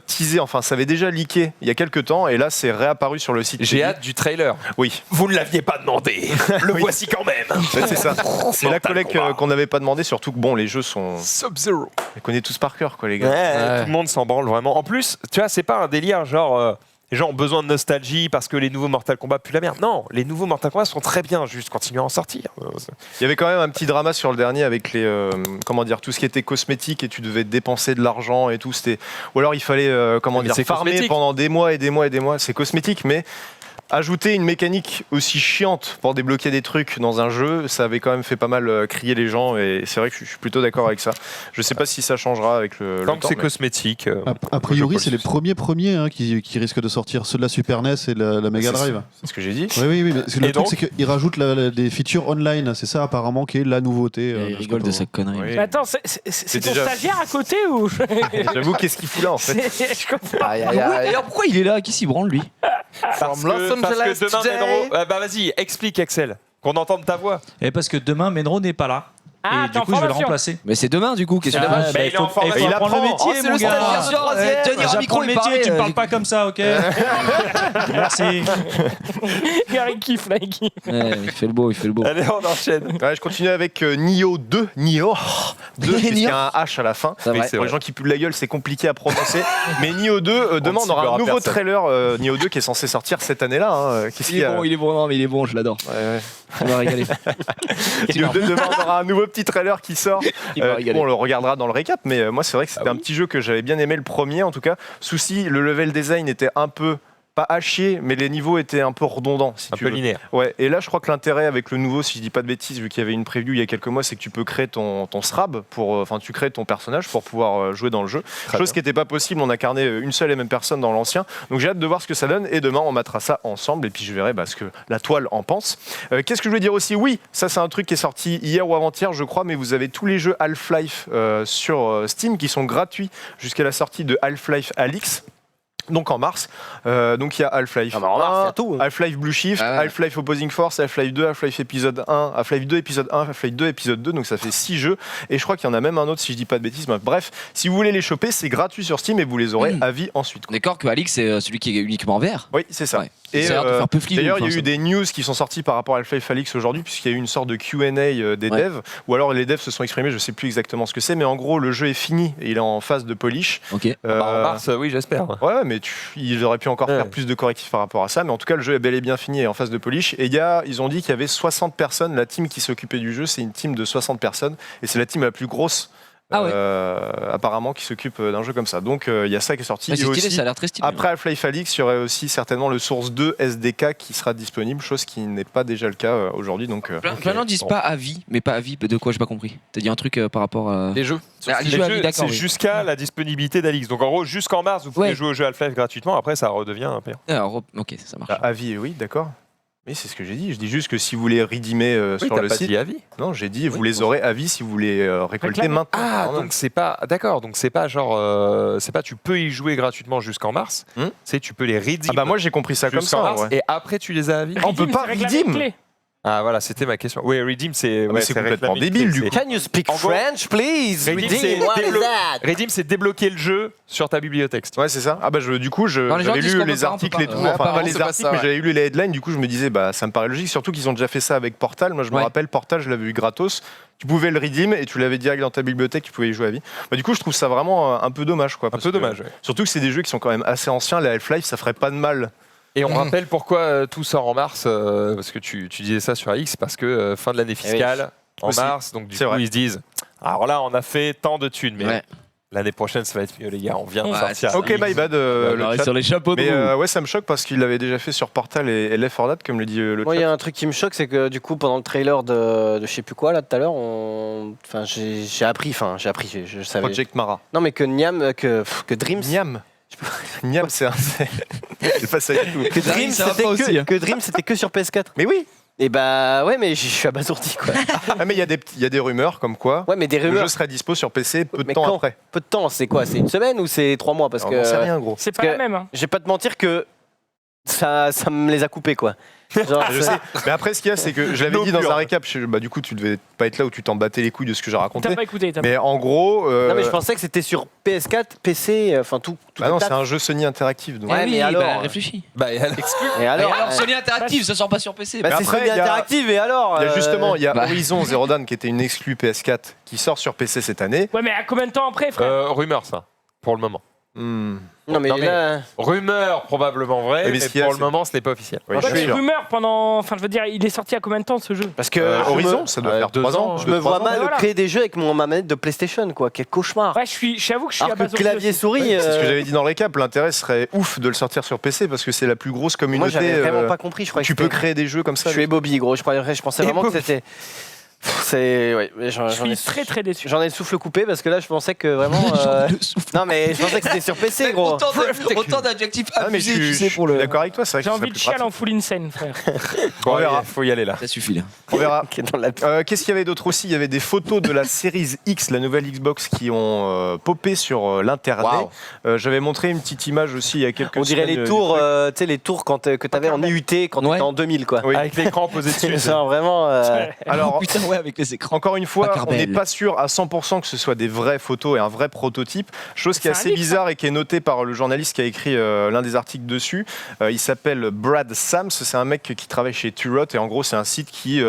teasé, enfin ça avait déjà leaké il y a quelques temps et là c'est réapparu sur le site. J'ai hâte du trailer. Oui. Vous ne l'aviez pas demandé. Le voici quand même. C'est ça. C'est la collègue qu'on n'avait pas demandé, surtout que bon, les jeux sont. Sub-Zero. On les connaît tous par cœur, quoi, les gars. Tout le monde s'en branle vraiment. En plus, tu vois, c'est pas un délire genre. Les gens ont besoin de nostalgie parce que les nouveaux Mortal Kombat puent la merde. Non, les nouveaux Mortal Kombat sont très bien, juste continuer à en sortir. Il y avait quand même un petit drama sur le dernier avec les comment dire, tout ce qui était cosmétique et tu devais dépenser de l'argent et tout. C'était ou alors il fallait comment dire farmer pendant des mois et des mois et des mois. C'est cosmétique, mais ajouter une mécanique aussi chiante pour débloquer des trucs dans un jeu, ça avait quand même fait pas mal crier les gens et c'est vrai que je suis plutôt d'accord avec ça. Je sais pas si ça changera avec le Tant temps. que c'est cosmétique. A priori, c'est les premiers qui risquent de sortir, ceux de la Super NES et la Mega Drive. C'est ce que j'ai dit. Oui, mais le truc, c'est qu'ils rajoutent des features online. C'est ça, apparemment, qui est la nouveauté. Il rigole de sa connerie. Oui. Mais attends, c'est ton déjà... stagiaire à côté ou J'avoue, qu'est-ce qu'il fout là en fait? Je comprends. D'ailleurs, pourquoi il est là? Qui s'y branle, lui? Parce que demain, Menro... bah vas-y, explique Axel, qu'on entende ta voix. Et parce que demain, Menro n'est pas là. Ah, et du coup, je vais le remplacer. Mais c'est demain, du coup. Qu'est-ce que il est en formation. Il apprend le métier, mon gars. J'apprends le métier, tu me parles pas comme ça, ok? Merci. Il kiffe là, il kiffe. Il fait le beau. Allez, on enchaîne. Ouais, je continue avec Nioh 2. Nioh 2, puisqu'il y a un H à la fin. Pour les gens qui puent la gueule, c'est compliqué à prononcer. Mais Nioh 2, demain, on aura un nouveau trailer Nioh 2 qui est censé sortir cette année-là. Il est bon, non, mais il est bon, je l'adore. On va régaler. Nioh 2, demain, on aura un nouveau petit trailer qui sort. On le regardera dans le récap, mais moi, c'est vrai que c'était un petit jeu que j'avais bien aimé, le premier en tout cas. Souci, le level design était un peu pas à chier, mais les niveaux étaient un peu redondants. Si un peu linéaire. Ouais, et là, je crois que l'intérêt avec le nouveau, si je dis pas de bêtises, vu qu'il y avait une preview il y a quelques mois, c'est que tu peux créer ton SRAB, enfin, tu crées ton personnage pour pouvoir jouer dans le jeu. Chose qui n'était pas possible, on incarnait une seule et même personne dans l'ancien. Donc j'ai hâte de voir ce que ça donne, et demain, on mettra ça ensemble, et puis je verrai ce que la toile en pense. Qu'est-ce que je voulais dire aussi? Oui, ça, c'est un truc qui est sorti hier ou avant-hier, je crois, mais vous avez tous les jeux Half-Life sur Steam qui sont gratuits jusqu'à la sortie de Half-Life Alyx. Donc en mars, donc il y a Half-Life 1, Half-Life Blue Shift, Half-Life Opposing Force, Half-Life 2, Half-Life épisode 1, Half-Life 2 épisode 1, Half-Life 2 épisode 2, donc ça fait 6 jeux, et je crois qu'il y en a même un autre si je dis pas de bêtises, bref, si vous voulez les choper, c'est gratuit sur Steam et vous les aurez à vie ensuite. D'accord que Alix c'est celui qui est uniquement en VR. Oui, c'est ça. Ouais. Et d'ailleurs, il y a eu des news qui sont sorties par rapport à Half-Life Alyx aujourd'hui, puisqu'il y a eu une sorte de Q&A des devs, ou alors les devs se sont exprimés, je sais plus exactement ce que c'est, mais en gros, le jeu est fini et il est en phase de polish. Ok. En mars, oui, j'espère. Ouais, mais ils auraient pu encore faire plus de correctifs par rapport à ça, mais en tout cas, le jeu est bel et bien fini et en phase de polish. Et ils ont dit qu'il y avait 60 personnes, la team qui s'occupait du jeu, c'est une team de 60 personnes, et c'est la team la plus grosse. Apparemment qui s'occupe d'un jeu comme ça. Donc il y a ça qui est sorti. C'est stylé, ça a l'air très stylé. Après Half-Life Alyx, il y aurait aussi certainement le Source 2 SDK qui sera disponible, chose qui n'est pas déjà le cas aujourd'hui. Donc plein de gens disent pas à vie, mais pas à vie. De quoi j'ai pas compris. T'as dit un truc par rapport à les jeux. Les jeux, c'est jusqu'à la disponibilité d'Alix. Donc en gros, jusqu'en mars, vous pouvez jouer au jeu Half-Life gratuitement. Après, ça redevient payant. Ok, ça marche. À vie, oui, d'accord. Oui, c'est ce que j'ai dit. Je dis juste que si vous les redeemer sur le site. Dit à vie. Non, j'ai dit vous les aurez à vie si vous les récoltez maintenant. Ah, donc c'est pas d'accord. Donc c'est pas genre c'est pas tu peux y jouer gratuitement jusqu'en mars. C'est tu peux les redeem. Ah bah moi j'ai compris ça comme ça. Mars, et après tu les as à vie. On peut pas redeem. Ah voilà, c'était ma question. Oui, redeem c'est c'est complètement débile du coup. Can you speak French, please? Redeem c'est débloquer le jeu sur ta bibliothèque. Ouais, c'est ça. Ah bah du coup, j'avais lu les articles et tout, enfin pas les articles, mais j'avais lu les headlines, du coup je me disais ça me paraît logique, surtout qu'ils ont déjà fait ça avec Portal. Moi je me rappelle Portal, je l'avais eu gratos. Tu pouvais le redeem et tu l'avais direct dans ta bibliothèque, tu pouvais y jouer à vie. Du coup, je trouve ça vraiment un peu dommage quoi. Un peu dommage. Surtout que c'est des jeux qui sont quand même assez anciens, les Half-Life, ça ferait pas de mal. Et on rappelle pourquoi tout sort en mars, parce que tu disais ça sur X, parce que fin de l'année fiscale, en mars, donc du coup ils se disent, alors là on a fait tant de thunes, mais l'année prochaine ça va être mieux les gars, on vient de sortir. Ok, my bad, le chat. Sur les chapeaux de roue. Ouais, ça me choque parce qu'il l'avait déjà fait sur Portal et Left 4 Dead, comme le dit le chat. Moi, il y a un truc qui me choque, c'est que du coup pendant le trailer de je sais plus quoi là tout à l'heure, j'ai appris, je savais. Project Mara. Non mais que Niam, que Dreams. Niam, c'est un. C'est pas ça du tout. Que Dream c'était que sur PS4. Mais oui. Et bah ouais, mais je suis abasourdi quoi. Ah mais il y a des rumeurs comme quoi. Ouais, mais des rumeurs. Le jeu serait dispo sur PC peu de temps après. Peu de temps, c'est quoi? C'est une semaine ou c'est 3 mois? Parce que c'est rien gros. C'est pas la même. Je vais pas te mentir que ça me les a coupés quoi. Genre, Je sais. Mais après, ce qu'il y a, c'est que je l'avais dit dans un récap. Du coup, tu devais pas être là où tu t'en battais les couilles de ce que j'ai raconté. T'as pas écouté. Mais en gros. Non, mais je pensais que c'était sur PS4, PC, enfin tout. Ah non, c'est un jeu Sony Interactive. Donc. Ouais, mais alors. réfléchis. Et alors, Sony Interactive, ça sort pas sur PC. c'est Sony Interactive, et alors Il y a justement, il y a Horizon Zero Dawn qui était une exclue PS4 qui sort sur PC cette année. Ouais, mais à combien de temps après, frère Rumeur, ça, pour le moment. Non, mais là. Rumeur, probablement vrai, mais pour le moment, ce n'est pas officiel. Oui, rumeur pendant. Enfin, je veux dire, il est sorti à combien de temps ce jeu? Parce que Horizon, ça doit faire 2 ans. Je me vois mal créer des jeux avec ma manette de PlayStation, quoi. Quel cauchemar. Ouais, j'avoue que je suis à base de clavier souris. C'est ce que j'avais dit dans le récap. L'intérêt serait ouf de le sortir sur PC parce que c'est la plus grosse communauté. Moi, j'avais vraiment pas compris. Je crois tu peux créer des jeux comme ça. Je suis Bobby, gros. Je pensais vraiment que c'était. Je suis très déçu. J'en ai le souffle coupé parce que là je pensais que vraiment. Non mais je pensais que c'était sur PC, gros. Autant d'adjectifs abusés, tu sais, pour Je le. suis d'accord avec toi, c'est vrai. J'ai envie de chialer en full insane, frère. Bon, on verra. Faut y aller là. Ça suffit là. On verra. Qu'est-ce qu'il y avait d'autre aussi? Il y avait des photos de la Series X, la nouvelle Xbox, qui ont popé sur l'internet. J'avais montré une petite image aussi il y a quelques semaines. On dirait les tours, tu sais, les tours que t'avais en IUT quand t'étais en 2000, quoi. Oui. Avec l'écran posé dessus. Genre vraiment. Alors. Putain, ouais, avec les écrans. Encore une fois, on n'est pas sûr à 100% que ce soit des vraies photos et un vrai prototype. Chose qui est assez bizarre et qui est notée par le journaliste qui a écrit l'un des articles dessus. Il s'appelle Brad Sams. C'est un mec qui travaille chez Turot et en gros, c'est un site qui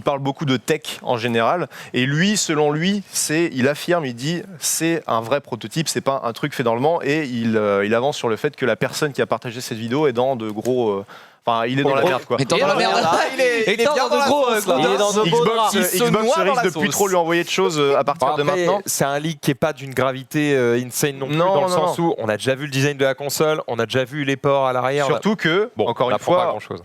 parle beaucoup de tech en général. Et lui, selon lui, il affirme, il dit, c'est un vrai prototype, c'est pas un truc fait dans le Mans. Et il avance sur le fait que la personne qui a partagé cette vidéo est dans de gros. Enfin, il est dans la merde, quoi. Étant dans la merde. Il est bien dans de gros. Il est dans de beaux draps. Xbox risque de plus trop lui envoyer de choses à partir de maintenant. C'est un leak qui est pas d'une gravité insane non plus, dans le sens où on a déjà vu le design de la console, on a déjà vu les ports à l'arrière. Surtout que, encore une fois, pas grand-chose.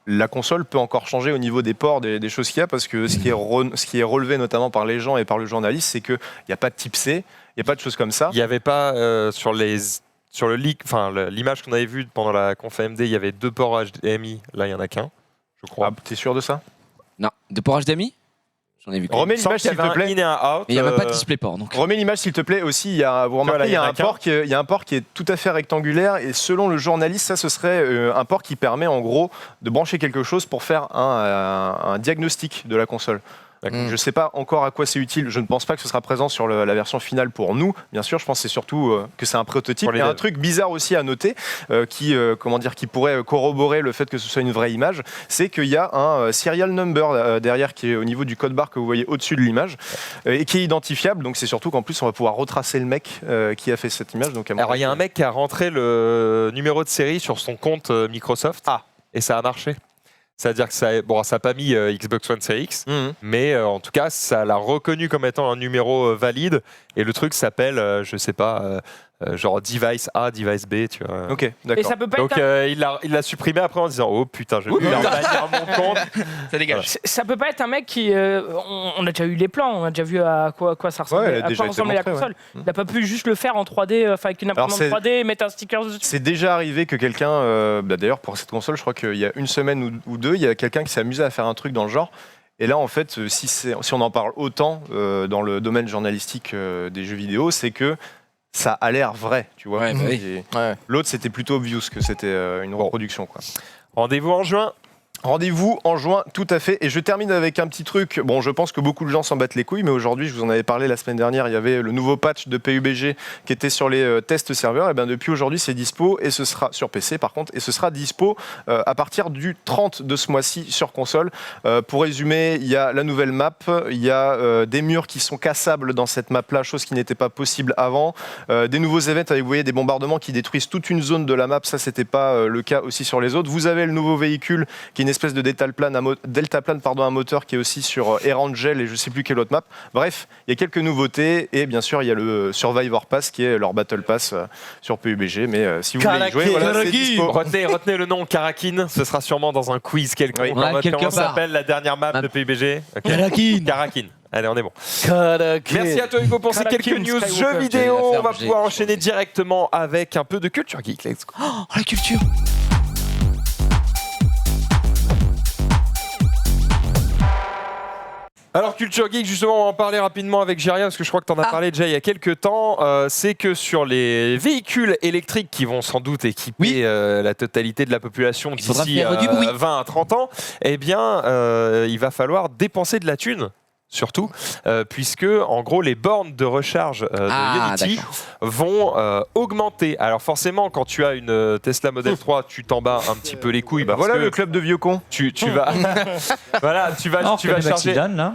La console peut encore changer au niveau des ports, des choses qu'il y a, parce que ce qui est relevé notamment par les gens et par le journaliste, c'est qu'il n'y a pas de type C, il n'y a pas de choses comme ça. Il n'y avait pas sur le leak, enfin l'image qu'on avait vue pendant la conf AMD, il y avait 2 ports HDMI. Là, il y en a qu'un, je crois. Ah, t'es sûr de ça? Non, 2 ports HDMI. J'en ai vu. Remets l'image s'il te plaît. In et un out. Mais il n'y avait pas de DisplayPort. Donc. Remets l'image s'il te plaît aussi. Vous remarquez, il y a un port qui est tout à fait rectangulaire et selon le journaliste, ça ce serait un port qui permet en gros de brancher quelque chose pour faire un diagnostic de la console. Je ne sais pas encore à quoi c'est utile. Je ne pense pas que ce sera présent sur la version finale pour nous. Bien sûr, je pense que c'est surtout que c'est un prototype. Il y a un truc bizarre aussi à noter qui pourrait corroborer le fait que ce soit une vraie image. C'est qu'il y a un serial number derrière qui est au niveau du code barre que vous voyez au-dessus de l'image et qui est identifiable. Donc c'est surtout qu'en plus on va pouvoir retracer le mec qui a fait cette image. Donc, alors il y a un mec qui a rentré le numéro de série sur son compte Microsoft et ça a marché. C'est-à-dire que ça n'a pas mis Xbox One Series X, mais en tout cas, ça l'a reconnu comme étant un numéro valide. Et le truc s'appelle, je sais pas, genre device A, device B, tu vois. Ok, d'accord. Et ça peut pas donc il l'a supprimé après en disant oh putain, je vais bannir mon compte. Ça dégage. Voilà. Ça peut pas être un mec qui, on a déjà eu les plans, on a déjà vu à quoi ça ressemblait, à quoi ressemblait la console. Il n'a pas pu juste le faire en 3D, avec une imprimante 3D et mettre un sticker dessus. C'est déjà arrivé que quelqu'un, d'ailleurs pour cette console, je crois qu'il y a une semaine ou deux, il y a quelqu'un qui s'est amusé à faire un truc dans le genre. Et là, en fait, si on en parle autant dans le domaine journalistique des jeux vidéo, c'est que ça a l'air vrai, tu vois. L'autre, c'était plutôt obvious que c'était une reproduction, quoi. Rendez-vous en juin. Rendez-vous en juin, tout à fait. Et je termine avec un petit truc. Bon, je pense que beaucoup de gens s'en battent les couilles, mais aujourd'hui, je vous en avais parlé la semaine dernière, il y avait le nouveau patch de PUBG qui était sur les tests serveurs. Et bien depuis aujourd'hui, c'est dispo et ce sera sur PC par contre, et ce sera dispo à partir du 30 de ce mois-ci sur console. Pour résumer, il y a la nouvelle map, il y a des murs qui sont cassables dans cette map-là, chose qui n'était pas possible avant. Des nouveaux events avec, vous voyez, des bombardements qui détruisent toute une zone de la map. Ça, c'était pas le cas aussi sur les autres. Vous avez le nouveau véhicule qui est une espèce de deltaplane, un moteur qui est aussi sur Erangel et je sais plus quelle autre map. Bref, il y a quelques nouveautés et bien sûr il y a le Survivor Pass qui est leur Battle Pass sur PUBG. Mais si vous voulez y jouer, voilà, c'est dispo. Retenez le nom Karakin, ce sera sûrement dans un quiz quelque part. Comment s'appelle la dernière map de PUBG? Karakin. Allez, on est bon. Merci à toi Hugo pour ces quelques news jeux vidéo. On va pouvoir enchaîner directement avec un peu de culture geek. Let's go. Oh, la culture. Alors Culture Geek, justement, on va en parler rapidement avec Jiria, parce que je crois que tu en as parlé déjà il y a quelques temps. C'est que sur les véhicules électriques qui vont sans doute équiper la totalité de la population d'ici 20 à 30 ans, eh bien, il va falloir dépenser de la thune. Surtout, puisque en gros les bornes de recharge de Unity vont augmenter. Alors forcément, quand tu as une Tesla Model 3, tu t'en bats un petit peu les couilles. Parce voilà que le club de vieux cons. Tu vas, voilà, tu vas chercher. Là.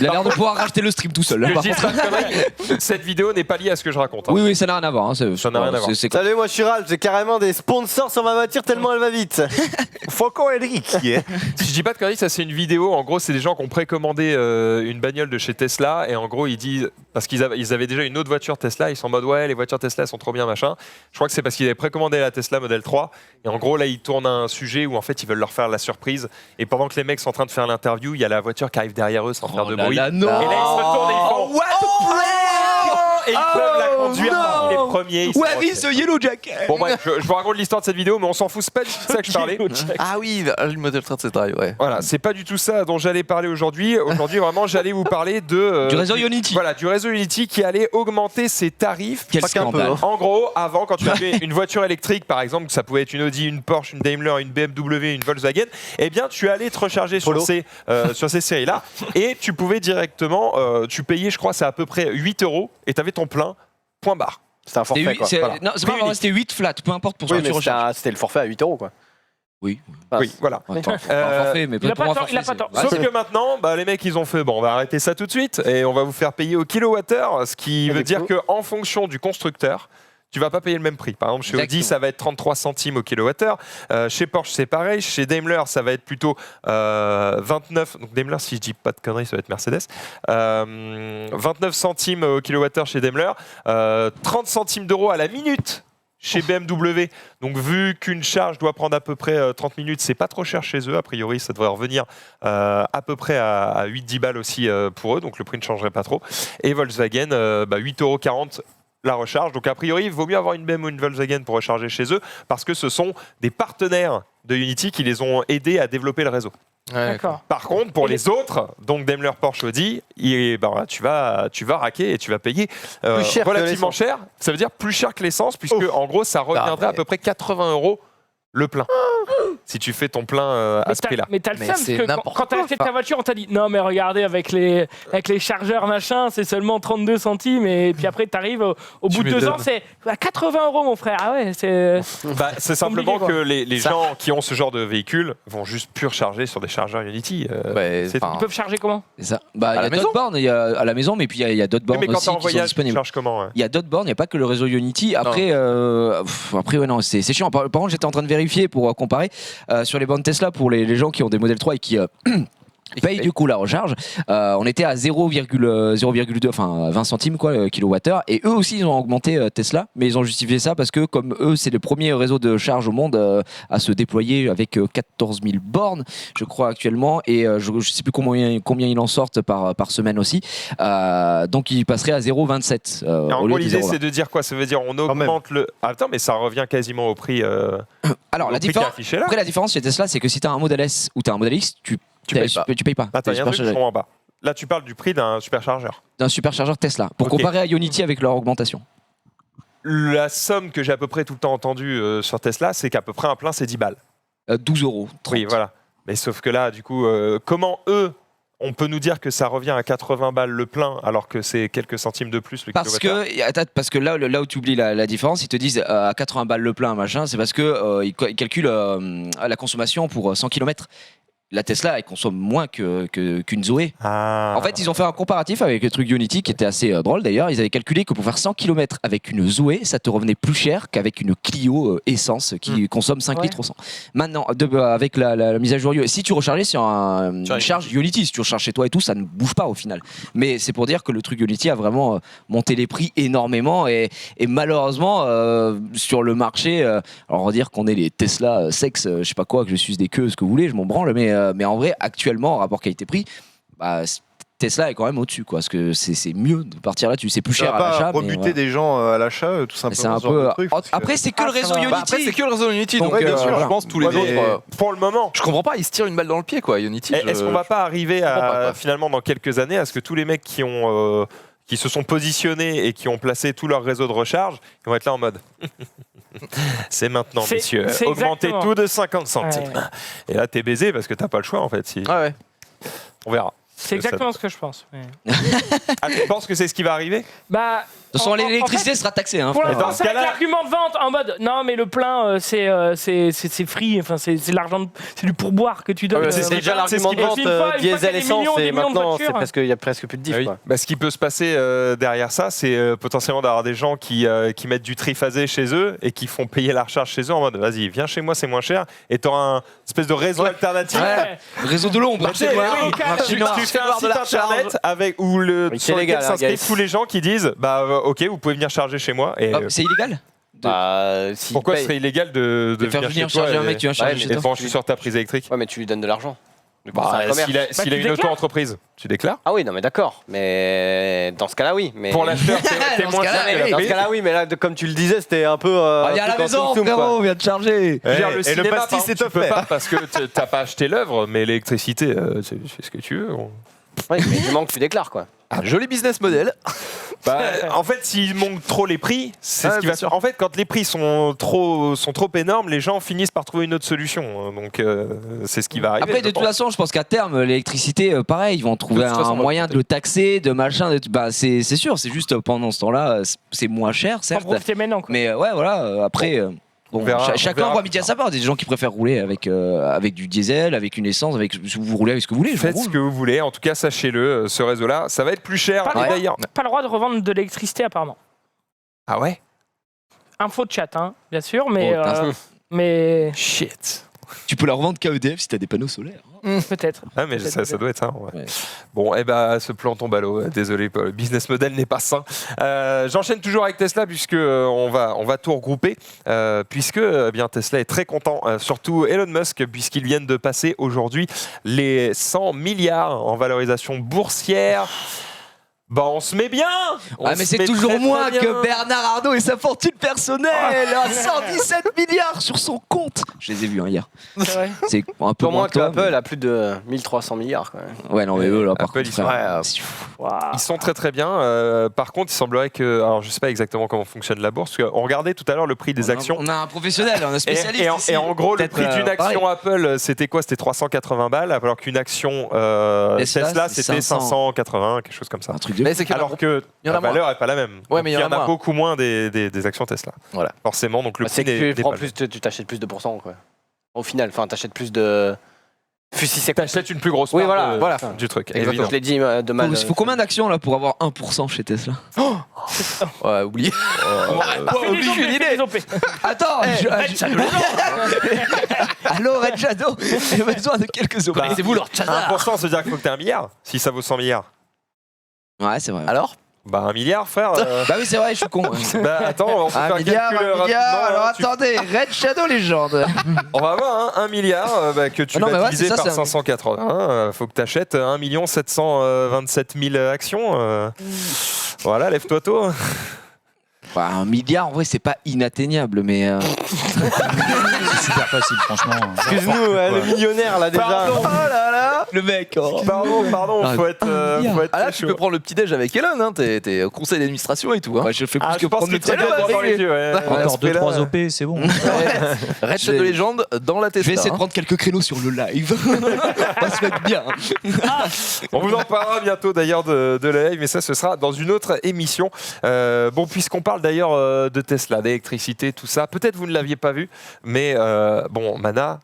Il a l'air de pouvoir racheter le stream tout seul. Là, par contre. Cette vidéo n'est pas liée à ce que je raconte. Hein. Oui, ça n'a rien à voir. Hein. Ça n'a rien à voir. Salut, moi je suis Ralph. J'ai carrément des sponsors sur ma voiture tellement elle va vite. Faucon Henrik. Si je dis pas de conneries, ça c'est une vidéo. En gros, c'est des gens qui ont précommandé une bagnole de chez Tesla et en gros ils disent, parce qu'ils avaient déjà une autre voiture Tesla, ils sont en mode ouais les voitures Tesla sont trop bien machin. Je crois que c'est parce qu'ils avaient précommandé la Tesla Model 3 et en gros là ils tournent un sujet où en fait ils veulent leur faire la surprise et pendant que les mecs sont en train de faire l'interview, il y a la voiture qui arrive derrière eux sans faire de bruit. Non. Et là ils se retournent et ils font et ils peuvent la conduire parmi les premiers. Ouais, the Yellow Jacket. Bon bref, je vous raconte l'histoire de cette vidéo, mais on s'en fout, c'est pas du tout de ça que je parlais. Ah oui, le Model 3 de cette drive, ouais. Voilà, c'est pas du tout ça dont j'allais parler aujourd'hui. Aujourd'hui, vraiment, j'allais vous parler de du réseau Unity. Voilà, du réseau Unity qui allait augmenter ses tarifs. Quel scandale. En gros, avant, quand tu avais une voiture électrique, par exemple, ça pouvait être une Audi, une Porsche, une Daimler, une BMW, une Volkswagen, eh bien, tu allais te recharger sur ces séries-là et tu pouvais directement, tu payais, je crois, c'est à peu près 8 € et tu avais ton plein. Point barre. C'était un forfait quoi. Voilà. Non, c'est pas vrai, c'était 8 flat, peu importe pour ce que tu recharges. C'était le forfait à 8 € quoi. Oui, voilà. Attends, un forfait, mais il a pour pas un tort, forfait, il a pas tort. Sauf que maintenant, les mecs, ils ont fait bon, on va arrêter ça tout de suite et on va vous faire payer au kilowattheure, ce qui veut dire qu'en fonction du constructeur, tu vas pas payer le même prix. Par exemple, chez Audi, ça va être 33 centimes au kilowattheure. Chez Porsche, c'est pareil. Chez Daimler, ça va être plutôt 29. Donc Daimler, si je dis pas de conneries, ça va être Mercedes. 29 centimes au kilowattheure chez Daimler. 30 centimes d'euros à la minute chez BMW. Donc vu qu'une charge doit prendre à peu près 30 minutes, c'est pas trop cher chez eux. A priori, ça devrait revenir à peu près à 8-10 balles aussi pour eux. Donc le prix ne changerait pas trop. Et Volkswagen, 8,40 € la recharge. Donc a priori, il vaut mieux avoir une BMW ou une Volkswagen pour recharger chez eux parce que ce sont des partenaires de Unity qui les ont aidés à développer le réseau. D'accord. Par contre, pour les autres, donc Daimler, Porsche, Audi, tu vas raquer et tu vas payer relativement cher. Ça veut dire plus cher que l'essence puisque en gros, ça reviendrait à peu près 80 € le plein. Si tu fais ton plein à ce prix-là. Mais t'as le seum, parce que quand t'as acheté ta voiture, on t'a dit non, mais regardez, avec les chargeurs, machin, c'est seulement 32 centimes, et puis après, t'arrives au bout de 2 ans, c'est à 80 € mon frère. Ah ouais, c'est simplement que les gens qui ont ce genre de véhicule vont juste plus recharger sur des chargeurs Unity. Ils peuvent charger comment? Il y a d'autres bornes, il y a à la maison, mais puis il y a d'autres bornes mais quand aussi t'es en qui sont voyage, disponibles. tu charges comment? Il y a d'autres bornes, il n'y a pas que le réseau Unity. Après, ouais, non, c'est chiant. Par contre, j'étais en train de vérifier pour comparer sur les bornes Tesla pour les gens qui ont des modèles 3 et qui payent du coup la recharge. On était à 0,2, enfin 20 centimes quoi, kilowattheure. Et eux aussi, ils ont augmenté Tesla, mais ils ont justifié ça parce que comme eux, c'est le premier réseau de charge au monde à se déployer avec 14 000 bornes, je crois actuellement, et je ne sais plus combien ils en sortent par semaine aussi. Donc ils passeraient à 0,27. En gros, l'idée, c'est de dire quoi? Ça veut dire on augmente le. Attends, mais ça revient quasiment au prix. Alors la différence chez Tesla, c'est que si tu as un modèle S ou tu as un modèle X, tu payes pas. Attends, il y a un truc que je comprends pas. Là, tu parles du prix d'un superchargeur. D'un superchargeur Tesla, pour comparer à Unity avec leur augmentation. La somme que j'ai à peu près tout le temps entendue sur Tesla, c'est qu'à peu près un plein, c'est 10 balles. 12 €. Oui, voilà. Mais sauf que là, du coup, comment eux, on peut nous dire que ça revient à 80 balles le plein alors que c'est quelques centimes de plus le kilowattheure? Parce que là où tu oublies la différence, ils te disent à 80 balles le plein, machin, c'est parce qu'ils calculent la consommation pour 100 km. La Tesla, elle consomme moins qu'une Zoé. En fait, ils ont fait un comparatif avec le truc Unity qui était assez drôle d'ailleurs. Ils avaient calculé que pour faire 100 km avec une Zoé, ça te revenait plus cher qu'avec une Clio essence qui consomme 5 litres au 100. Maintenant, avec la mise à jour, si tu rechargeais sur une charge Unity, si tu recharges chez toi et tout, ça ne bouge pas au final. Mais c'est pour dire que le truc Unity a vraiment monté les prix énormément et malheureusement, sur le marché, alors on va dire qu'on est les Tesla sexe, je sais pas quoi, que je suis des queues, ce que vous voulez, je m'en branle, mais en vrai, actuellement, en rapport qualité-prix, Tesla est quand même au-dessus, quoi. Parce que c'est mieux de partir là-dessus. C'est plus cher à l'achat. Ça va pas rebuter des gens à l'achat, tout simplement. C'est un peu. Après, c'est que le réseau Unity. Après, c'est que le réseau Unity. Donc, bien sûr, je pense tous les autres. Pour le moment. Je comprends pas, ils se tirent une balle dans le pied, quoi, Unity. Est-ce qu'on va pas arriver finalement dans quelques années à ce que tous les mecs qui se sont positionnés et qui ont placé tout leur réseau de recharge, ils vont être là en mode c'est maintenant, messieurs. Augmentez tout de 50 centimes. Ouais. Et là, t'es baisé parce que t'as pas le choix, en fait. On verra. C'est exactement ce que je pense. Ouais. Tu penses que c'est ce qui va arriver? De toute façon, l'électricité sera taxée. Hein, pour l'instant, c'est l'argument de vente en mode non, mais le plein, c'est free, enfin, c'est l'argent, c'est du pourboire que tu donnes. C'est déjà l'argument de vente diesel essence, et maintenant, c'est parce qu'il y a presque plus de diff. Ce qui peut se passer derrière ça, c'est potentiellement d'avoir des gens qui mettent du triphasé chez eux et qui font payer la recharge chez eux en mode vas-y, viens chez moi, c'est moins cher. Et tu auras un espèce de réseau alternatif. Réseau de l'ombre. Tu fais un site internet sur lequel s'inscrivent tous les gens qui disent ok, vous pouvez venir charger chez moi. C'est illégal? Pourquoi ce serait illégal de venir charger un mec qui vient charger chez toi? Et brancher sur ta prise électrique? Ouais, mais tu lui donnes de l'argent. S'il a une auto-entreprise, tu déclares? Ah oui, non mais d'accord. Mais dans ce cas-là, oui. Mais... Pour l'acheteur, t'es moins cher. Dans ce cas-là, oui. Mais là, comme tu le disais, c'était un peu... viens à la maison, frérot, on vient de charger. Et le pastis, c'est top. Tu peux pas parce que t'as pas acheté l'œuvre, mais l'électricité, tu fais ce que tu veux. Oui, mais du moment que tu déclares, quoi. Joli business model. En fait, s'ils montent trop les prix, c'est ce qui va se faire. En fait, quand les prix sont trop énormes, les gens finissent par trouver une autre solution. Donc, c'est ce qui va arriver. Après, de toute façon, je pense qu'à terme, l'électricité, pareil, ils vont trouver un moyen de le taxer, de machin. C'est sûr, c'est juste pendant ce temps-là, c'est moins cher, certes. Mais ouais, voilà. Après. Bon, chacun voit midi à sa part. Des gens qui préfèrent rouler avec du diesel, avec une essence, vous roulez avec ce que vous voulez. Faites ce que vous voulez. En tout cas, sachez-le, ce réseau-là, ça va être plus cher. D'ailleurs, pas le droit de revendre de l'électricité apparemment. Ah ouais? Info de chat, hein, bien sûr, mais shit. Tu peux la revendre qu'à EDF si t'as des panneaux solaires. Peut-être. Ah mais ça doit être ça. Ouais. Bon, ce plan tombe à l'eau. Désolé, le business model n'est pas sain. J'enchaîne toujours avec Tesla puisque on va tout regrouper. Puisque Tesla est très content, surtout Elon Musk, puisqu'ils viennent de passer aujourd'hui les 100 milliards en valorisation boursière. On se met bien. Mais c'est toujours moins que Bernard Arnault et sa fortune personnelle. 117 milliards sur son compte. Je les ai vus hier. C'est vrai. C'est un peu moins que Apple a plus de 1300 milliards. Quand même. Ouais, non mais eux là, par Apple, contre, ils sont très très bien. Par contre, il semblerait que, alors je sais pas exactement comment fonctionne la bourse. Parce qu'on regardait tout à l'heure le prix des actions. On a un professionnel, un spécialiste. Et en gros, le prix d'une action Apple, c'était quoi? C'était 380 balles, alors qu'une action Tesla, c'était 580, quelque chose comme ça. Alors que la valeur n'est pas la même. Ouais, mais il y en a beaucoup moins des actions Tesla. Voilà. Forcément, donc le prix tu t'achètes plus de pourcents, quoi. Au final, enfin, t'achètes plus de. Si t'achètes une plus grosse part du truc. Exactement. Je l'ai dit de mal. Il faut combien d'actions là pour avoir 1% chez Tesla? Ouais, oubliez. Oublie une idée. Attends, allô Red Shadow, j'ai besoin de quelques euros. C'est vous leur tchada. 1%, ça veut dire qu'il faut que t'aies 1 milliard. Si ça vaut 100 milliards. Ouais, c'est vrai. Alors 1 milliard, frère. Bah oui, c'est vrai, je suis con. Attends, on peut faire un calcul rapidement. Alors attendez, Red Shadow légende. On va avoir 1 milliard que tu vas diviser par 580. Faut que tu achètes 1 727 000 actions. Voilà, lève-toi tôt. 1 milliard, en vrai, c'est pas inatteignable, mais. C'est super facile, franchement. Excuse-nous, le millionnaire là déjà. Pardon. Oh là là, le mec. Pardon, faut être. Là, tu peux prendre le petit-déj avec Elon, hein. T'es au conseil d'administration et tout. Hein. Ouais, je fais plus que prendre le petit déj. Encore 2-3 OP, c'est bon. Red Shadow Legend dans la Tesla. Je vais essayer de prendre quelques créneaux sur le live. On va se mettre bien. On vous en parlera bientôt d'ailleurs de la live, mais ça, ce sera dans une autre émission. Bon, puisqu'on parle d'ailleurs de Tesla, d'électricité, tout ça, peut-être vous ne l'aviez pas vu, mais Mana,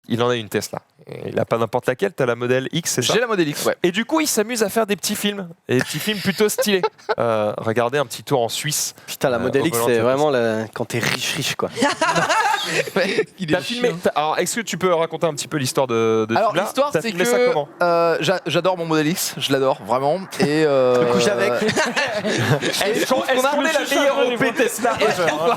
il en a une Tesla. Il n'a pas n'importe laquelle, tu as la modèle X, c'est ça? J'ai la modèle X, ouais. Et du coup, il s'amuse à faire des petits films, et des petits films plutôt stylés. Regardez un petit tour en Suisse. Putain, la modèle X, c'est vraiment quand t'es riche, quoi. T'as filmé. Alors, est-ce que tu peux raconter un petit peu l'histoire de Alors, l'histoire, c'est que ça comment j'adore mon modèle X, je l'adore vraiment. Et couche avec. Est-ce qu'on a roulé la meilleure OP Tesla? Ouais,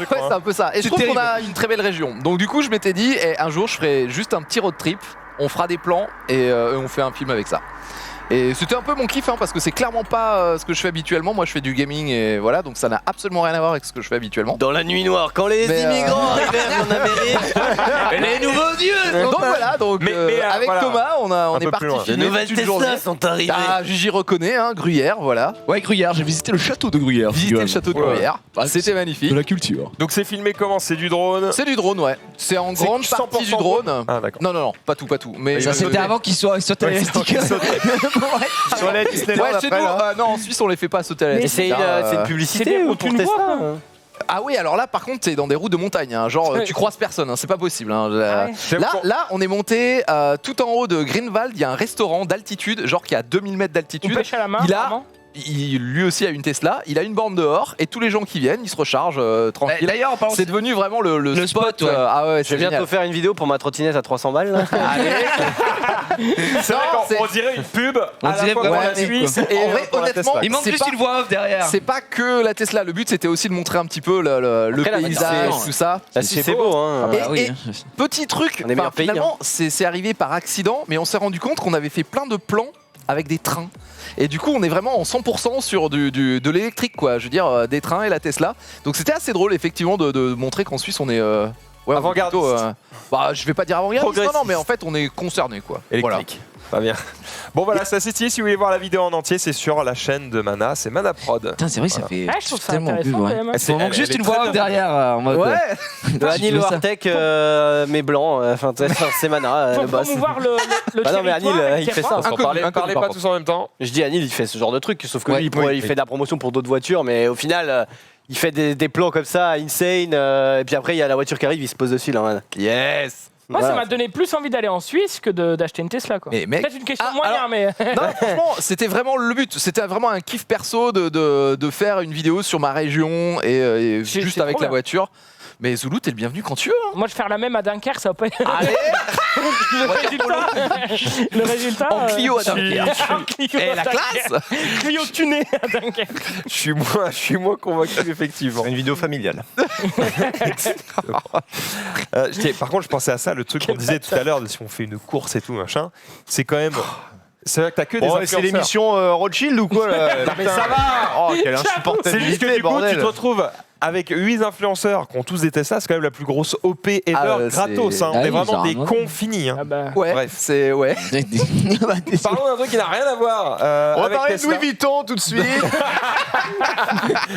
c'est un peu ça. Et je trouve qu'on a une très belle région. Donc, du coup, je m'étais dit, un jour, je ferai juste un petit road trip. On fera des plans et on fait un film avec ça. Et c'était un peu mon kiff parce que c'est clairement pas ce que je fais habituellement. Moi je fais du gaming et voilà, donc ça n'a absolument rien à voir avec ce que je fais habituellement. Dans la nuit noire, quand les immigrants arrivent en Amérique, les nouveaux dieux. Donc voilà, avec voilà. Thomas, on est parti Les filmer nouvelles toute une journée. Tesla sont arrivées. Ah, j'y reconnais, hein, Gruyère, voilà. Ouais, Gruyère, j'ai visité le château de Gruyère. Visiter le château de Gruyère. C'était magnifique. De la culture. Donc c'est filmé comment? C'est du drone? C'est du drone, ouais. C'est en grande partie du drone. Ah d'accord. Non, pas tout. Mais Ça c'était avant qu'il soit sauté à l'élastique. Sur les Disneyland Ouais, chez nous, non, en Suisse on les fait pas sauter à Mais l'élastique. c'est une publicité ou pour Tesla Ah oui, alors là, par contre, t'es dans des routes de montagne. Hein. Genre, tu croises personne, hein. C'est pas possible. Hein. Là, on est monté tout en haut de Greenwald. Il y a un restaurant d'altitude, genre qui a 2000 mètres d'altitude. On pêche à la main, lui aussi a une Tesla, il a une borne dehors et tous les gens qui viennent, ils se rechargent tranquille. D'ailleurs, c'est devenu vraiment le spot. ouais. Ah ouais, Je vais bientôt faire une vidéo pour ma trottinette à 300 balles. Là. C'est vrai qu'on dirait une pub. On dirait vraiment la Suisse. Et en vrai, honnêtement, il manque juste une voix off derrière. C'est pas que la Tesla. Le but, c'était aussi de montrer un petit peu le paysage, tout ça. C'est beau, hein. Et petit truc, finalement, c'est arrivé par accident, mais on s'est rendu compte qu'on avait fait plein de plans avec des trains. Et du coup, on est vraiment en 100% sur de l'électrique, quoi. Je veux dire, des trains et la Tesla. Donc c'était assez drôle, effectivement, de montrer qu'en Suisse, on est avant-gardiste. Je vais pas dire avant-gardiste, non, mais en fait, on est concerné, quoi. Électrique. Pas bien. Bon voilà, c'est assez stylé. Si vous voulez voir la vidéo en entier, c'est sur la chaîne de Mana, c'est Mana Prod. Putain, c'est vrai que ça fait je trouve ça tellement intéressant, pub. quand même, hein. Il manque juste une voix off derrière. En mode, Anil Wartek, mais blanc. Enfin, c'est Mana, le Pour boss. promouvoir le Non, mais Anil, il fait ça. Parlez pas tous en même temps. Je dis Anil, il fait ce genre de truc, sauf que lui, il fait de la promotion pour d'autres voitures, mais au final. Il fait des plans comme ça, insane, et puis après il y a la voiture qui arrive, il se pose dessus là. Man. Yes. Moi, ça m'a donné plus envie d'aller en Suisse que d'acheter une Tesla. Quoi. Mais mec... Peut-être une question de moyens, mais. Non, franchement, c'était vraiment le but. C'était vraiment un kiff perso de faire une vidéo sur ma région et juste avec la voiture. Mais Zoulou, t'es le bienvenu quand tu veux. Hein. Moi, je vais faire la même à Dunkerque, ça va pas être. Allez. Le résultat. En Clio à Dunkerque. Et la classe. Clio tuné à Dunkerque. Je suis moins convaincu, effectivement. Une vidéo familiale. Par contre, je pensais à ça, le truc qu'on disait tout à l'heure, si on fait une course et tout, machin, c'est quand même... C'est vrai que t'as que des influenceurs. C'est l'émission Rothschild ou quoi là? Mais ça va. Oh, quelle insupportabilité, c'est juste que du coup, tu te retrouves avec 8 influenceurs qui ont tous des Tesla, c'est quand même la plus grosse OP ever gratos. Hein. On est vraiment des cons finis. Hein. Ouais, bref. C'est ouais. Parlons d'un truc qui n'a rien à voir. On va avec parler de Tesla. Louis Vuitton tout de suite.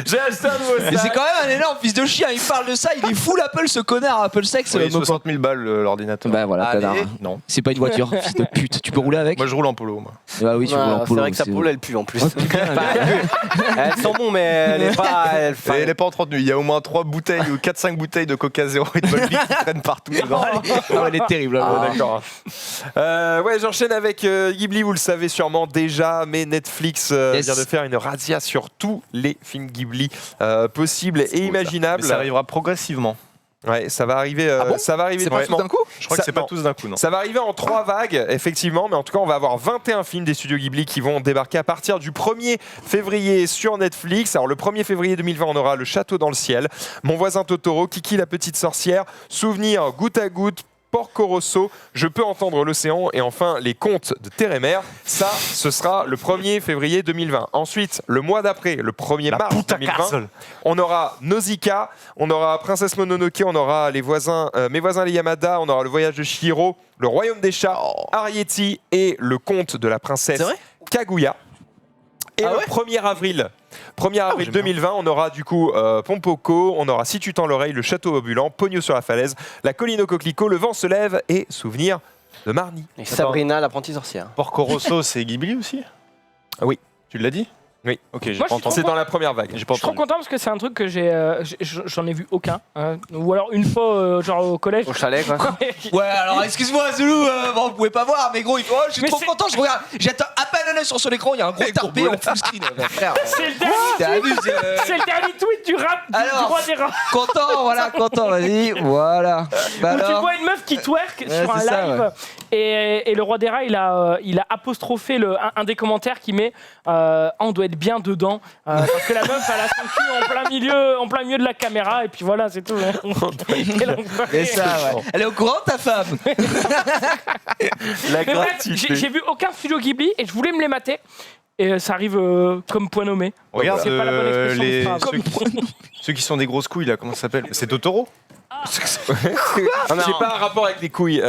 J'ai acheté un nouveau. Mais c'est quand même un énorme fils de chien. Il parle de ça, il est full Apple, ce connard Apple Sex. Oui, 60 000 balles l'ordinateur. Bah voilà, connard. Non. C'est pas une voiture, fils de pute. Tu peux rouler avec? Moi je roule en polo. Moi. Bah oui, tu roules en polo. C'est vrai que sa polo elle pue en plus. Elle sent bon, mais elle est pas. Elle est pas en 30 nuits. Il y a au moins 3 bouteilles ou 4-5 bouteilles de Coca Zéro et de Volvic qui traînent partout. Elle est terrible. D'accord. Ouais, j'enchaîne avec Ghibli, vous le savez sûrement déjà, mais Netflix vient de faire une razzia sur tous les films Ghibli possibles et imaginables. Mais ça arrivera progressivement. Ouais, ça va arriver. Ça va arriver. C'est pas tout d'un coup. Je crois que c'est pas tous d'un coup, non. Ça va arriver en 3 vagues, effectivement, mais en tout cas, on va avoir 21 films des studios Ghibli qui vont débarquer à partir du 1er février sur Netflix. Alors, le 1er février 2020, on aura Le Château dans le ciel, Mon voisin Totoro, Kiki la petite sorcière, Souvenir goutte à goutte, Porco Rosso, Je peux entendre l'océan et enfin Les Contes de Terre et Mer. Ça, ce sera le 1er février 2020. Ensuite, le mois d'après, le 1er mars 2020, on aura Nausicaa, on aura Princesse Mononoke, on aura Mes voisins les Yamada, on aura Le voyage de Chihiro, Le royaume des chats, Arrietty et Le conte de la princesse Kaguya. Et le 1er avril 2020, on aura du coup Pompoko, on aura Si tu tends l'oreille, Le château ambulant, Pogno sur la falaise, La colline au coquelicot, Le vent se lève et Souvenir de Marnie. Et Sabrina l'apprentie sorcière. Porco Rosso, c'est Ghibli aussi? Oui. Tu l'as dit? Oui. Ok, j'ai Moi, pas entendu. C'est dans la première vague. Je suis trop content parce que c'est un truc que j'en ai vu aucun. Ou alors une fois, genre au collège. Au chalet, quoi. Ouais, alors excuse-moi, Zoulou, bon, vous pouvez pas voir, mais gros, je suis trop content, je regarde, j'attends à peine un œil sur l'écran, il y a un gros tarpé en full screen. Frère, c'est le dernier tweet du rap du roi des rats. Content, voilà, content, vas-y, voilà. Bah tu vois une meuf qui twerk sur un live et le roi des rats, il a apostrophé un des commentaires qui met on doit être être bien dedans. Parce que la meuf, elle a son cul en plein milieu de la caméra, et puis voilà, c'est tout. Et ça, ouais. Elle est au courant, ta femme? Mais bref, j'ai vu aucun studio Ghibli, et je voulais me les mater. Et ça arrive comme point nommé. Regarde, c'est pas la bonne expression. ceux qui sont des grosses couilles, là, comment ça s'appelle? C'est Totoro? J'ai pas un rapport avec les couilles.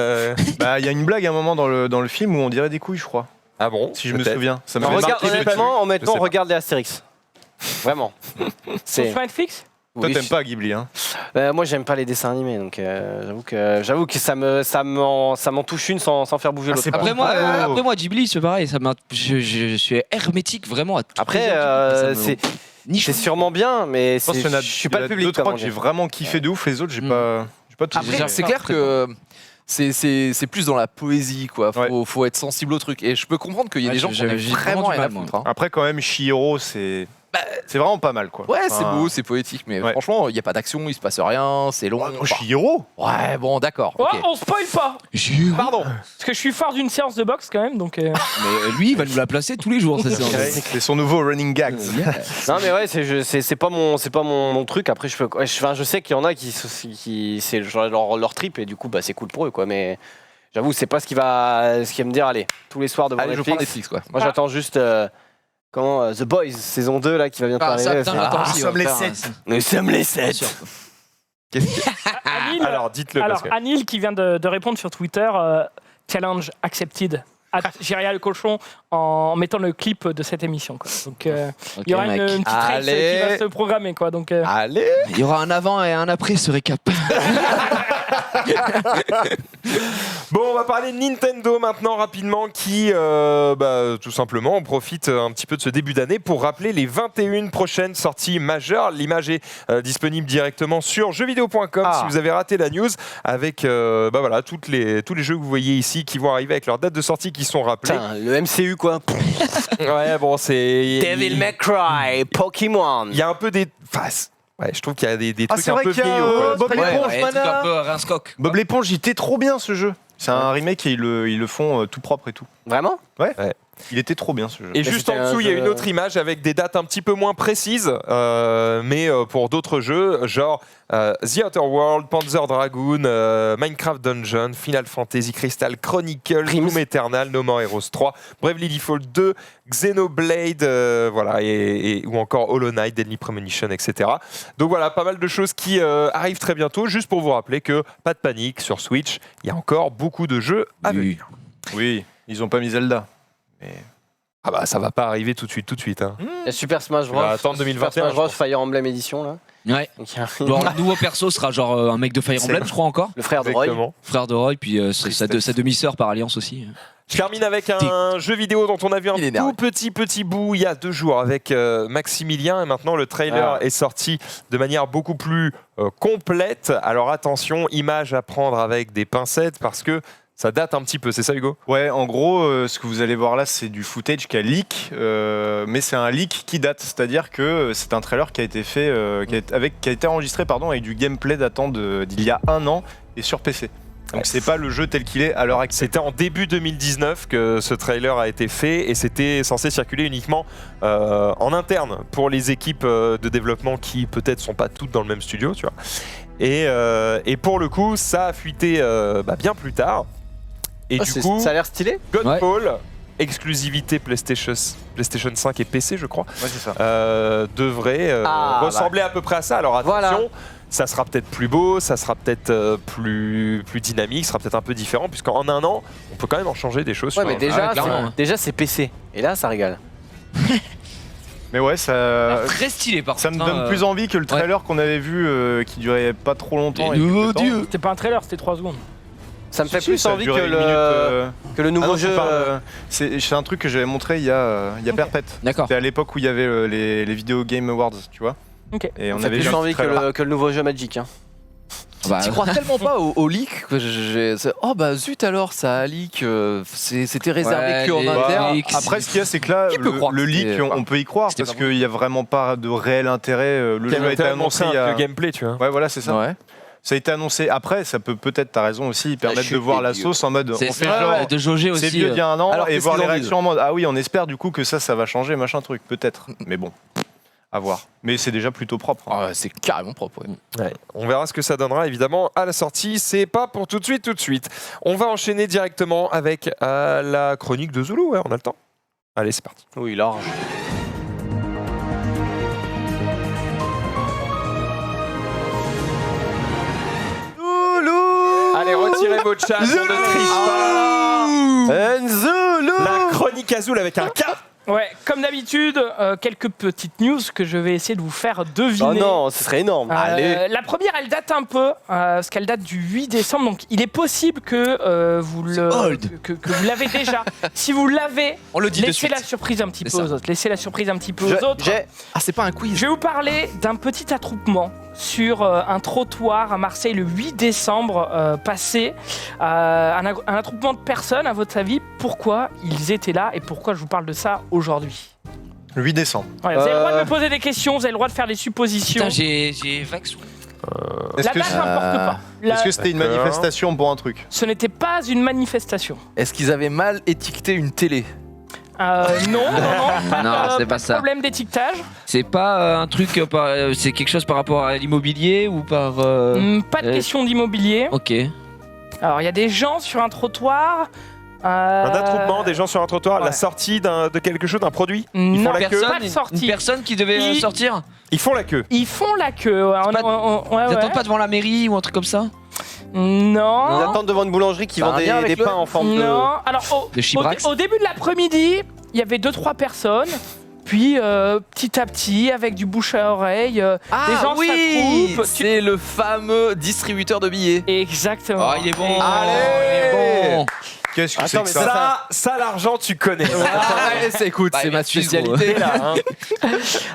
Bah, il y a une blague à un moment dans le film où on dirait des couilles, je crois. Ah bon? Si je me souviens. Ça m'a Honnêtement, regarde les Astérix. Vraiment. C'est sur Netflix? Toi, t'aimes pas Ghibli, hein? Moi, j'aime pas les dessins animés, donc j'avoue que ça m'en touche une sans faire bouger l'autre. Après moi, Ghibli, c'est pareil. Je suis hermétique vraiment à tout. Après, c'est sûrement bien, mais je suis pas le public. 2-3 que j'ai vraiment kiffé de ouf, les autres, j'ai pas tout. Après, c'est clair que c'est plus dans la poésie, quoi. Faut être sensible au truc. Et je peux comprendre qu'il y a des gens qui ont vraiment rien à foutre. Après, quand même, Chihiro, c'est vraiment pas mal, quoi. Ouais, c'est beau, c'est poétique, mais franchement, il n'y a pas d'action, il se passe rien, c'est long. Chihiro? Ouais, bon, d'accord. Oh, on spoil pas. Pardon. Parce que je suis phare d'une séance de boxe quand même, donc. Mais lui, il va nous la placer tous les jours, ça c'est son nouveau running gag. Non, mais ouais, c'est pas mon truc. Après, je sais qu'il y en a qui c'est leur trip et du coup, bah, c'est cool pour eux, quoi. Mais j'avoue, c'est pas ce qui va me dire, allez, tous les soirs devant Netflix. Je prends Netflix, quoi. Moi, j'attends juste. The Boys, saison 2 là qui va bientôt arriver. Nous sommes les 7. Alors, dites-le. Alors, Anil qui vient de répondre sur Twitter, challenge accepted. J'irai le cochon en mettant le clip de cette émission, quoi. Donc il y aura une petite race qui va se programmer, quoi. Donc allez, il y aura un avant et un après ce récap. Bon, on va parler de Nintendo maintenant rapidement qui, tout simplement, on profite un petit peu de ce début d'année pour rappeler les 21 prochaines sorties majeures. L'image est disponible directement sur jeuxvideo.com si vous avez raté la news avec tous les jeux que vous voyez ici qui vont arriver avec leur date de sortie qui sont rappelés. Putain, le MCU quoi. Ouais, bon, c'est... Devil May Cry, Pokémon. Il y a un peu des... Ouais, je trouve qu'il y a des trucs un peu vieillots. Bob l'éponge, un peu Rinskock. Bob l'éponge, il était trop bien ce jeu. C'est un remake et ils le font tout propre et tout. Vraiment? Ouais. Il était trop bien ce jeu. Et juste en dessous, il y a une autre image avec des dates un petit peu moins précises, mais pour d'autres jeux, genre The Outer World, Panzer Dragoon, Minecraft Dungeon, Final Fantasy Crystal Chronicles, Doom Eternal, No More Heroes 3, Bravely Default 2, Xenoblade, ou encore Hollow Knight, Deadly Premonition, etc. Donc voilà, pas mal de choses qui arrivent très bientôt. Juste pour vous rappeler que pas de panique sur Switch, il y a encore beaucoup de jeux à venir. Oui, ils ont pas mis Zelda. Mais... Ah bah ça va pas arriver tout de suite. Hein. Il y a Super Smash Bros. Attendre 2021. Super Smash Bros. Fire Emblem Edition là. Ouais. Le nouveau perso sera genre un mec de Fire Emblem, je crois encore. Le frère de Roy. Frère de Roy, puis sa demi-sœur par alliance aussi. Je termine avec un jeu vidéo dont on a vu un tout petit bout il y a 2 jours avec Maximilien, et maintenant le trailer est sorti de manière beaucoup plus complète. Alors attention, image à prendre avec des pincettes parce que ça date un petit peu, c'est ça Hugo? Ouais, en gros, ce que vous allez voir là, c'est du footage qui a leak, mais c'est un leak qui date, c'est-à-dire que c'est un trailer qui a été fait, qui a été enregistré avec du gameplay datant d'il y a 1 an et sur PC. Donc c'est pas le jeu tel qu'il est à l'heure actuelle. C'était en début 2019 que ce trailer a été fait et c'était censé circuler uniquement en interne pour les équipes de développement qui peut-être sont pas toutes dans le même studio, tu vois. Et pour le coup, ça a fuité bien plus tard. Et du coup, ça a l'air stylé. Godfall, exclusivité PlayStation 5 et PC, je crois, c'est ça. devrait ressembler à peu près à ça. Alors attention, ça sera peut-être plus beau, ça sera peut-être plus dynamique, ça sera peut-être un peu différent, puisqu'en 1 an, on peut quand même en changer des choses. Ouais, mais déjà c'est PC. Et là, ça régale. Mais ouais, très stylé par contre. Ça me donne plus envie que le trailer qu'on avait vu qui durait pas trop longtemps. C'était pas un trailer, c'était 3 secondes. Ça me fait plus envie que le nouveau jeu. C'est un truc que j'avais montré il y a Perpète. D'accord. C'était à l'époque où il y avait les Video Game Awards, tu vois. Ok. Et on avait plus envie que le nouveau jeu Magic. Hein. Tu crois tellement pas au leak que oh bah zut alors ça a leak, c'était réservé qu'en interne. Après ce qu'il y a c'est que là le leak on peut y croire parce qu'il y a vraiment pas de réel intérêt. Le jeu a été annoncé le gameplay, tu vois. Ouais voilà c'est ça. Ouais. Ça a été annoncé après, ça peut peut-être, t'as raison aussi, permettre de voir la sauce en mode. C'est de jauger aussi. C'est vieux d'il y a un an Alors, et voir qu'est-ce les qu'ils en réactions en mode ah oui, on espère du coup que ça va changer, machin truc, peut-être. Mais bon, à voir. Mais c'est déjà plutôt propre. Ah, c'est carrément propre. Ouais. On verra ce que ça donnera évidemment à la sortie. C'est pas pour tout de suite. On va enchaîner directement avec la chronique de Zulu. Ouais, on a le temps. Allez, c'est parti. Oui, large. Allez, retirez vos chats, on ne triche pas. Zulu. La chronique Azul avec un K. Ouais, comme d'habitude, quelques petites news que je vais essayer de vous faire deviner. Oh non, ce serait énorme. Allez. La première, elle date un peu, parce qu'elle date du 8 décembre, donc il est possible que vous l'avez déjà. Si vous l'avez, on le dit de laissez suite. la surprise un petit peu aux autres. Laissez la surprise un petit peu aux autres. Ah, c'est pas un quiz. Je vais vous parler d'un petit attroupement sur un trottoir à Marseille le 8 décembre passé. Un attroupement de personnes, à votre avis, pourquoi ils étaient là et pourquoi je vous parle de ça aujourd'hui? Le 8 décembre. Ouais, vous avez le droit de me poser des questions, vous avez le droit de faire des suppositions. Putain, j'ai vague sous. La date n'importe pas. Est-ce que c'était une manifestation pour un truc? Ce n'était pas une manifestation. Est-ce qu'ils avaient mal étiqueté une télé? Non. Non, c'est pas ça. Problème d'étiquetage. C'est pas un truc, c'est quelque chose par rapport à l'immobilier ou par... Pas de question d'immobilier. Ok. Alors, il y a des gens sur un trottoir. Un attroupement, des gens sur un trottoir, la sortie de quelque chose, d'un produit. Ils font la queue. Pas de sortie. Une personne qui devait sortir. Ils font la queue. Ils font la queue. Ouais, Ils attendent pas devant la mairie ou un truc comme ça? Non. Ils attendent devant une boulangerie qui vend des pains en forme de... Non. Alors, au début de l'après-midi, il y avait 2-3 personnes. Puis, petit à petit, avec du bouche à oreille, les gens s'attroupent. C'est le fameux distributeur de billets. Exactement. Oh, il est bon. Allez, il est bon. Qu'est-ce que c'est que ça l'argent, tu connais. Écoute, c'est ma spécialité là.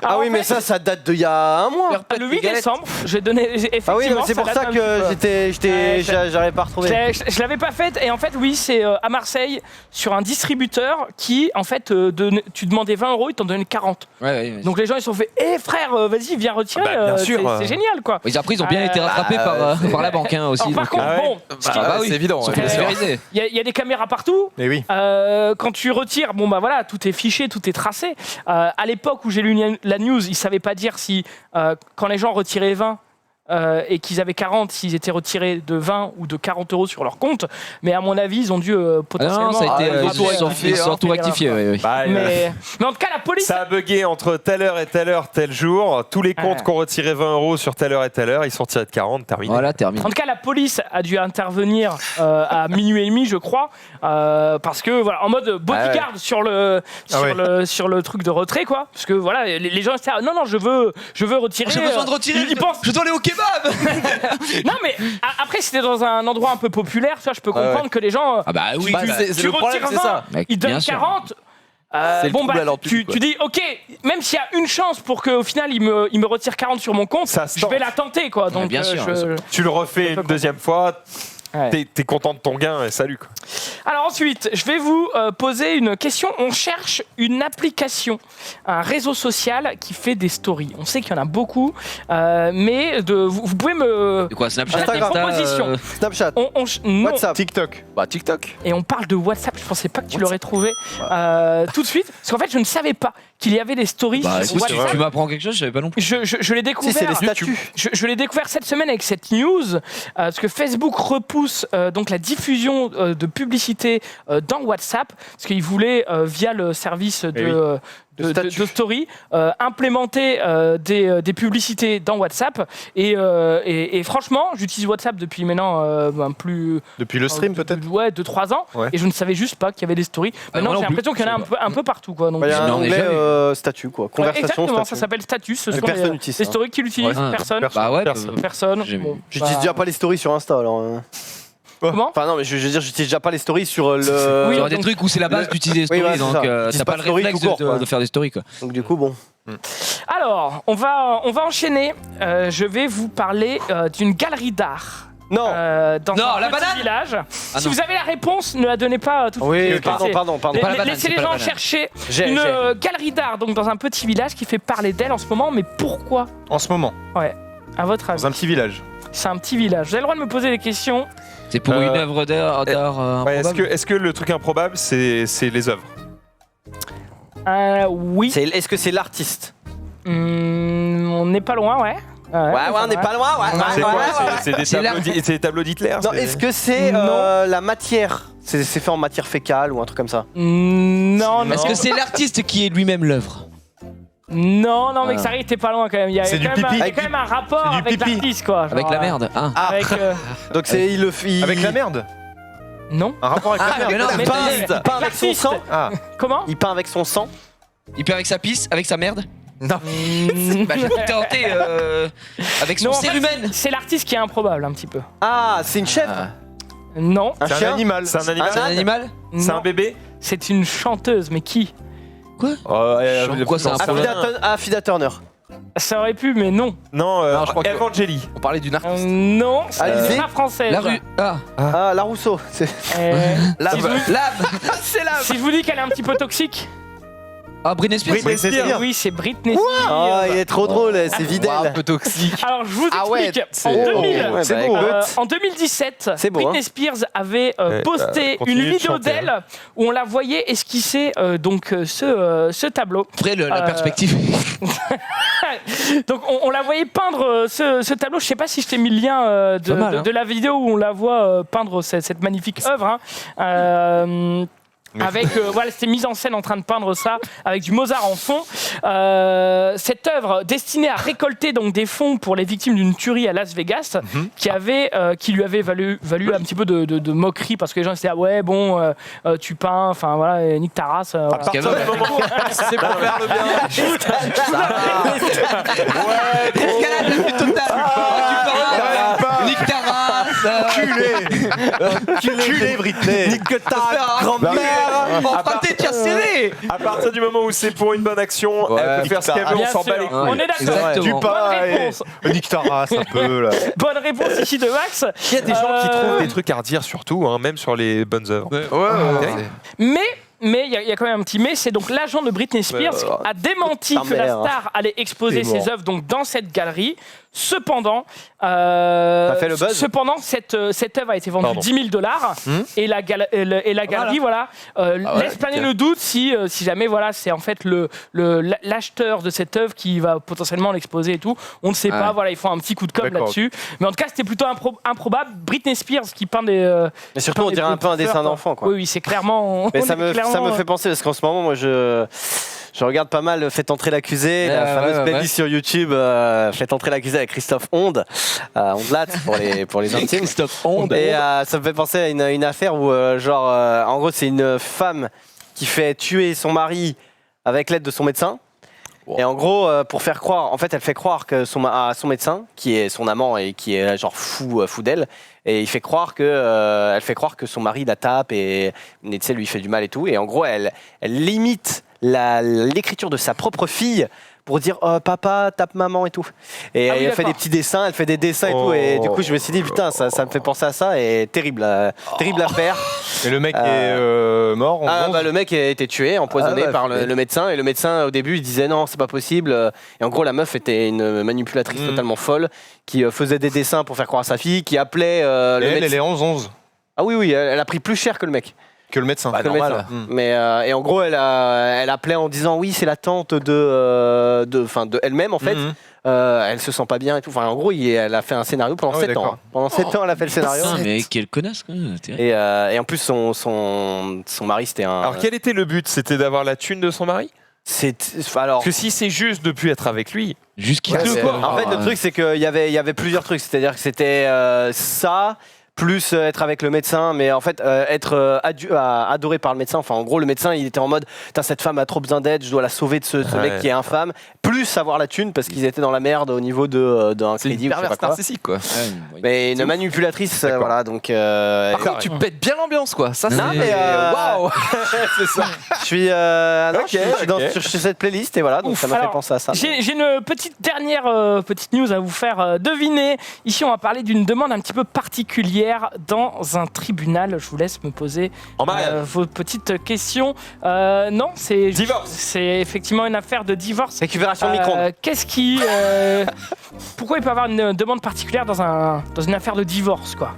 Ah oui, mais ça date d'il y a un mois. Le 8 décembre, j'ai donné effectivement. Ah oui, c'est pour ça que j'arrivais pas à retrouver. Je l'avais pas faite et en fait, oui, c'est à Marseille sur un distributeur qui, en fait, tu demandais 20 €, ils t'en donnaient 40. Ouais. Donc les gens ils se sont fait, frère, vas-y, viens retirer. Bien sûr. C'est génial quoi. Après, ils ont bien été rattrapés par la banque aussi. Alors, par contre, bon, c'est évident. il y a des caméras partout. Et oui. Quand tu retires, bon bah voilà, tout est fiché, tout est tracé. À l'époque où j'ai lu la news, ils savaient pas dire si quand les gens retiraient 20 et qu'ils avaient 40, s'ils étaient retirés de 20 ou de 40 € sur leur compte. Mais à mon avis, ils ont dû potentiellement. Non, ça a été ils ont tout rectifié. Mais en tout cas, la police. Ça a bugué entre telle heure et telle heure, tel jour. Tous les comptes qui ont retiré 20 € sur telle heure et telle heure, ils sont tirés de 40, terminé. Voilà, terminé. En tout cas, la police a dû intervenir à minuit et demi, je crois, parce que voilà, en mode bodyguard sur le truc de retrait, quoi. Parce que voilà, les gens étaient non, je veux retirer. J'ai besoin de retirer. Ils pensent. Je dois aller au kebab. Non, mais après, c'était dans un endroit un peu populaire, ça, je peux comprendre que les gens. Ah bah oui, tu retires 20, ils donnent 40. Bon bah tu dis ok, même s'il y a une chance pour qu'au final il me retire 40 sur mon compte, je vais la tenter quoi. Donc bien sûr, tu le refais une deuxième fois. T'es content de ton gain et salut quoi. Alors ensuite, je vais vous poser une question. On cherche une application, un réseau social qui fait des stories. On sait qu'il y en a beaucoup, mais vous pouvez me... De quoi, Snapchat, des propositions. Snapchat, non. WhatsApp, TikTok. Bah TikTok. Et on parle de WhatsApp, je pensais pas que tu l'aurais trouvé tout de suite, parce qu'en fait je ne savais pas qu'il y avait des stories sur WhatsApp. Tu m'apprends quelque chose, je savais pas non plus. Je l'ai découvert. C'est les statuts. Je l'ai découvert cette semaine avec cette news, parce que Facebook repousse donc la diffusion de publicité dans WhatsApp, parce qu'ils voulaient via le service de story implémenter des publicités dans WhatsApp et franchement j'utilise WhatsApp depuis maintenant depuis le stream peut-être 2-3 ans et je ne savais juste pas qu'il y avait des stories. Maintenant j'ai l'impression qu'il y en a un peu partout quoi. Donc il y a un onglet statut quoi, conversation. Exactement, statut. Ça s'appelle statut, ce sont les stories qui l'utilisent. Personne. Personne. J'utilise déjà pas les stories sur Insta alors. Comment ? Enfin non mais je veux dire j'utilise déjà pas les stories sur le... Oui, sur des trucs où c'est la base d'utiliser les stories, donc t'as pas le réflexe de faire des stories quoi. Donc du coup bon. Alors on va enchaîner, je vais vous parler d'une galerie d'art. Non, dans un petit village. Si vous avez la réponse, ne la donnez pas tout de suite. Oui, pardon. Laissez les gens chercher une galerie d'art donc dans un petit village qui fait parler d'elle en ce moment, mais pourquoi ? En ce moment. Ouais, à votre avis. Dans un petit village. C'est un petit village. Vous avez le droit de me poser des questions. C'est pour une œuvre d'art Est-ce que le truc improbable, c'est les œuvres? Oui. Est-ce que c'est l'artiste? On n'est pas loin, ouais. Ouais, on n'est pas loin, C'est des tableaux d'Hitler? Non, est-ce que c'est la matière? C'est fait en matière fécale ou un truc comme ça? Non, non. Est-ce que c'est l'artiste qui est lui-même l'œuvre? Non, non, mais ça t'es pas loin quand même. Il y a quand même un rapport avec l'artiste, quoi. Avec la merde. Donc c'est Avec la merde? Non. Un rapport avec la merde? Il peint avec son sang? Comment? Il peint avec son sang? Il peint avec sa pisse? Avec sa merde? Non. Bah, j'ai tenté avec son cérumen. C'est l'artiste qui est improbable un petit peu. Ah, c'est une chèvre? Non. C'est un animal. C'est un animal. C'est un animal? C'est un bébé? C'est une chanteuse, mais qui? Quoi? Quoi, c'est un Affida Turner. Ça aurait pu, mais non. Non, je crois Evangélie. On parlait d'une artiste. Non, c'est Alizée pas française. La rue. La Rousseau. Lab. C'est Lab. Si je vous dis qu'elle est un petit peu toxique. Ah, Britney Spears. Oui, c'est Britney Spears. Oh, il est trop drôle, c'est Videl. Un peu toxique. Alors, je vous explique. En 2017, Britney Spears avait posté une vidéo d'elle où on la voyait esquisser donc ce tableau. Après, la perspective. Donc, on la voyait peindre ce tableau. Je sais pas si je t'ai mis le lien de la vidéo où on la voit peindre cette magnifique œuvre. Avec voilà, c'était mise en scène en train de peindre ça avec du Mozart en fond. Cette œuvre destinée à récolter donc des fonds pour les victimes d'une tuerie à Las Vegas, qui lui avait valu un petit peu de moquerie parce que les gens disaient ouais bon tu peins, enfin voilà nique ta race. C'est pour faire le bien. Ouais, escalade la plus totale. Nique ta race. Culé Britney. Nique ta grand-mère. Emprunté, tu as serré. À partir du moment où c'est pour une bonne action, elle peut faire ce qu'elle veut, on s'en bat les couilles. On est d'accord. Du Bonne pain réponse. Nique ta race un peu là. Bonne réponse ici de Max. Il y a des gens qui trouvent des trucs à redire surtout, même sur les bonnes œuvres. Mais il y a quand même un petit mais, c'est donc l'agent de Britney Spears a démenti que la star allait exposer ses œuvres donc dans cette galerie. Cependant, ça fait le buzz. Cependant cette œuvre a été vendue $10,000 et la galerie laisse planer le doute si jamais voilà c'est en fait l'acheteur de cette œuvre qui va potentiellement l'exposer et tout. On ne sait pas, voilà, ils font un petit coup de com' là-dessus. Mais en tout cas, c'était plutôt improbable. Britney Spears qui peint des. Mais surtout, on dirait un peu un dessin d'enfant, quoi. Oui, c'est clairement. Mais ça me fait penser parce qu'en ce moment, moi, je regarde pas mal Faites entrer l'accusé, la fameuse playlist sur YouTube, Faites entrer l'accusé avec Christophe Onde, Ondelat pour les intimes. Christophe Onde. Et ça me fait penser à une affaire où, en gros, c'est une femme qui fait tuer son mari avec l'aide de son médecin. Wow. Et en gros, pour faire croire, en fait, elle fait croire que à son médecin, qui est son amant et qui est genre fou d'elle, et elle fait croire que son mari la tape et tu sais, lui fait du mal et tout. Et en gros, elle limite l'écriture de sa propre fille pour dire papa tape maman et tout. Et elle fait des petits dessins, elle fait des dessins et tout. Et du coup, je me suis dit putain, ça me fait penser à ça et terrible affaire. Et le mec est mort. Le mec a été tué, empoisonné par le médecin. Et le médecin, au début, il disait non, c'est pas possible. Et en gros, la meuf était une manipulatrice totalement folle qui faisait des dessins pour faire croire à sa fille, qui appelait le médecin. Elle est 11-11. Ah oui, elle a pris plus cher que le mec. Que le médecin. Bah, normal. Mais et en gros, elle appelait en disant oui, c'est la tante de elle-même en fait. Elle se sent pas bien et tout. Enfin, en gros, elle a fait un scénario pendant 7 ans. Pendant 7 ans, elle a fait le scénario. Putain, mais quelle connasse quoi. Et en plus, son mari, c'était un. Alors, quel était le but? C'était d'avoir la thune de son mari? Alors. Parce que si c'est juste de plus être avec lui. En fait, le truc, c'est qu'il y avait plusieurs trucs. C'est-à-dire que c'était ça. Plus être avec le médecin, mais en fait être adoré par le médecin. Enfin, en gros, le médecin, il était en mode cette femme a trop besoin d'aide, je dois la sauver de ce mec qui est infâme. Plus avoir la thune parce qu'ils étaient dans la merde au niveau d'un crédit ou je sais pas quoi. narcissique quoi. Mais une manipulatrice, voilà. Donc. Par contre, tu pètes bien l'ambiance quoi. Ça, non, mais waouh. C'est ça. Je suis sur cette playlist et voilà, donc ça m'a fait penser à ça. J'ai une petite dernière petite news à vous faire deviner. Ici, on va parler d'une demande un petit peu particulière. judiciaire dans un tribunal. Je vous laisse me poser vos petites questions. Non, c'est divorce. C'est effectivement une affaire de divorce. Récupération de micro-ondes. Qu'est-ce qui pourquoi il peut y avoir une demande particulière dans une affaire de divorce, quoi?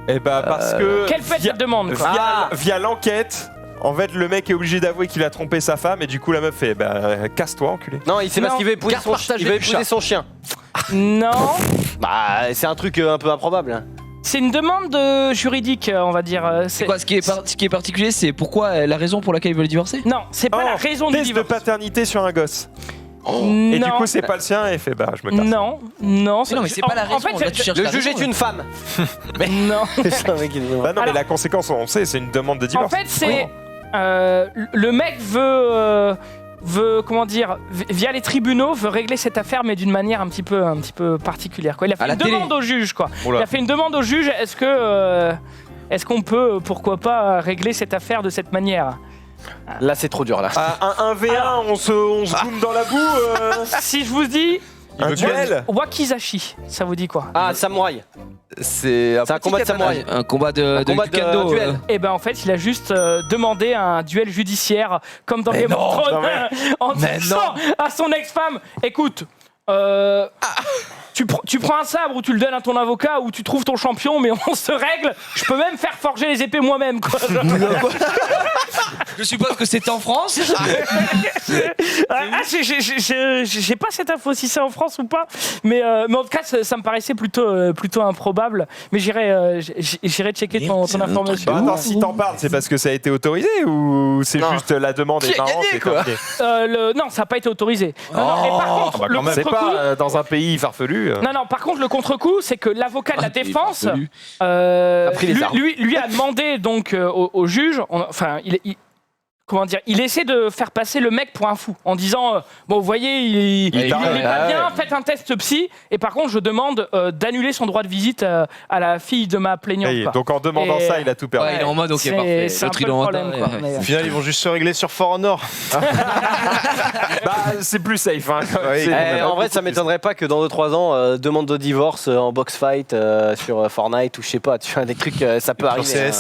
Eh ben parce que quelle fait cette demande, quoi? Via l'enquête. En fait, le mec est obligé d'avouer qu'il a trompé sa femme et du coup la meuf fait casse-toi, enculé. Non, il sait parce qu'il veut épouser son chien. Non. Bah, c'est un truc un peu improbable. Hein. C'est une demande juridique, on va dire. C'est quoi ce qui est particulier, c'est pourquoi la raison pour laquelle ils veulent divorcer? Non, c'est pas la raison du divorce. Test de paternité sur un gosse. Et du coup, c'est pas le sien et il fait je me casse. Non, mais c'est pas la raison. En fait, le juge est une femme. Mais non. Non, mais la conséquence, on sait, c'est une demande de divorce. En fait, c'est le mec veut comment dire, via les tribunaux, veut régler cette affaire, mais d'une manière un petit peu particulière, quoi. Il a fait une demande au juge, quoi. Il a fait une demande au juge. Est-ce qu'on peut, pourquoi pas, régler cette affaire de cette manière? Là, c'est trop dur, là. Un V1, on se zoome dans la boue. Si je vous dis un duel. Wakizashi, ça vous dit quoi? Ah, samouraï. C'est un combat de samouraï. Un combat de duel. Et ben en fait, il a juste demandé un duel judiciaire, comme dans Game of Thrones, en disant à son ex-femme, écoute, tu prends un sabre ou tu le donnes à ton avocat ou tu trouves ton champion, mais on se règle. Je peux même faire forger les épées moi-même, quoi. Je suppose que c'est en France. J'ai pas cette info si c'est en France ou pas, mais en tout cas ça me paraissait plutôt improbable. Mais j'irai checker ton information. Attends, si t'en parles, c'est parce que ça a été autorisé ou c'est juste la demande est marrante et quoi. Non, ça n'a pas été autorisé. Non, et par contre, le c'est pas dans un pays farfelu. Non, par contre, le contre-coup, c'est que l'avocat de la défense lui a demandé donc au juge, comment dire, il essaie de faire passer le mec pour un fou en disant bon, vous voyez, il est pas bien, faites un test psy, et par contre je demande d'annuler son droit de visite à la fille de ma plaignante. Donc en demandant ça, il a tout perdu. Il est en mode ok, parfait. C'est un peu le problème, quoi. Au final, ils vont juste se régler sur For Honor. C'est plus safe. Hein, en vrai, ça m'étonnerait pas que dans 2-3 ans, demande de divorce en box fight sur Fortnite ou je sais pas, tu vois, des trucs, ça peut arriver.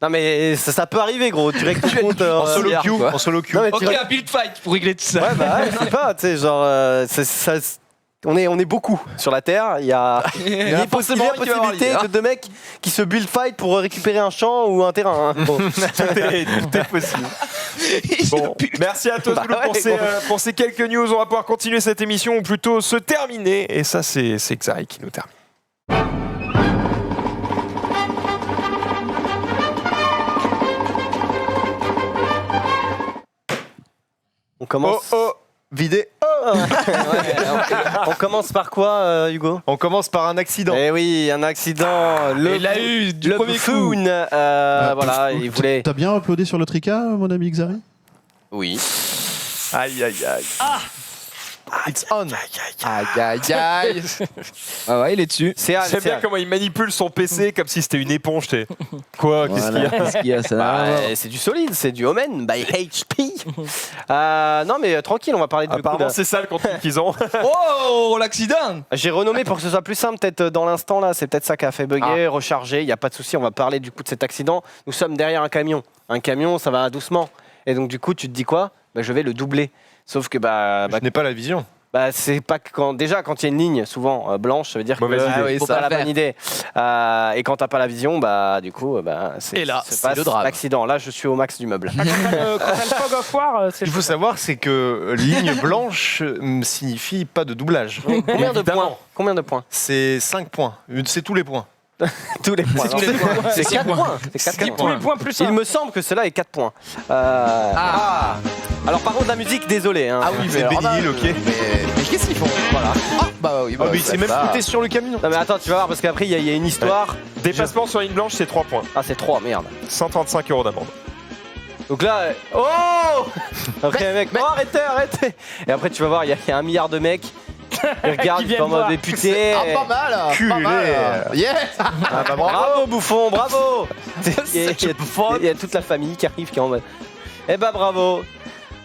Non mais ça peut arriver, gros. Tu règles ton compte en solo queue. En solo queue. Ok, un build fight pour régler tout ça. Ouais, je sais pas, tu sais, genre, on est beaucoup sur la Terre. Il y a une possibilité de deux mecs qui se build fight pour récupérer un champ ou un terrain. Hein. Bon. tout est possible. Bon, merci à tous pour ces quelques news. On va pouvoir continuer cette émission ou plutôt se terminer. Et ça, c'est Xari qui nous termine. On commence. Vidé. On commence par quoi, Hugo? On commence par un accident. Eh oui, un accident. Il a eu du premier coup. Voilà, il voulait. T'as bien uploadé sur le Trika, mon ami Xari? Oui. Aïe. It's on. Aïe. Ah ouais, il est dessus. J'aime bien comment il manipule son PC comme si c'était une éponge. Quoi? Qu'est-ce qu'il y a ça c'est du solide, c'est du Omen by HP. Non mais tranquille, on va parler de apparemment c'est ça le contenu qu'ils ont. Oh, l'accident. J'ai renommé pour que ce soit plus simple, peut-être dans l'instant là, c'est peut-être ça qui a fait bugger, recharger, il n'y a pas de souci, on va parler du coup de cet accident. Nous sommes derrière un camion. Un camion, ça va doucement. Et donc du coup, tu te dis quoi? Je vais le doubler. Sauf que je n'ai pas la vision. C'est pas quand il y a une ligne souvent blanche, ça veut dire que c'est pas la bonne idée. Et quand t'as pas la vision, du coup, c'est le drame. L'accident. Là, je suis au max du meuble. Quand le fog of war, ce qu'il faut savoir, c'est que ligne blanche signifie pas de doublage. Combien de points? C'est 5 points. C'est tous les points. Tous les points. C'est 4 points. C'est 4 points plus 1. Il me semble que cela est 4 points. Alors par contre la musique, désolé. Hein. Ah oui, c'est Benny Hill, ok. Mais qu'est-ce qu'ils font? Voilà. Mais il s'est même fouté sur le camion. Non mais attends, tu vas voir parce qu'après il y a une histoire. Dépassement sur ligne blanche, c'est 3 points. Ah c'est 3, merde. 135 € d'amende. Donc là, après mec, arrêtez. Et après tu vas voir, il y a 1 milliard de mecs. Ils regardent en mode député. Pas mal. Culé. Yes. Bravo bouffon, bravo. Il y a toute la famille qui arrive qui est en mode. Bravo.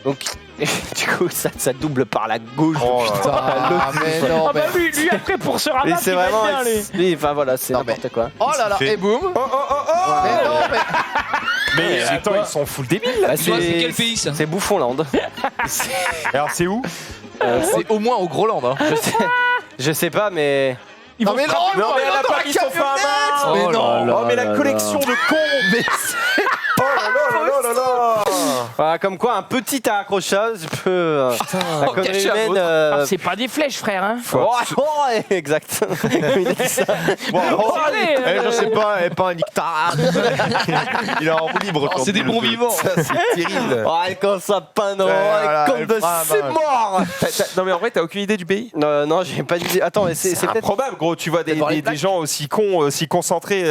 Donc Et du coup, ça double par la gauche. mais non, Ah bah lui après pour se rabattre, c'est il va être vraiment. bien, lui. Enfin voilà, c'est n'importe quoi. Oh là là, et boum. Mais non, Mais attends, ils sont full débiles là. Bah, C'est quel pays ça? C'est Bouffonland. Alors c'est où? c'est au moins au Groland. Hein. Je sais pas, mais. Non mais non, mais elle a pas mis son fin à main. Mais non. Oh mais la collection de cons. Mais Oh là là là là. Voilà, comme quoi, un petit accrochage peut. La connerie cacher un humaine. autre. C'est pas des flèches, frère. Hein. Exact. Il a dit ça. Allez, Je sais pas, elle est pas un hectare. Il est en roue libre. c'est des bons vivants. Ça c'est terrible. Oh, elle commence à peindre. voilà, Elle compte elle de fera un c'est match. mort. Non mais en vrai t'as aucune idée du pays? Non, j'ai pas d'idée. Attends, mais c'est peut-être. Improbable gros, tu vois des gens aussi cons, aussi concentrés.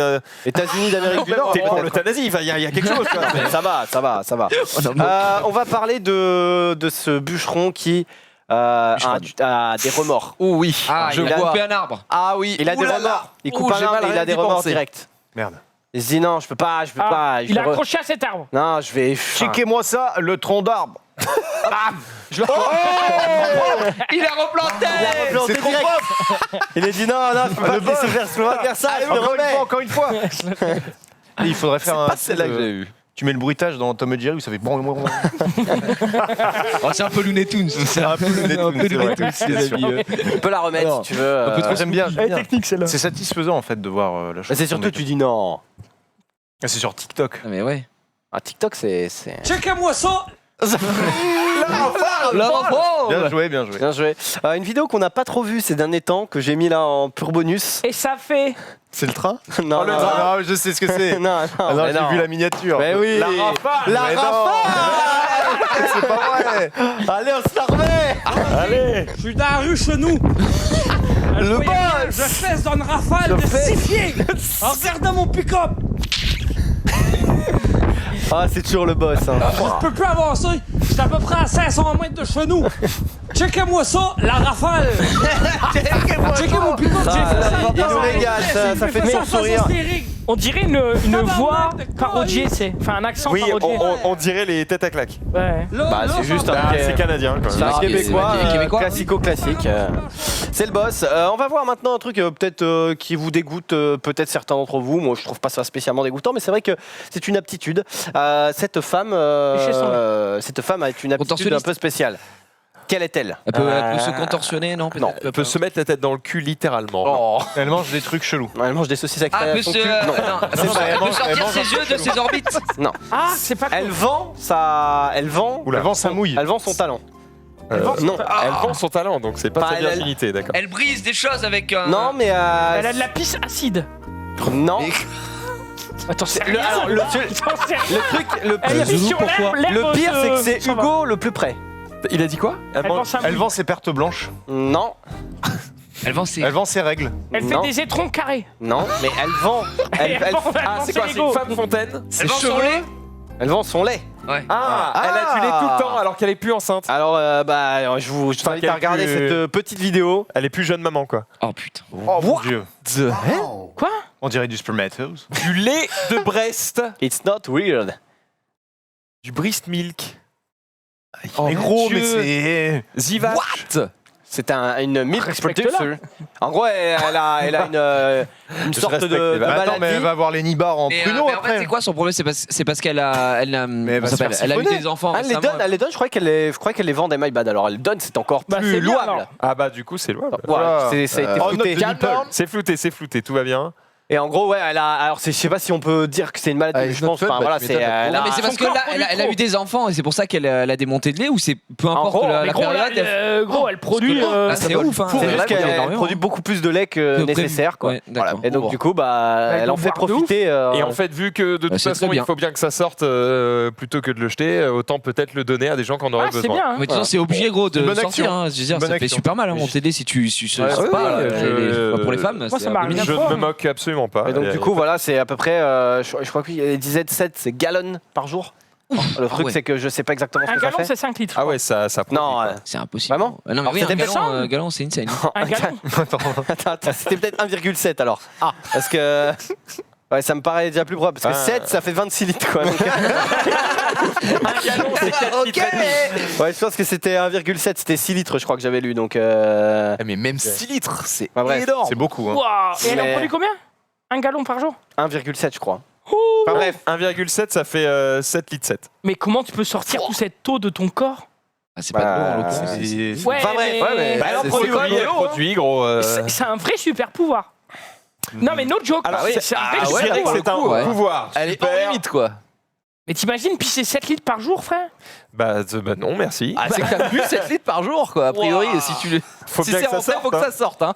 États-Unis d'Amérique du Nord. T'es pour peut-être. l'euthanasie, il y a quelque chose quoi. Ça va. On va parler de ce bûcheron qui a des remords. Oh oui, Ah, je il a vois. coupé un arbre. Ah oui, Il a des remords. Il coupe un arbre et il a des remords direct. Merde. Il se dit non, je peux pas. Il a accroché à cet arbre. Non, je vais. Checkez-moi ça, le tronc d'arbre. il a replanté. C'est trop propre. Il a dit non, je peux pas te laisser faire, ça. Je le remets. Encore une fois. Et il faudrait faire un. Pas celle-là que j'ai eu. Tu mets le bruitage dans Tom et Jerry où ça fait bon. Oh, c'est un peu Looney Tunes. C'est un peu Looney Tunes, c'est vrai. On peut la remettre si tu veux. J'aime bien. Elle est technique celle-là. C'est satisfaisant en fait de voir la chose. C'est surtout tu dis non. C'est sur TikTok. Mais ouais. Ah, TikTok c'est. Check-moi ça. Bien joué, bien joué. Bien joué. Une vidéo qu'on n'a pas trop vue ces derniers temps que j'ai mis là en pur bonus. Et ça fait. C'est le train? Non, le train. Non, je sais ce que c'est. Non, j'ai vu la miniature. Mais oui. La rafale. La rafale. C'est pas vrai. Allez, on se la remet. Allez. Je suis dans la rue chez nous. Le boss. Je fesse dans une rafale de 6 pieds en regardant mon pick-up. Ah, c'est toujours le boss. Hein. Je peux plus avancer. Je suis à peu près à 500 mètres de chez nous. Checkez-moi ça, la rafale. Checkez mon pick-up. Il nous régale, ça fait toujours sourire. On dirait une voix parodiée, c'est. Enfin, un accent Oui, parodié. on dirait les têtes à claques. Ouais. Bah, c'est juste C'est canadien quand C'est même. un québécois, Québécois. classico-classique. C'est le boss. On va voir maintenant un truc peut-être qui vous dégoûte, peut-être certains d'entre vous. Moi, je trouve pas ça spécialement dégoûtant, mais c'est vrai que c'est une aptitude. Cette femme a une aptitude un peu spéciale. Quelle est-elle? Elle peut se contorsionner, non? Non, elle peut se mettre la tête dans le cul littéralement. Oh. Elle mange des trucs chelous. Elle mange des saucisses à Ah, elle peut son se- cul. Non. elle peut sortir ses yeux de ses orbites. Non. Ah, c'est pas Elle vend sa. Elle vend. Elle vend sa mouille. Elle vend son talent. Non, elle vend son talent, donc c'est pas Bah, sa elle- virginité, d'accord. Elle brise des choses avec un. Non, mais. Elle a de la pisse acide. Non. Attends, c'est Le- alors, le truc, le Elle plus. pisse sur l'herbe. Le pire, c'est que c'est ça va. Hugo le plus près. Il a dit quoi? Elle vend ses pertes blanches. Non. Elle vend ses. Elle vend ses règles. Elle fait Non. des étrons carrés. Non, mais elle vend. Elle vend Ah, c'est ses quoi? C'est Lego. une femme fontaine? Elle vend son lait. Elle vend son lait. Ouais. Ah, elle a du lait tout le temps alors qu'elle est plus enceinte. Alors, je vous invite à regarder cette petite vidéo. Elle est plus jeune maman quoi. Oh putain. Oh mon dieu. Quoi? On dirait du spermatoes. Du lait de Brest. It's not weird. Du Brist Milk. Mais gros, mais Dieu. c'est. Zivache. C'est une milk Respecte-la. producer. En gros, elle a une sorte respecte de les vaches. maladie. Attends, mais elle va avoir les nibards en Mais, pruneau mais en fait, après. c'est quoi son problème? C'est parce qu'elle a. Elle a, elle va comment se faire ça s'appelle, elle a eu siphonner. des enfants. Elle les récemment. donne, je crois qu'elle les vend des my bad. Alors elle donne, c'est encore Bah, plus c'est bien, louable. alors. Ah bah du coup c'est loin. Voilà, ça a été Oh, flouté. note de nipple. C'est flouté, tout va bien. Et en gros, ouais, elle a. Alors, je sais pas si on peut dire que c'est une maladie, Ah, mais it's je not pense. fun, Enfin, bah, voilà, tu c'est. m'étonnes. elle Non, a- mais c'est parce Son que corps là, produit elle a trop. eu des enfants et c'est pour ça qu'elle a des montées de lait ou c'est peu importe gros, la Mais gros, période. gros, elle produit. Ah, c'est ouf, hein. C'est juste Elle qu'elle énormément. produit beaucoup plus de lait que prévu. nécessaire, quoi. Ouais, d'accord. Et donc, du coup, bah, Elle elle en doit fait boire de ouf. profiter. Et en fait, vu que de toute c'est façon très bien. il faut bien que ça sorte plutôt que de le jeter, autant peut-être le donner à des gens qui en auraient Ah, c'est besoin. bien. hein. Mais de toute façon, c'est obligé gros de Une bonne sortir. action. Hein. Je veux dire, Bonne ça fait action. super mal, hein, monter de lait si tu suces Ouais, pas. ouais, Pour les femmes, Moi, c'est ça m'arrive. Je abominable. ne me moque absolument pas. Et donc, du coup, voilà, c'est à peu près. Je crois qu'il disait 7, c'est gallons par jour. Le truc, ouais. c'est que je sais pas exactement ce Un que ça gallon, fait. c'est 5 litres. Ah ouais, ça produit, Non, quoi. C'est impossible. Vraiment Non, mais Alors, oui, un c'était gallon, c'est insane. Un gallon. Attends, c'était peut-être 1,7 alors. Ah, parce que. Ouais, ça me paraît déjà plus propre parce que 7 ça fait 26 litres quoi. Donc... Un gallon, c'est 4 litres. Ouais, je pense que c'était 1,7, c'était 6 litres je crois que j'avais lu donc. Mais même 6 litres, c'est bref, énorme. C'est beaucoup. Hein. Wow. Et elle en produit combien? Un gallon par jour? 1,7 je crois. Enfin bref, 1,7 ça fait 7 litres 7. Mais comment tu peux sortir tout cette eau de ton corps? C'est pas de l'eau en l'occurrence. Ouais, enfin bref, mais... Elle produit gros. C'est un vrai super pouvoir. Non mais no joke, Alors, c'est un vrai je dirais que c'est un pouvoir. Elle est hors limite quoi. Mais t'imagines pisser 7 litres par jour, frère? Bah non, merci. Ah, c'est que t'as bu 7 litres par jour quoi, a priori. Wow. Si tu le. Faut si bien c'est que ça rentré, sorte, faut que ça sorte. Hein.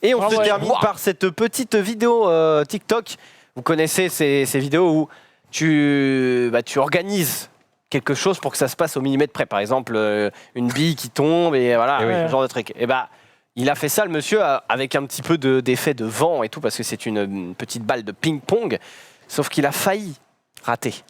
Et on se ouais. termine par cette petite vidéo TikTok. Vous connaissez ces vidéos où tu organises quelque chose pour que ça se passe au millimètre près. Par exemple, une bille qui tombe et voilà, ce genre de truc. Et bah, il a fait ça, le monsieur, avec un petit peu d'effet de vent et tout, parce que c'est une petite balle de ping-pong. Sauf qu'il a failli rater.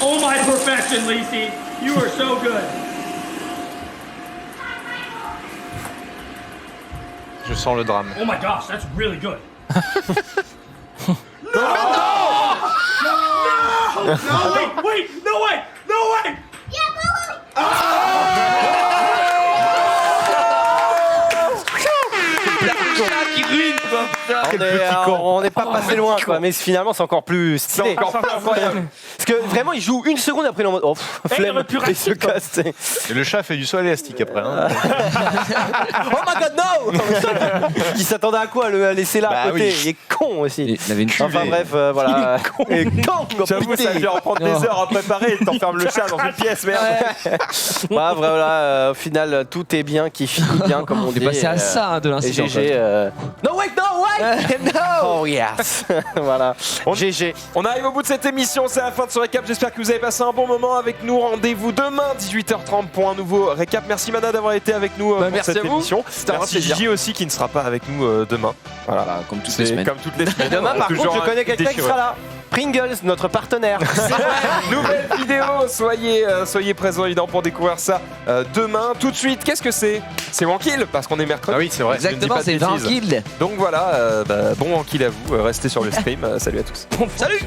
Oh my perfection, Lacey. You are so good. Je sens le drame. Oh my gosh, that's really good. No! Wait! No way! No way! Qui ruine quoi. On n'est pas passé loin, quoi, mais finalement c'est encore plus stylé. C'est encore plus incroyable. Parce que vraiment, il joue une seconde après, il est en mode oh, flemme, il se casse. Et le chat fait du saut élastique après. Hein. Oh my god, no! Il s'attendait à quoi, le laisser là à côté? Oui. Il est con aussi. Il avait une Enfin bref, voilà. Il est con. J'avoue, ça vient en prendre des heures à préparer et t'enfermes le chat dans une pièce, merde. Bah voilà, au final, tout est bien qui finit bien, comme on On dit. est passé à ça hein, de Et l'incident. GG. No wait, no wait! Oh yes! Voilà. GG. On arrive au bout de cette émission, c'est la fin de ce récap. J'espère que vous avez passé un bon moment avec nous. Rendez-vous demain 18h30 pour un nouveau récap. Merci Mana d'avoir été avec nous pour merci cette à vous. émission. C'était un Merci plaisir. Gigi aussi qui ne sera pas avec nous demain. Voilà, Comme toutes les semaines. comme toutes les semaines. Demain, par Toujours contre, je connais un quelqu'un qui déchireux. sera là. Pringles, notre partenaire. Nouvelle vidéo, soyez présents évidemment pour découvrir ça demain. Tout de suite, qu'est-ce que c'est? C'est Wankill, parce qu'on est mercredi. Ah oui, c'est vrai. Je ne dis Exactement, pas de c'est bêtises. Wankill. Donc voilà, bon Wankill à vous, restez sur le stream. Salut à tous. Salut.